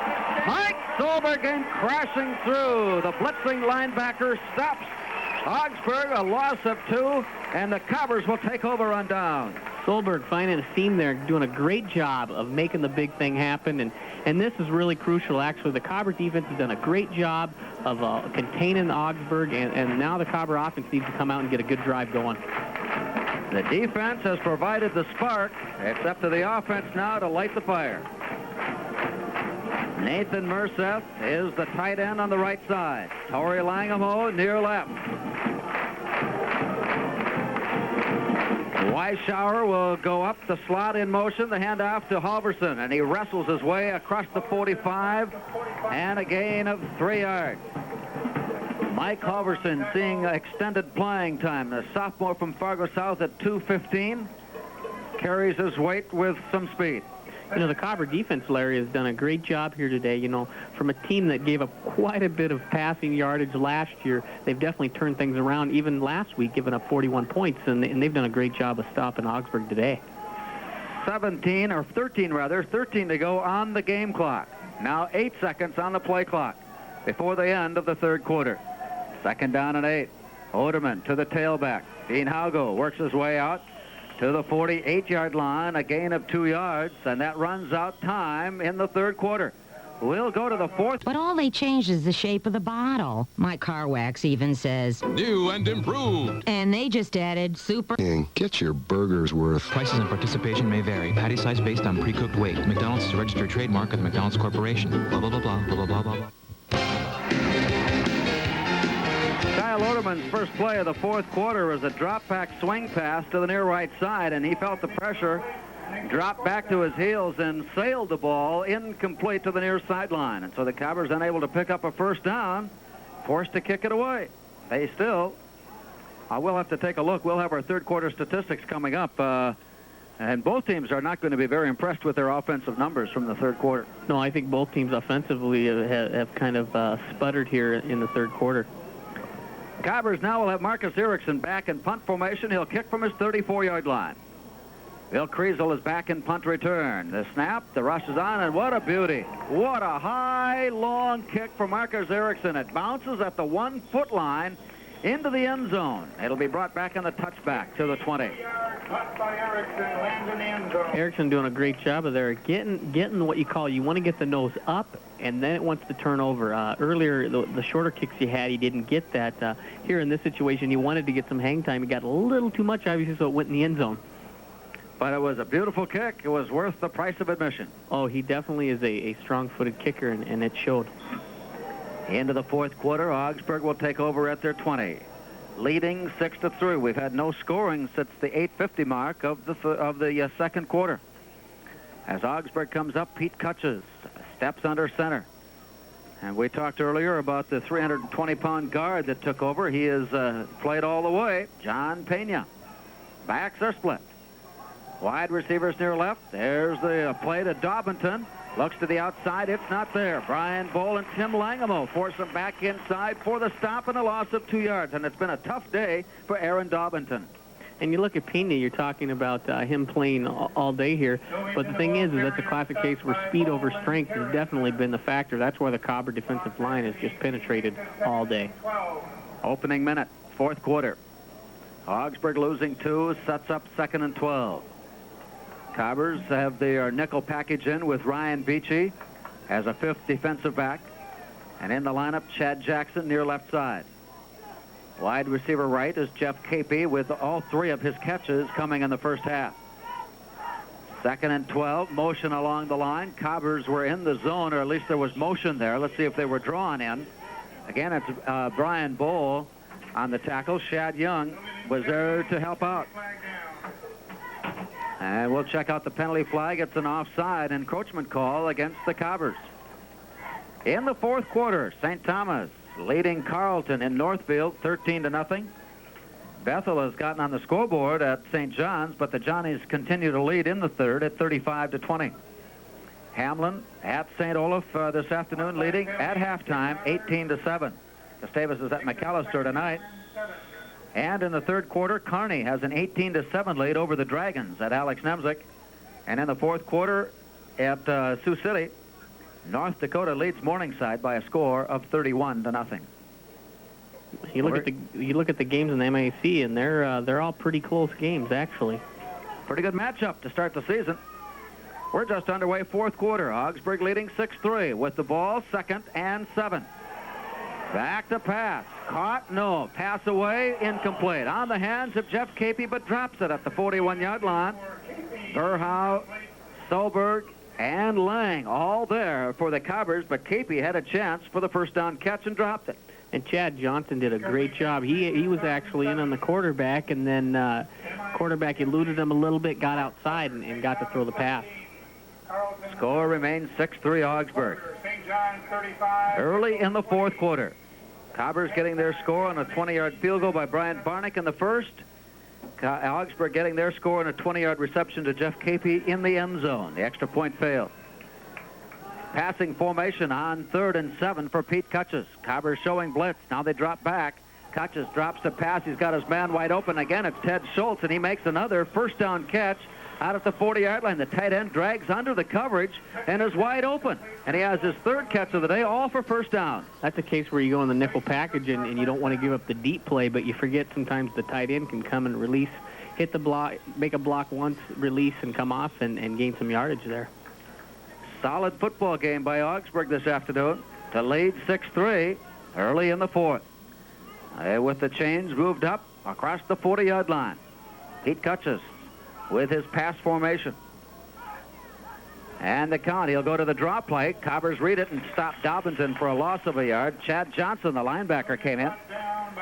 Mike Solberg came crashing through. The blitzing linebacker stops Augsburg, a loss of 2, and the Cobbers will take over on down. Solberg finding a seam there, doing a great job of making the big thing happen, and this is really crucial, actually. The Cobber defense has done a great job of containing Augsburg, and now the Cobber offense needs to come out and get a good drive going. The defense has provided the spark. It's up to the offense now to light the fire. Nathan Merseth is the tight end on the right side. Torrey Langamo near left. Weishauer will go up the slot in motion, the handoff to Halverson, and he wrestles his way across the 45 and a gain of 3 yards. Mike Halverson seeing extended playing time. The sophomore from Fargo South at 2:15 carries his weight with some speed. You know, the Cobber defense, Larry, has done a great job here today. You know, from a team that gave up quite a bit of passing yardage last year, they've definitely turned things around. Even last week, giving up 41 points, and they've done a great job of stopping Augsburg today. 13 to go on the game clock. Now 8 seconds on the play clock before the end of the third quarter. 2nd down and 8. Oderman to the tailback. Dean Haugo works his way out to the 48-yard line, a gain of 2 yards, and that runs out time in the third quarter. We'll go to the 4th. But all they changed is the shape of the bottle. My car wax even says new and improved. And they just added super. Get your burger's worth. Prices and participation may vary. Patty size based on pre-cooked weight. McDonald's is a registered trademark of the McDonald's Corporation. Blah, blah, blah, blah, blah, blah, blah, blah. Kyle Oderman's first play of the 4th quarter was a drop-back swing pass to the near right side, and he felt the pressure, dropped back to his heels, and sailed the ball incomplete to the near sideline. And so the Cobbers unable to pick up a first down, forced to kick it away. They still, we'll have to take a look. We'll have our third quarter statistics coming up, and both teams are not going to be very impressed with their offensive numbers from the third quarter. No, I think both teams offensively have kind of sputtered here in the third quarter. Cobbers now will have Marcus Erickson back in punt formation. He'll kick from his 34-yard line. Bill Kriesel is back in punt return. The snap, the rush is on, and what a beauty. What a high, long kick for Marcus Erickson. It bounces at the 1-foot line into the end zone. It'll be brought back on the touchback to the 20. Erickson doing a great job of there, getting what you want to get the nose up, and then it wants to turn over. Earlier, the shorter kicks he had, he didn't get that. Here in this situation, he wanted to get some hang time. He got a little too much, obviously, so it went in the end zone. But it was a beautiful kick. It was worth the price of admission. Oh, he definitely is a strong-footed kicker, and it showed. Into the fourth quarter, Augsburg will take over at their 20. Leading 6-3. We've had no scoring since the 8:50 mark of the second quarter. As Augsburg comes up, Pete Kutches steps under center. And we talked earlier about the 320-pound guard that took over. He has played all the way. John Pena. Backs are split. Wide receivers near left. There's the play to Dobbinton. Looks to the outside. It's not there. Brian Bowl and Tim Langamo force him back inside for the stop and a loss of 2 yards. And it's been a tough day for Aaron Dobbinton. And you look at Pena, you're talking about him playing all day here. But the thing is that's a classic case where speed over strength has definitely been the factor. That's why the Cobber defensive line has just penetrated all day. Opening minute, fourth quarter. Augsburg losing 2, sets up 2nd and 12. Cobbers have their nickel package in with Ryan Beachy as a 5th defensive back. And in the lineup, Chad Jackson near left side. Wide receiver right is Jeff Capey with all 3 of his catches coming in the first half. 2nd and 12, motion along the line. Cobbers were in the zone, or at least there was motion there. Let's see if they were drawn in. Again, it's Brian Bowl on the tackle. Shad Young was there to help out. And we'll check out the penalty flag. It's an offside encroachment call against the Cobbers. In the fourth quarter, St. Thomas leading Carleton in Northfield 13-0. Bethel has gotten on the scoreboard at St. John's, but the Johnnies continue to lead in the third at 35-20. Hamlin at St. Olaf this afternoon, leading at halftime 18-7. Gustavus is at McAllister tonight. And in the third quarter, Kearney has an 18-7 lead over the Dragons at Alex Nemzik. And in the fourth quarter at Sioux City, North Dakota leads Morningside by a score of 31-0. You look at the games in the MAC, and they're all pretty close games, actually. Pretty good matchup to start the season. We're just underway fourth quarter. Augsburg leading 6-3 with the ball, 2nd and 7. Back to pass. Caught? No. Pass away? Incomplete. On the hands of Jeff Capey, but drops it at the 41-yard line. Burhow, Solberg, and Lang all there for the Cobbers, but Capey had a chance for the first down catch and dropped it. And Chad Johnson did a great job. He was actually in on the quarterback, and then quarterback eluded him a little bit, got outside, and got to throw the pass. Score remains 6-3 Augsburg. Early in the fourth quarter. Cobbers getting their score on a 20-yard field goal by Brian Barnick in the first. Augsburg getting their score on a 20-yard reception to Jeff Capey in the end zone. The extra point failed. Passing formation on 3rd and 7 for Pete Kutches. Cobbers showing blitz. Now they drop back. Kutches drops the pass. He's got his man wide open. Again, it's Ted Schultz, and he makes another first down catch out at the 40-yard line. The tight end drags under the coverage and is wide open. And he has his 3rd catch of the day, all for first down. That's a case where you go in the nickel package and you don't want to give up the deep play, but you forget sometimes the tight end can come and release, hit the block, make a block once, release, and come off and gain some yardage there. Solid football game by Augsburg this afternoon to lead 6-3 early in the fourth. With the chains moved up across the 40-yard line. Pete Kutches with his pass formation. And the count, he'll go to the draw play. Cobbers read it and stop Dobbinton for a loss of a yard. Chad Johnson, the linebacker, came in.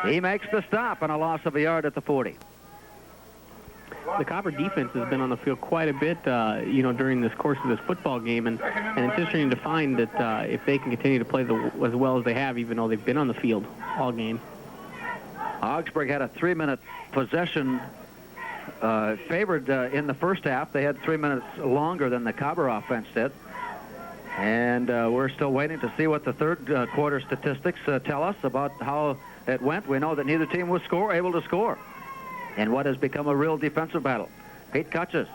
He makes the stop and a loss of a yard at the 40. The Cobber defense has been on the field quite a bit, during this course of this football game, and it's interesting to find that if they can continue to play as well as they have, even though they've been on the field all game. Augsburg had a 3-minute possession favored in the first half. They had 3 minutes longer than the Cobber offense did. And we're still waiting to see what the third quarter statistics tell us about how it went. We know that neither team was able to score in what has become a real defensive battle. Pete Kutches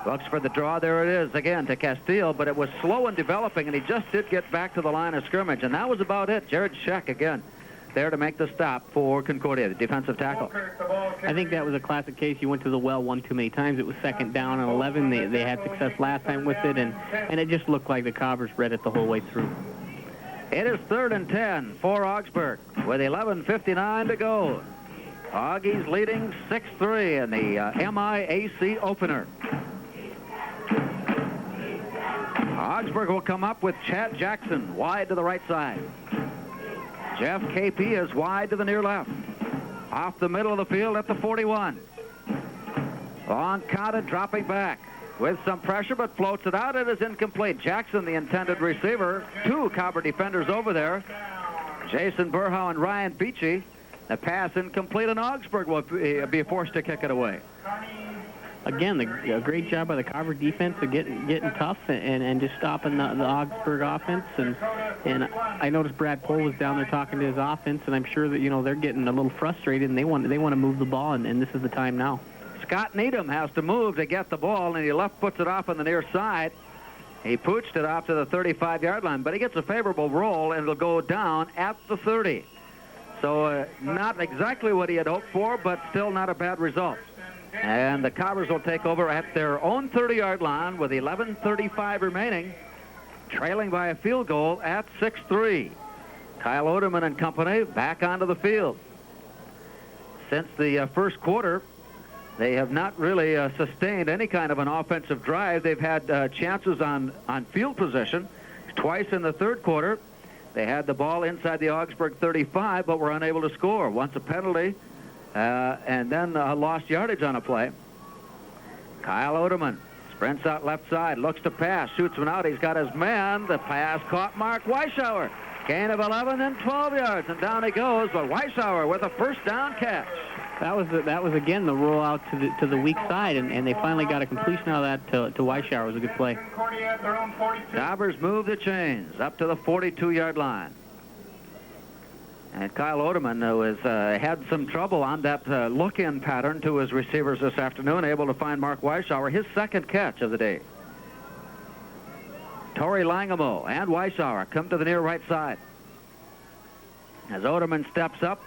looks for the draw. There it is again to Castile, but it was slow in developing, and he just did get back to the line of scrimmage, and that was about it. Jared Scheck again there to make the stop for Concordia, the defensive tackle. I think that was a classic case. You went to the well one too many times. It was 2nd down and 11. They had success last time with it, and it just looked like the Cobbers read it the whole way through. It is 3rd and 10 for Augsburg with 11:59 to go. Augies leading 6-3 in the MIAC opener. Augsburg will come up with Chad Jackson wide to the right side. Jeff Capey is wide to the near left. Off the middle of the field at the 41. Long counted, dropping back with some pressure, but floats it out. It is incomplete. Jackson, the intended receiver. Two Cobber defenders over there. Jason Burhow and Ryan Beachy. The pass incomplete, and Augsburg will be forced to kick it away. Again, a great job by the Carver defense of getting tough and just stopping the Augsburg offense. And I noticed Brad Pohl was down there talking to his offense, and I'm sure that they're getting a little frustrated and they want to move the ball, and this is the time now. Scott Needham has to move to get the ball, and he left puts it off on the near side. He pooched it off to the 35-yard line, but he gets a favorable roll, and it'll go down at the 30. So not exactly what he had hoped for, but still not a bad result. And the Cobbers will take over at their own 30-yard line with 11:35 remaining, trailing by a field goal at 6-3. Kyle Oderman and company back onto the field. Since the first quarter, they have not really sustained any kind of an offensive drive. They've had chances on field position twice in the third quarter. They had the ball inside the Augsburg 35, but were unable to score. Once a penalty, and then lost yardage on a play. Kyle Oderman sprints out left side, looks to pass, shoots one out. He's got his man. The pass caught Mark Weishauer. Gain of 11 and 12 yards, and down he goes. But Weishauer with a first down catch. That was again the rollout to the weak side, and they finally got a completion out of that to Weishauer. It was a good play. Cobbers move the chains up to the 42-yard line. And Kyle Oderman has had some trouble on that look-in pattern to his receivers this afternoon, able to find Mark Weishauer, his second catch of the day. Torrey Langamo and Weishauer come to the near right side. As Oderman steps up,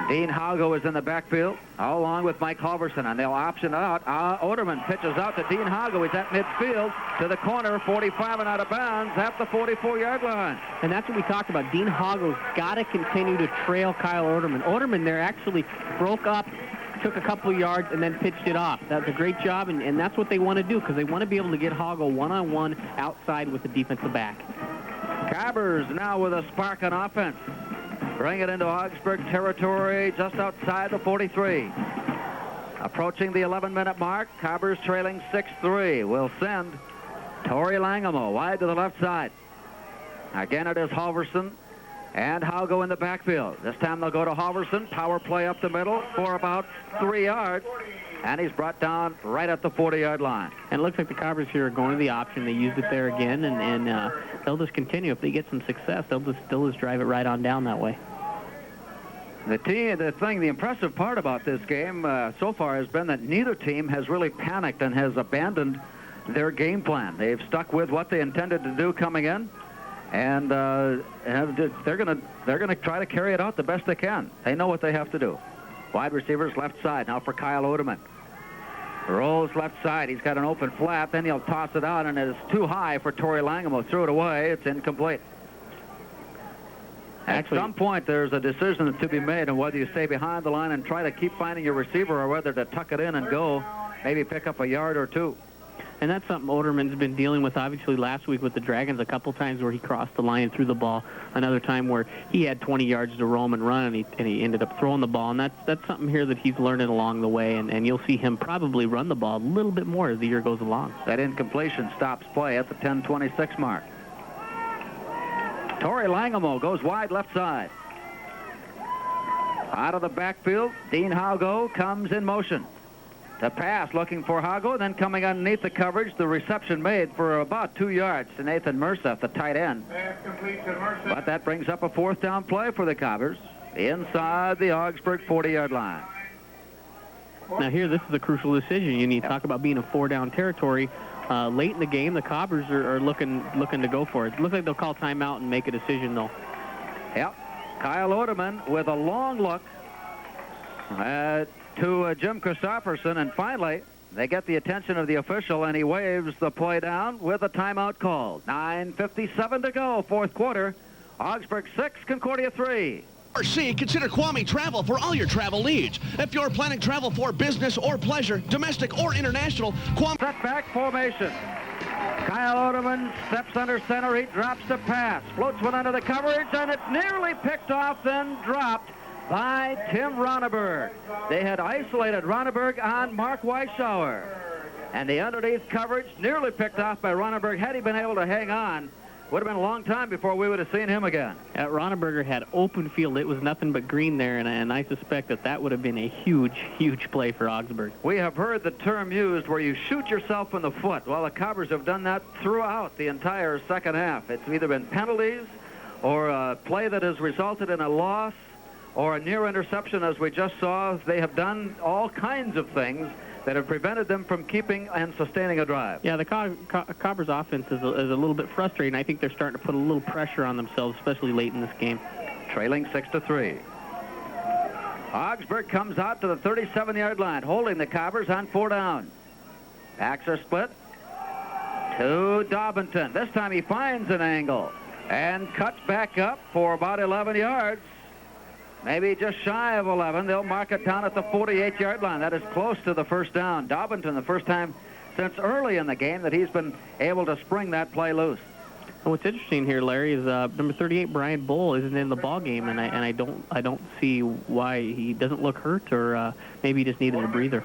Dean Hago is in the backfield, along with Mike Halverson, and they'll option out. Oderman pitches out to Dean Hago. He's at midfield to the corner, 45 and out of bounds at the 44-yard line. And that's what we talked about. Dean Hago's got to continue to trail Kyle Oderman. Oderman there actually broke up, took a couple of yards, and then pitched it off. That's a great job, and that's what they want to do, because they want to be able to get Hago one-on-one outside with the defensive back. Cobbers now with a spark on offense. Bring it into Augsburg territory just outside the 43. Approaching the 11-minute mark, Cobbers trailing 6-3. Will send Torrey Langamo wide to the left side. Again, it is Halverson and Hago in the backfield. This time they'll go to Halverson. Power play up the middle for about 3 yards. And he's brought down right at the 40-yard line. And it looks like the Cobbers here are going to the option. They used it there again, and they'll just continue. If they get some success, they'll just drive it right on down that way. The impressive part about this game so far has been that neither team has really panicked and has abandoned their game plan. They've stuck with what they intended to do coming in, and they're going to try to carry it out the best they can. They know what they have to do. Wide receivers left side now for Kyle Oderman. Rolls left side. He's got an open flat. Then he'll toss it out, and it's too high for Torrey Langamo. Threw it away. It's incomplete. At some point, there's a decision to be made on whether you stay behind the line and try to keep finding your receiver, or whether to tuck it in and go, maybe pick up a yard or two. And that's something Oderman's been dealing with, obviously, last week with the Dragons, a couple times where he crossed the line and threw the ball. Another time where he had 20 yards to roam and run, and he ended up throwing the ball. And that's something here that he's learning along the way, and you'll see him probably run the ball a little bit more as the year goes along. That incompletion stops play at the 10:26 mark. Torrey Langamo goes wide left side. Out of the backfield, Dean Hago comes in motion. The pass looking for Hago, then coming underneath the coverage, the reception made for about 2 yards to Nathan Mercer, the tight end. But that brings up a fourth down play for the Cobbers inside the Augsburg 40-yard line. Now here, this is a crucial decision. You need to talk about being a 4-down territory. Late in the game, the Cobbers are looking to go for it. It looks like they'll call timeout and make a decision, though. Yep. Kyle Oderman with a long look to Jim Christopherson, and finally they get the attention of the official, and he waves the play down with a timeout called. 9:57 to go, fourth quarter. Augsburg 6, Concordia 3. RC, consider Kwame Travel for all your travel needs. If you're planning travel for business or pleasure, domestic or international, Kwame... Setback formation. Kyle Oderman steps under center. He drops the pass. Floats one under the coverage, and it's nearly picked off, then dropped by Tim Ronneberg. They had isolated Ronneberg on Mark Weishauer. And the underneath coverage nearly picked off by Ronneberg. Had he been able to hang on, would have been a long time before we would have seen him again. Ronneberger had open field. It was nothing but green there, and I suspect that would have been a huge, huge play for Augsburg. We have heard the term used where you shoot yourself in the foot. Well, the Cobbers have done that throughout the entire second half. It's either been penalties or a play that has resulted in a loss or a near interception, as we just saw. They have done all kinds of things that have prevented them from keeping and sustaining a drive. Yeah, the Cobbers offense is a little bit frustrating. I think they're starting to put a little pressure on themselves, especially late in this game. Trailing 6-3. Augsburg comes out to the 37-yard line, holding the Cobbers on 4 down. Backs are split to Dobbinton. This time he finds an angle and cuts back up for about 11 yards. Maybe just shy of 11. They'll mark it down at the 48-yard line. That is close to the first down. Dobbinton, the first time since early in the game that he's been able to spring that play loose. What's interesting here, Larry, is number 38, Brian Bull, isn't in the ball game, and I don't see why he doesn't look hurt, or maybe he just needed a breather.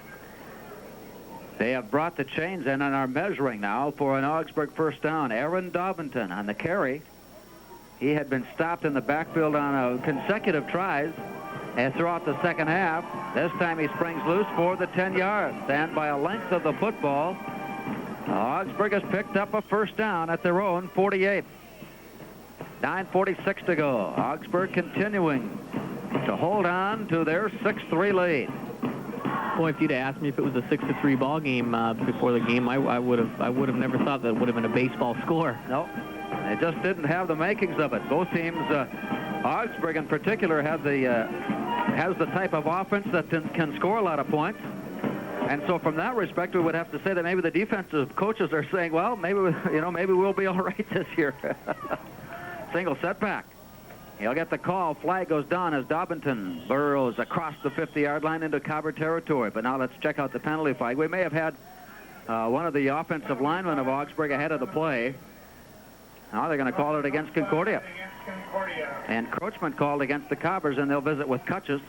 They have brought the chains in and are measuring now for an Augsburg first down. Aaron Dobbinton on the carry. He had been stopped in the backfield on consecutive tries and throughout the second half. This time he springs loose for the 10 yards. And by a length of the football, Augsburg has picked up a first down at their own 48. 9:46 to go. Augsburg continuing to hold on to their 6-3 lead. Boy, if you'd asked me if it was a 6-3 ball game before the game, I would have never thought that would have been a baseball score. No. They just didn't have the makings of it. Both teams, Augsburg in particular, has the type of offense that can score a lot of points. And so from that respect, we would have to say that maybe the defensive coaches are saying, well, maybe we'll be all right this year. Single setback. He'll get the call. Flag goes down as Dobbinton burrows across the 50-yard line into Cobber territory. But now let's check out the penalty flag. We may have had one of the offensive linemen of Augsburg ahead of the play. Now they're going to call it against Concordia. And Croachman called against the Cobbers, and they'll visit with Cutchess.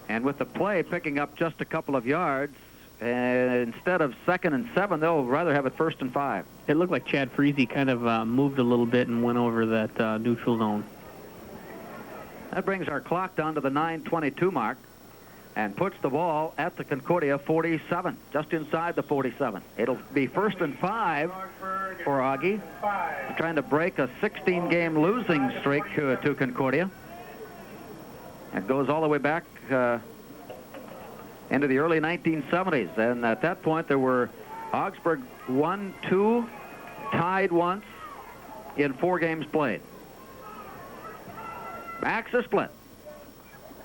And with the play picking up just a couple of yards, instead of 2nd and 7, they'll rather have it 1st and 5. It looked like Chad Freese kind of moved a little bit and went over that neutral zone. That brings our clock down to the 9:22 mark and puts the ball at the Concordia 47, just inside the 47. It'll be 1st and 5 for Augie, trying to break a 16-game losing streak to Concordia. It goes all the way back into the early 1970s, and at that point there were Augsburg 1-2, tied once in 4 games played. Backs are split.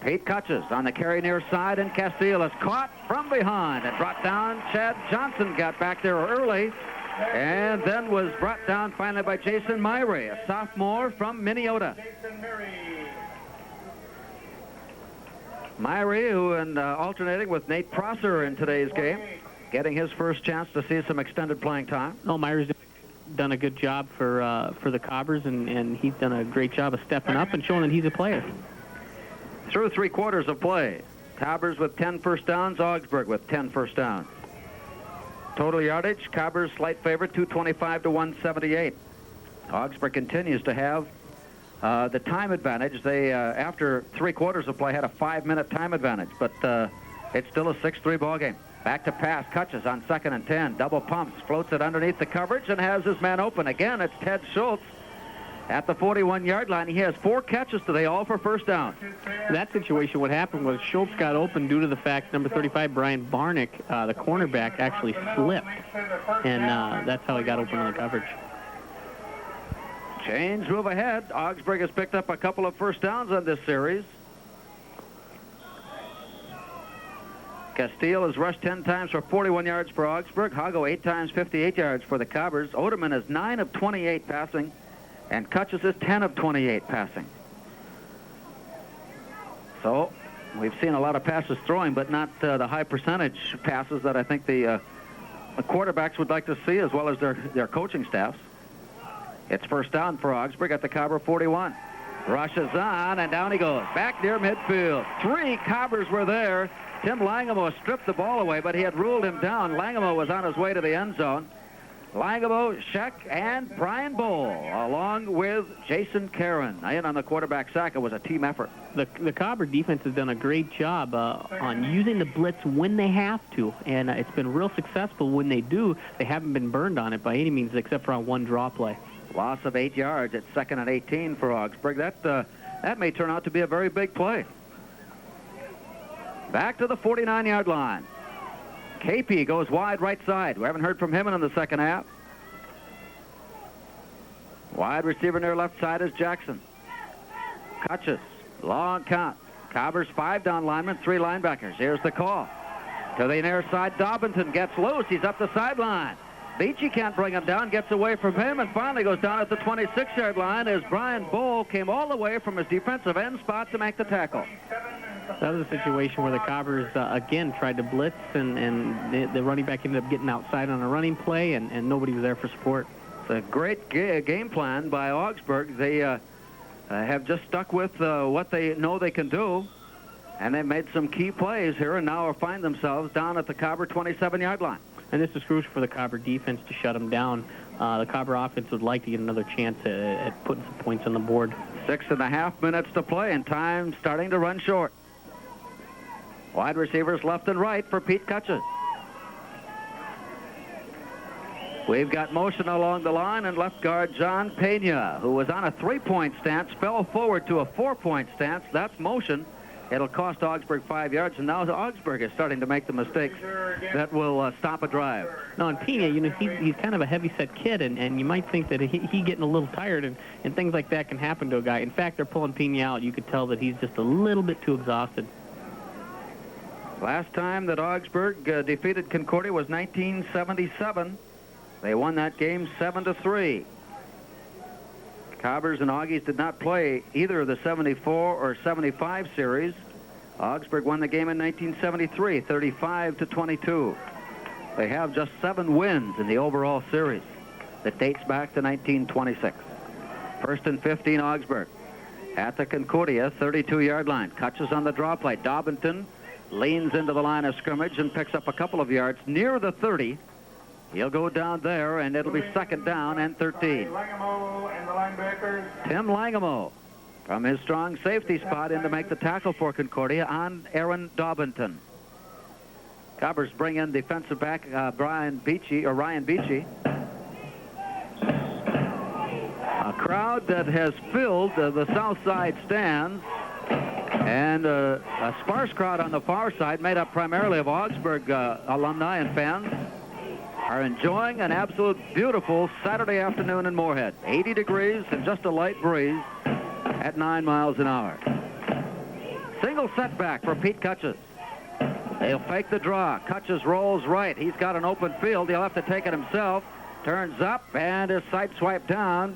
Pete Cutchess on the carry near side, and Castile is caught from behind and brought down. Chad Johnson got back there early and then was brought down finally by Jason Myrie, a sophomore from Minnesota. Myrie, who alternating with Nate Prosser in today's game, getting his first chance to see some extended playing time. Oh, Myrie's done a good job for the Cobbers, and he's done a great job of stepping up and showing that he's a player. Through 3 quarters of play, Cobbers with 10 first downs, Augsburg with 10 first downs. Total yardage, Cobbers slight favorite, 225 to 178. Augsburg continues to have the time advantage. They, after 3 quarters of play, had a 5-minute time advantage, but it's still a 6-3 ball game. Back to pass, Cutchess on 2nd and 10. Double pumps, floats it underneath the coverage, and has his man open. Again, it's Ted Schultz at the 41-yard line. He has 4 catches today, all for first down. That situation, what happened was Schultz got open due to the fact number 35, Brian Barnick, the cornerback, actually slipped. And that's how he got open in the coverage. Chains move ahead. Augsburg has picked up a couple of first downs on this series. Castile has rushed 10 times for 41 yards for Augsburg. Hago 8 times, 58 yards for the Cobbers. Oderman is 9 of 28 passing, and Cutchess is 10 of 28 passing. So we've seen a lot of passes throwing, but not the high percentage passes that I think the the quarterbacks would like to see, as well as their coaching staffs. It's first down for Augsburg at the Cobber 41. Rushes on, and down he goes. Back near midfield. 3 Cobbers were there. Tim Langamo stripped the ball away, but he had ruled him down. Langamo was on his way to the end zone. Langamo, Scheck, and Brian Bowl, along with Jason Caron. In on the quarterback sack. It was a team effort. The Cobber defense has done a great job on using the blitz when they have to, and it's been real successful when they do. They haven't been burned on it by any means, except for on one draw play. Loss of 8 yards at 2nd and 18 for Augsburg. That may turn out to be a very big play. Back to the 49-yard line. KP goes wide right side. We haven't heard from him in the second half. Wide receiver near left side is Jackson. Kutches, long count. Cobbers 5 down linemen, 3 linebackers. Here's the call. To the near side, Dobbinton gets loose. He's up the sideline. Beachy can't bring him down, gets away from him, and finally goes down at the 26-yard line as Brian Bowl came all the way from his defensive end spot to make the tackle. That was a situation where the Cobbers, again, tried to blitz, and the running back ended up getting outside on a running play, and nobody was there for support. It's a great game plan by Augsburg. They have just stuck with what they know they can do, and they made some key plays here, and now find themselves down at the Cobber 27-yard line. And this is crucial for the Cobber defense to shut them down. The Cobber offense would like to get another chance at putting some points on the board. 6.5 minutes to play, and time starting to run short. Wide receivers left and right for Pete Kutches. We've got motion along the line, and left guard John Pena, who was on a 3-point stance, fell forward to a 4-point stance. That's motion. It'll cost Augsburg 5 yards, and now Augsburg is starting to make the mistakes that will stop a drive. No, and Pena, he's kind of a heavy-set kid, and you might think that he getting a little tired, and things like that can happen to a guy. In fact, they're pulling Pena out. You could tell that he's just a little bit too exhausted. Last time that Augsburg defeated Concordia was 1977. They won that game 7-3. Cobbers and Augies did not play either of the 74 or 75 series. Augsburg won the game in 1973, 35-22. They have just 7 wins in the overall series that dates back to 1926. 1st and 15, Augsburg. At the Concordia 32-yard line. Kutches on the draw play. Dobbinton leans into the line of scrimmage and picks up a couple of yards near the 30. He'll go down there, and it'll be 2nd down and 13. Tim Langamo from his strong safety spot in to make the tackle for Concordia on Aaron Dobbinton. Cobbers bring in defensive back Ryan Beachy. A crowd that has filled the south side stands, and a sparse crowd on the far side, made up primarily of Augsburg alumni and fans, are enjoying an absolute beautiful Saturday afternoon in Moorhead. 80 degrees and just a light breeze at 9 miles an hour. Single setback for Pete Kutches. They'll fake the draw. Kutches rolls right. He's got an open field. He'll have to take it himself. Turns up and is sideswiped down.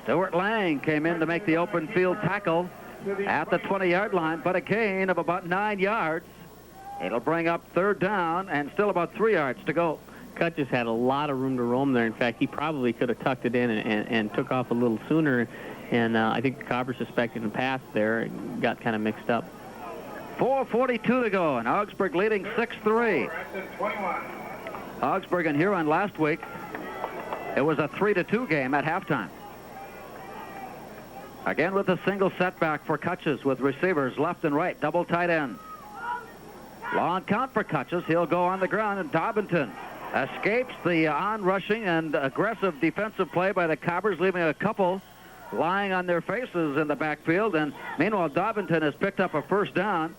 Stuart Lang came in to make the open field tackle at the 20-yard line, but a gain of about 9 yards. It'll bring up 3rd down and still about 3 yards to go. Kutches had a lot of room to roam there. In fact, he probably could have tucked it in and took off a little sooner. And I think the Cobber suspected a pass there and got kind of mixed up. 4:42 to go, and Augsburg leading 6-3. Augsburg and Huron last week, it was a 3-2 game at halftime. Again with a single setback for Kutches with receivers left and right, double tight end. Long count for Kutches. He'll go on the ground, and Dobbinton escapes the on-rushing and aggressive defensive play by the Cobbers, leaving a couple lying on their faces in the backfield. And meanwhile, Dobbinton has picked up a 1st down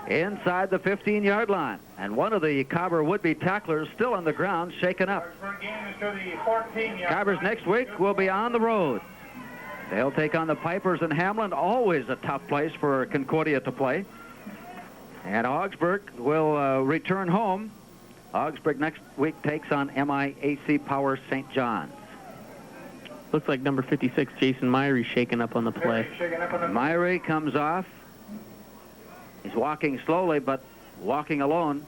inside the 15-yard line. And one of the Cobber would-be tacklers still on the ground, shaken up. Cobbers next week will be on the road. They'll take on the Pipers in Hamlin, always a tough place for Concordia to play. And Augsburg will return home. Augsburg next week takes on MIAC Power St. John's. Looks like number 56, Jason Myrie, shaken up on the play. Myrie comes off. He's walking slowly, but walking alone.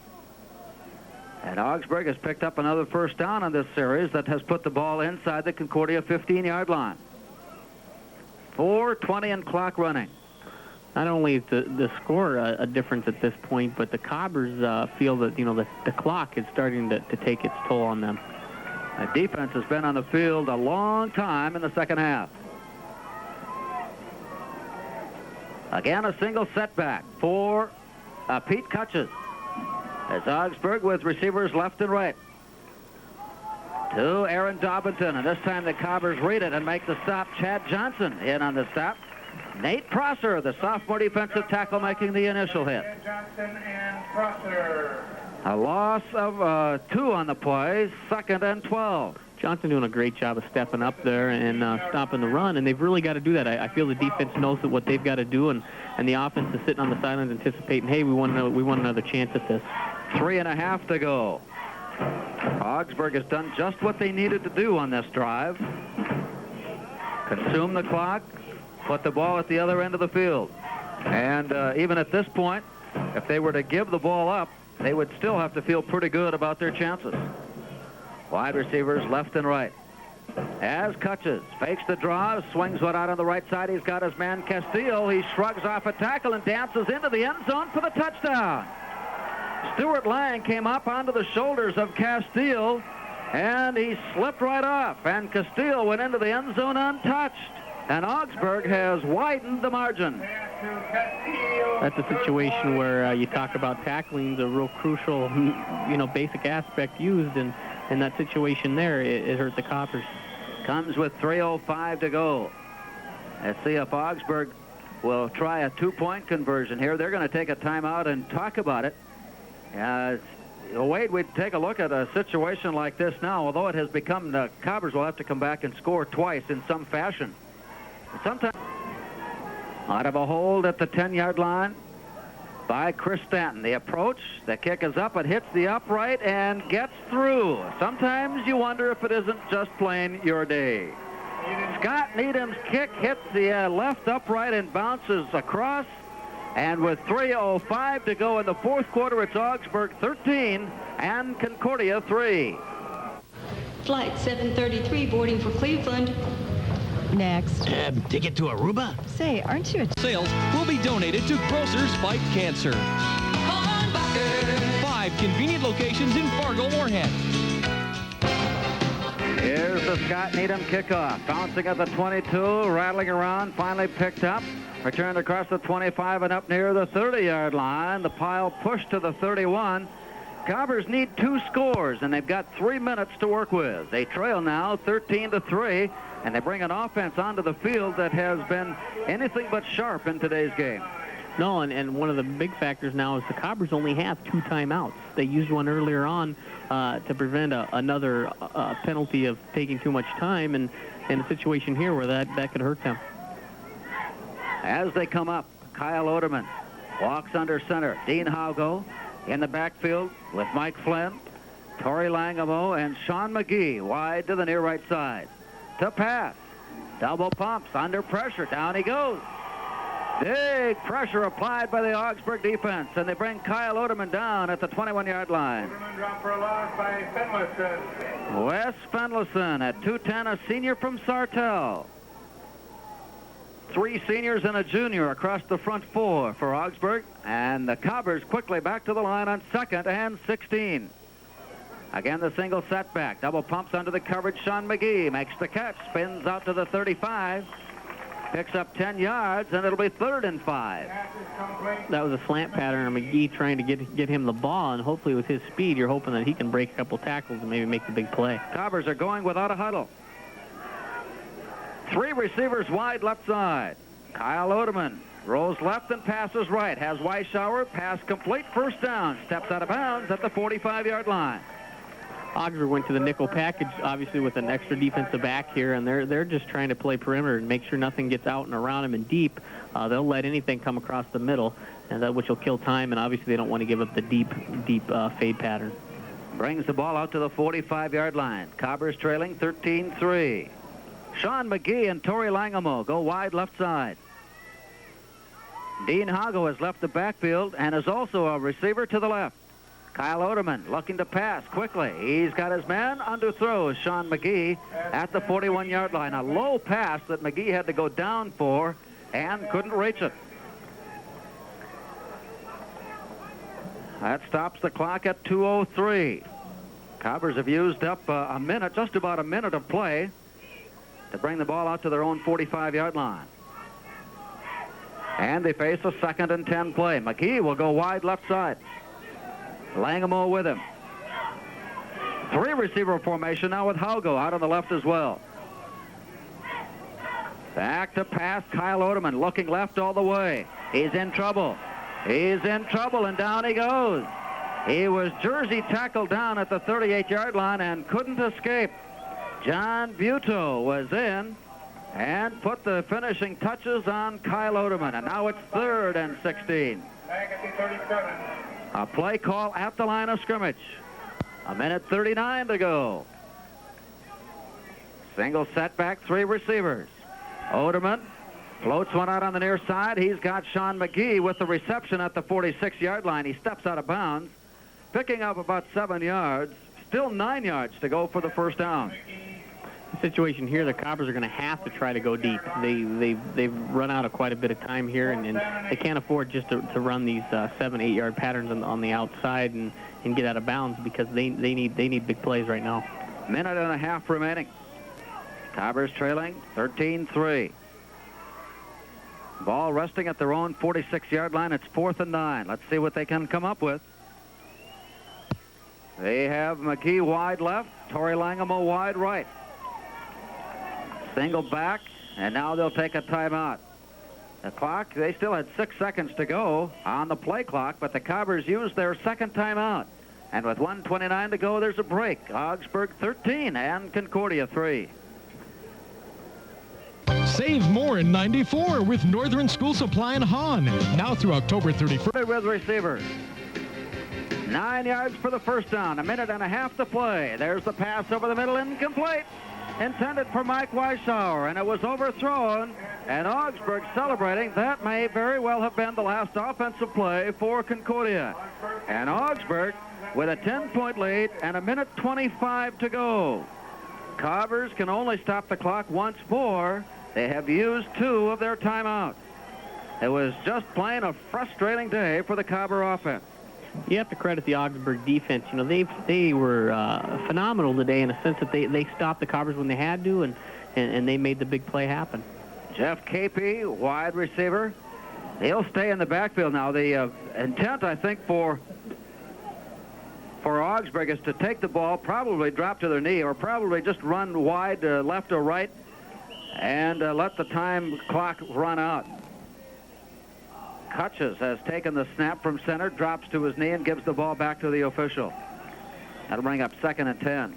And Augsburg has picked up another first down on this series that has put the ball inside the Concordia 15-yard line. 4:20 and clock running. Not only is the score a difference at this point, but the Cobbers feel that, the clock is starting to take its toll on them. The defense has been on the field a long time in the second half. Again, a single setback for Pete Cutches. As Augsburg with receivers left and right. To Aaron Dobbinson, and this time the Cobbers read it and make the stop. Chad Johnson in on the stop. Nate Prosser, the sophomore defensive tackle, making the initial hit. Johnson and Prosser. A loss of 2 on the play, 2nd and 12. Johnson doing a great job of stepping up there and stopping the run, and they've really got to do that. I feel the defense knows that what they've got to do, and the offense is sitting on the sidelines anticipating, hey, we want another chance at this. 3.5 to go. Augsburg has done just what they needed to do on this drive. Consume the clock, put the ball at the other end of the field. And even at this point, if they were to give the ball up, they would still have to feel pretty good about their chances. Wide receivers left and right. As Cutches fakes the draw, swings one out on the right side. He's got his man Castillo. He shrugs off a tackle and dances into the end zone for the touchdown. Stuart Lang came up onto the shoulders of Castillo, and he slipped right off. And Castillo went into the end zone untouched. And Augsburg has widened the margin. That's a situation where you talk about tackling, the real crucial, basic aspect used, and in that situation there, it hurt the Coppers. Comes with 3:05 to go. Let's see if Augsburg will try a 2-point conversion here. They're going to take a timeout and talk about it. Wade, we'd take a look at a situation like this now, although it has become the Cobbers will have to come back and score twice in some fashion. Sometimes out of a hold at the 10-yard line by Chris Stanton. The approach, the kick is up, it hits the upright and gets through. Sometimes you wonder if it isn't just plain your day. Scott Needham's kick hits the left upright and bounces across. And with 3:05 to go in the fourth quarter, it's Augsburg 13 and Concordia 3. Flight 733 boarding for Cleveland. Next. Ticket to Aruba? Say, aren't you a... Sales will be donated to Grocers Fight Cancer. 5 convenient locations in Fargo, Moorhead. Here's the Scott Needham kickoff. Bouncing at the 22, rattling around, finally picked up. Returned across the 25 and up near the 30-yard line. The pile pushed to the 31. Cobbers need 2 scores, and they've got 3 minutes to work with. They trail now 13-3, and they bring an offense onto the field that has been anything but sharp in today's game. No, and one of the big factors now is the Cobbers only have 2 timeouts. They used one earlier on to prevent another penalty of taking too much time, and in a situation here where that could hurt them. As they come up, Kyle Oderman walks under center. Dean Haugo in the backfield with Mike Flynn, Torrey Langamo, and Sean McGee wide to the near right side. To pass. Double pumps under pressure. Down he goes. Big pressure applied by the Augsburg defense, and they bring Kyle Oderman down at the 21-yard line. Oderman dropped for a loss by Finlayson. Wes Finlayson at 210, a senior from Sartell. 3 seniors and a junior across the front 4 for Augsburg, and the Cobbers quickly back to the line on 2nd and 16. Again, the single setback. Double pumps under the coverage. Sean McGee makes the catch, spins out to the 35, picks up 10 yards, and it'll be 3rd and 5. That was a slant pattern, and McGee trying to get him the ball, and hopefully with his speed, you're hoping that he can break a couple tackles and maybe make the big play. Cobbers are going without a huddle. 3 receivers wide left side. Kyle Oderman rolls left and passes right. Has Weishauer. Pass complete. First down. Steps out of bounds at the 45-yard line. Augsburg went to the nickel package, obviously with an extra defensive back here, and they're just trying to play perimeter and make sure nothing gets out and around him and deep. They'll let anything come across the middle, and that which will kill time, and obviously they don't want to give up the deep fade pattern. Brings the ball out to the 45-yard line. Cobbers trailing 13-3. Sean McGee and Torrey Langamo go wide left side. Dean Hago has left the backfield and is also a receiver to the left. Kyle Oderman looking to pass quickly. He's got his man, underthrows Sean McGee at the 41-yard line. A low pass that McGee had to go down for and couldn't reach it. That stops the clock at 2:03. Cobbers have used up a minute, just about a minute of play to bring the ball out to their own 45-yard line. And they face a 2nd and 10 play. McGee will go wide left side. Langamo with him. 3-receiver formation now with Haugo out on the left as well. Back to pass, Kyle Oderman looking left all the way. He's in trouble. He's in trouble, and down he goes. He was jersey tackled down at the 38-yard line and couldn't escape. John Buto was in and put the finishing touches on Kyle Oderman. And now it's 3rd and 16. Back at the 37. A play call at the line of scrimmage. 1:39 to go. Single setback, 3 receivers. Oderman floats one out on the near side. He's got Sean McGee with the reception at the 46-yard line. He steps out of bounds, picking up about 7 yards. Still 9 yards to go for the first down. The situation here, the Cobbers are going to have to try to go deep. They've run out of quite a bit of time here, and they can't afford just to run these 7-8 yard patterns on the outside and get out of bounds, because they need big plays right now. Minute and a half remaining. Cobbers trailing 13-3. Ball resting at their own 46-yard line. It's 4th and 9. Let's see what they can come up with. They have McGee wide left, Torrey Langamo wide right. Single back, and now they'll take a timeout. The clock, they still had 6 seconds to go on the play clock, but the Cobbers used their second timeout. And with 1:29 to go, there's a break. Augsburg 13 and Concordia 3. Save more in 94 with Northern School Supply in Hahn. Now through October 31st. With receivers. 9 yards for the first down. 1 minute and a half to play. There's the pass over the middle, incomplete. Intended for Mike Weishauer, and it was overthrown. And Augsburg celebrating. That may very well have been the last offensive play for Concordia. And Augsburg with a 10-point lead and 1:25 to go. Cobbers can only stop the clock once more. They have used 2 of their timeouts. It was just plain a frustrating day for the Cobber offense. You have to credit the Augsburg defense. You know, they were phenomenal today in a sense that they stopped the Cobbers when they had to, and they made the big play happen. Jeff Capey, wide receiver. He'll stay in the backfield now. The intent, I think, for Augsburg is to take the ball, probably drop to their knee, or probably just run wide left or right and let the time clock run out. Hutches has taken the snap from center, drops to his knee, and gives the ball back to the official. That'll bring up 2nd and 10.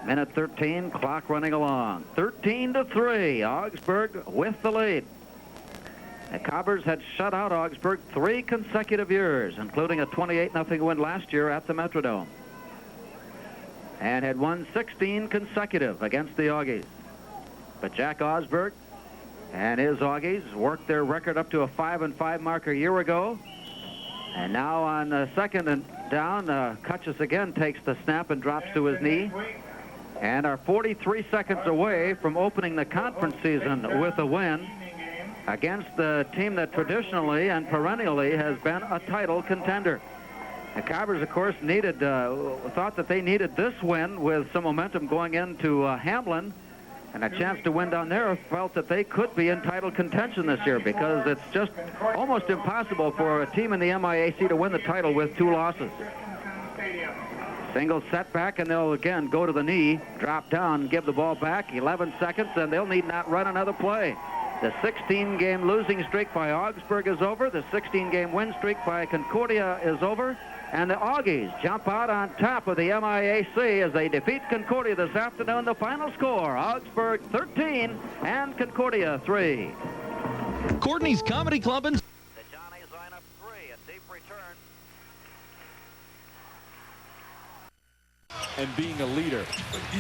1:13, clock running along. 13-3, Augsburg with the lead. The Cobbers had shut out Augsburg 3 consecutive years, including a 28-0 win last year at the Metrodome, and had won 16 consecutive against the Augies. But Jack Augsburg and his Augies worked their record up to a 5-5 mark a year ago. And now on 2nd and down, Kutches again takes the snap and drops to his knee. And are 43 seconds away from opening the conference season with a win against the team that traditionally and perennially has been a title contender. The Cobbers, of course, thought that they needed this win with some momentum going into Hamlin, and a chance to win down there. Felt that they could be in title contention this year, because it's just almost impossible for a team in the MIAC to win the title with 2 losses. Single setback, and they'll again go to the knee, drop down, give the ball back. 11 seconds, and they'll need not run another play. The 16-game losing streak by Augsburg is over. The 16-game win streak by Concordia is over. And the Augies jump out on top of the MIAC as they defeat Concordia this afternoon. The final score, Augsburg 13 and Concordia 3. Courtney's Comedy Club and... The Johnnies line up 3, a deep return. And being a leader.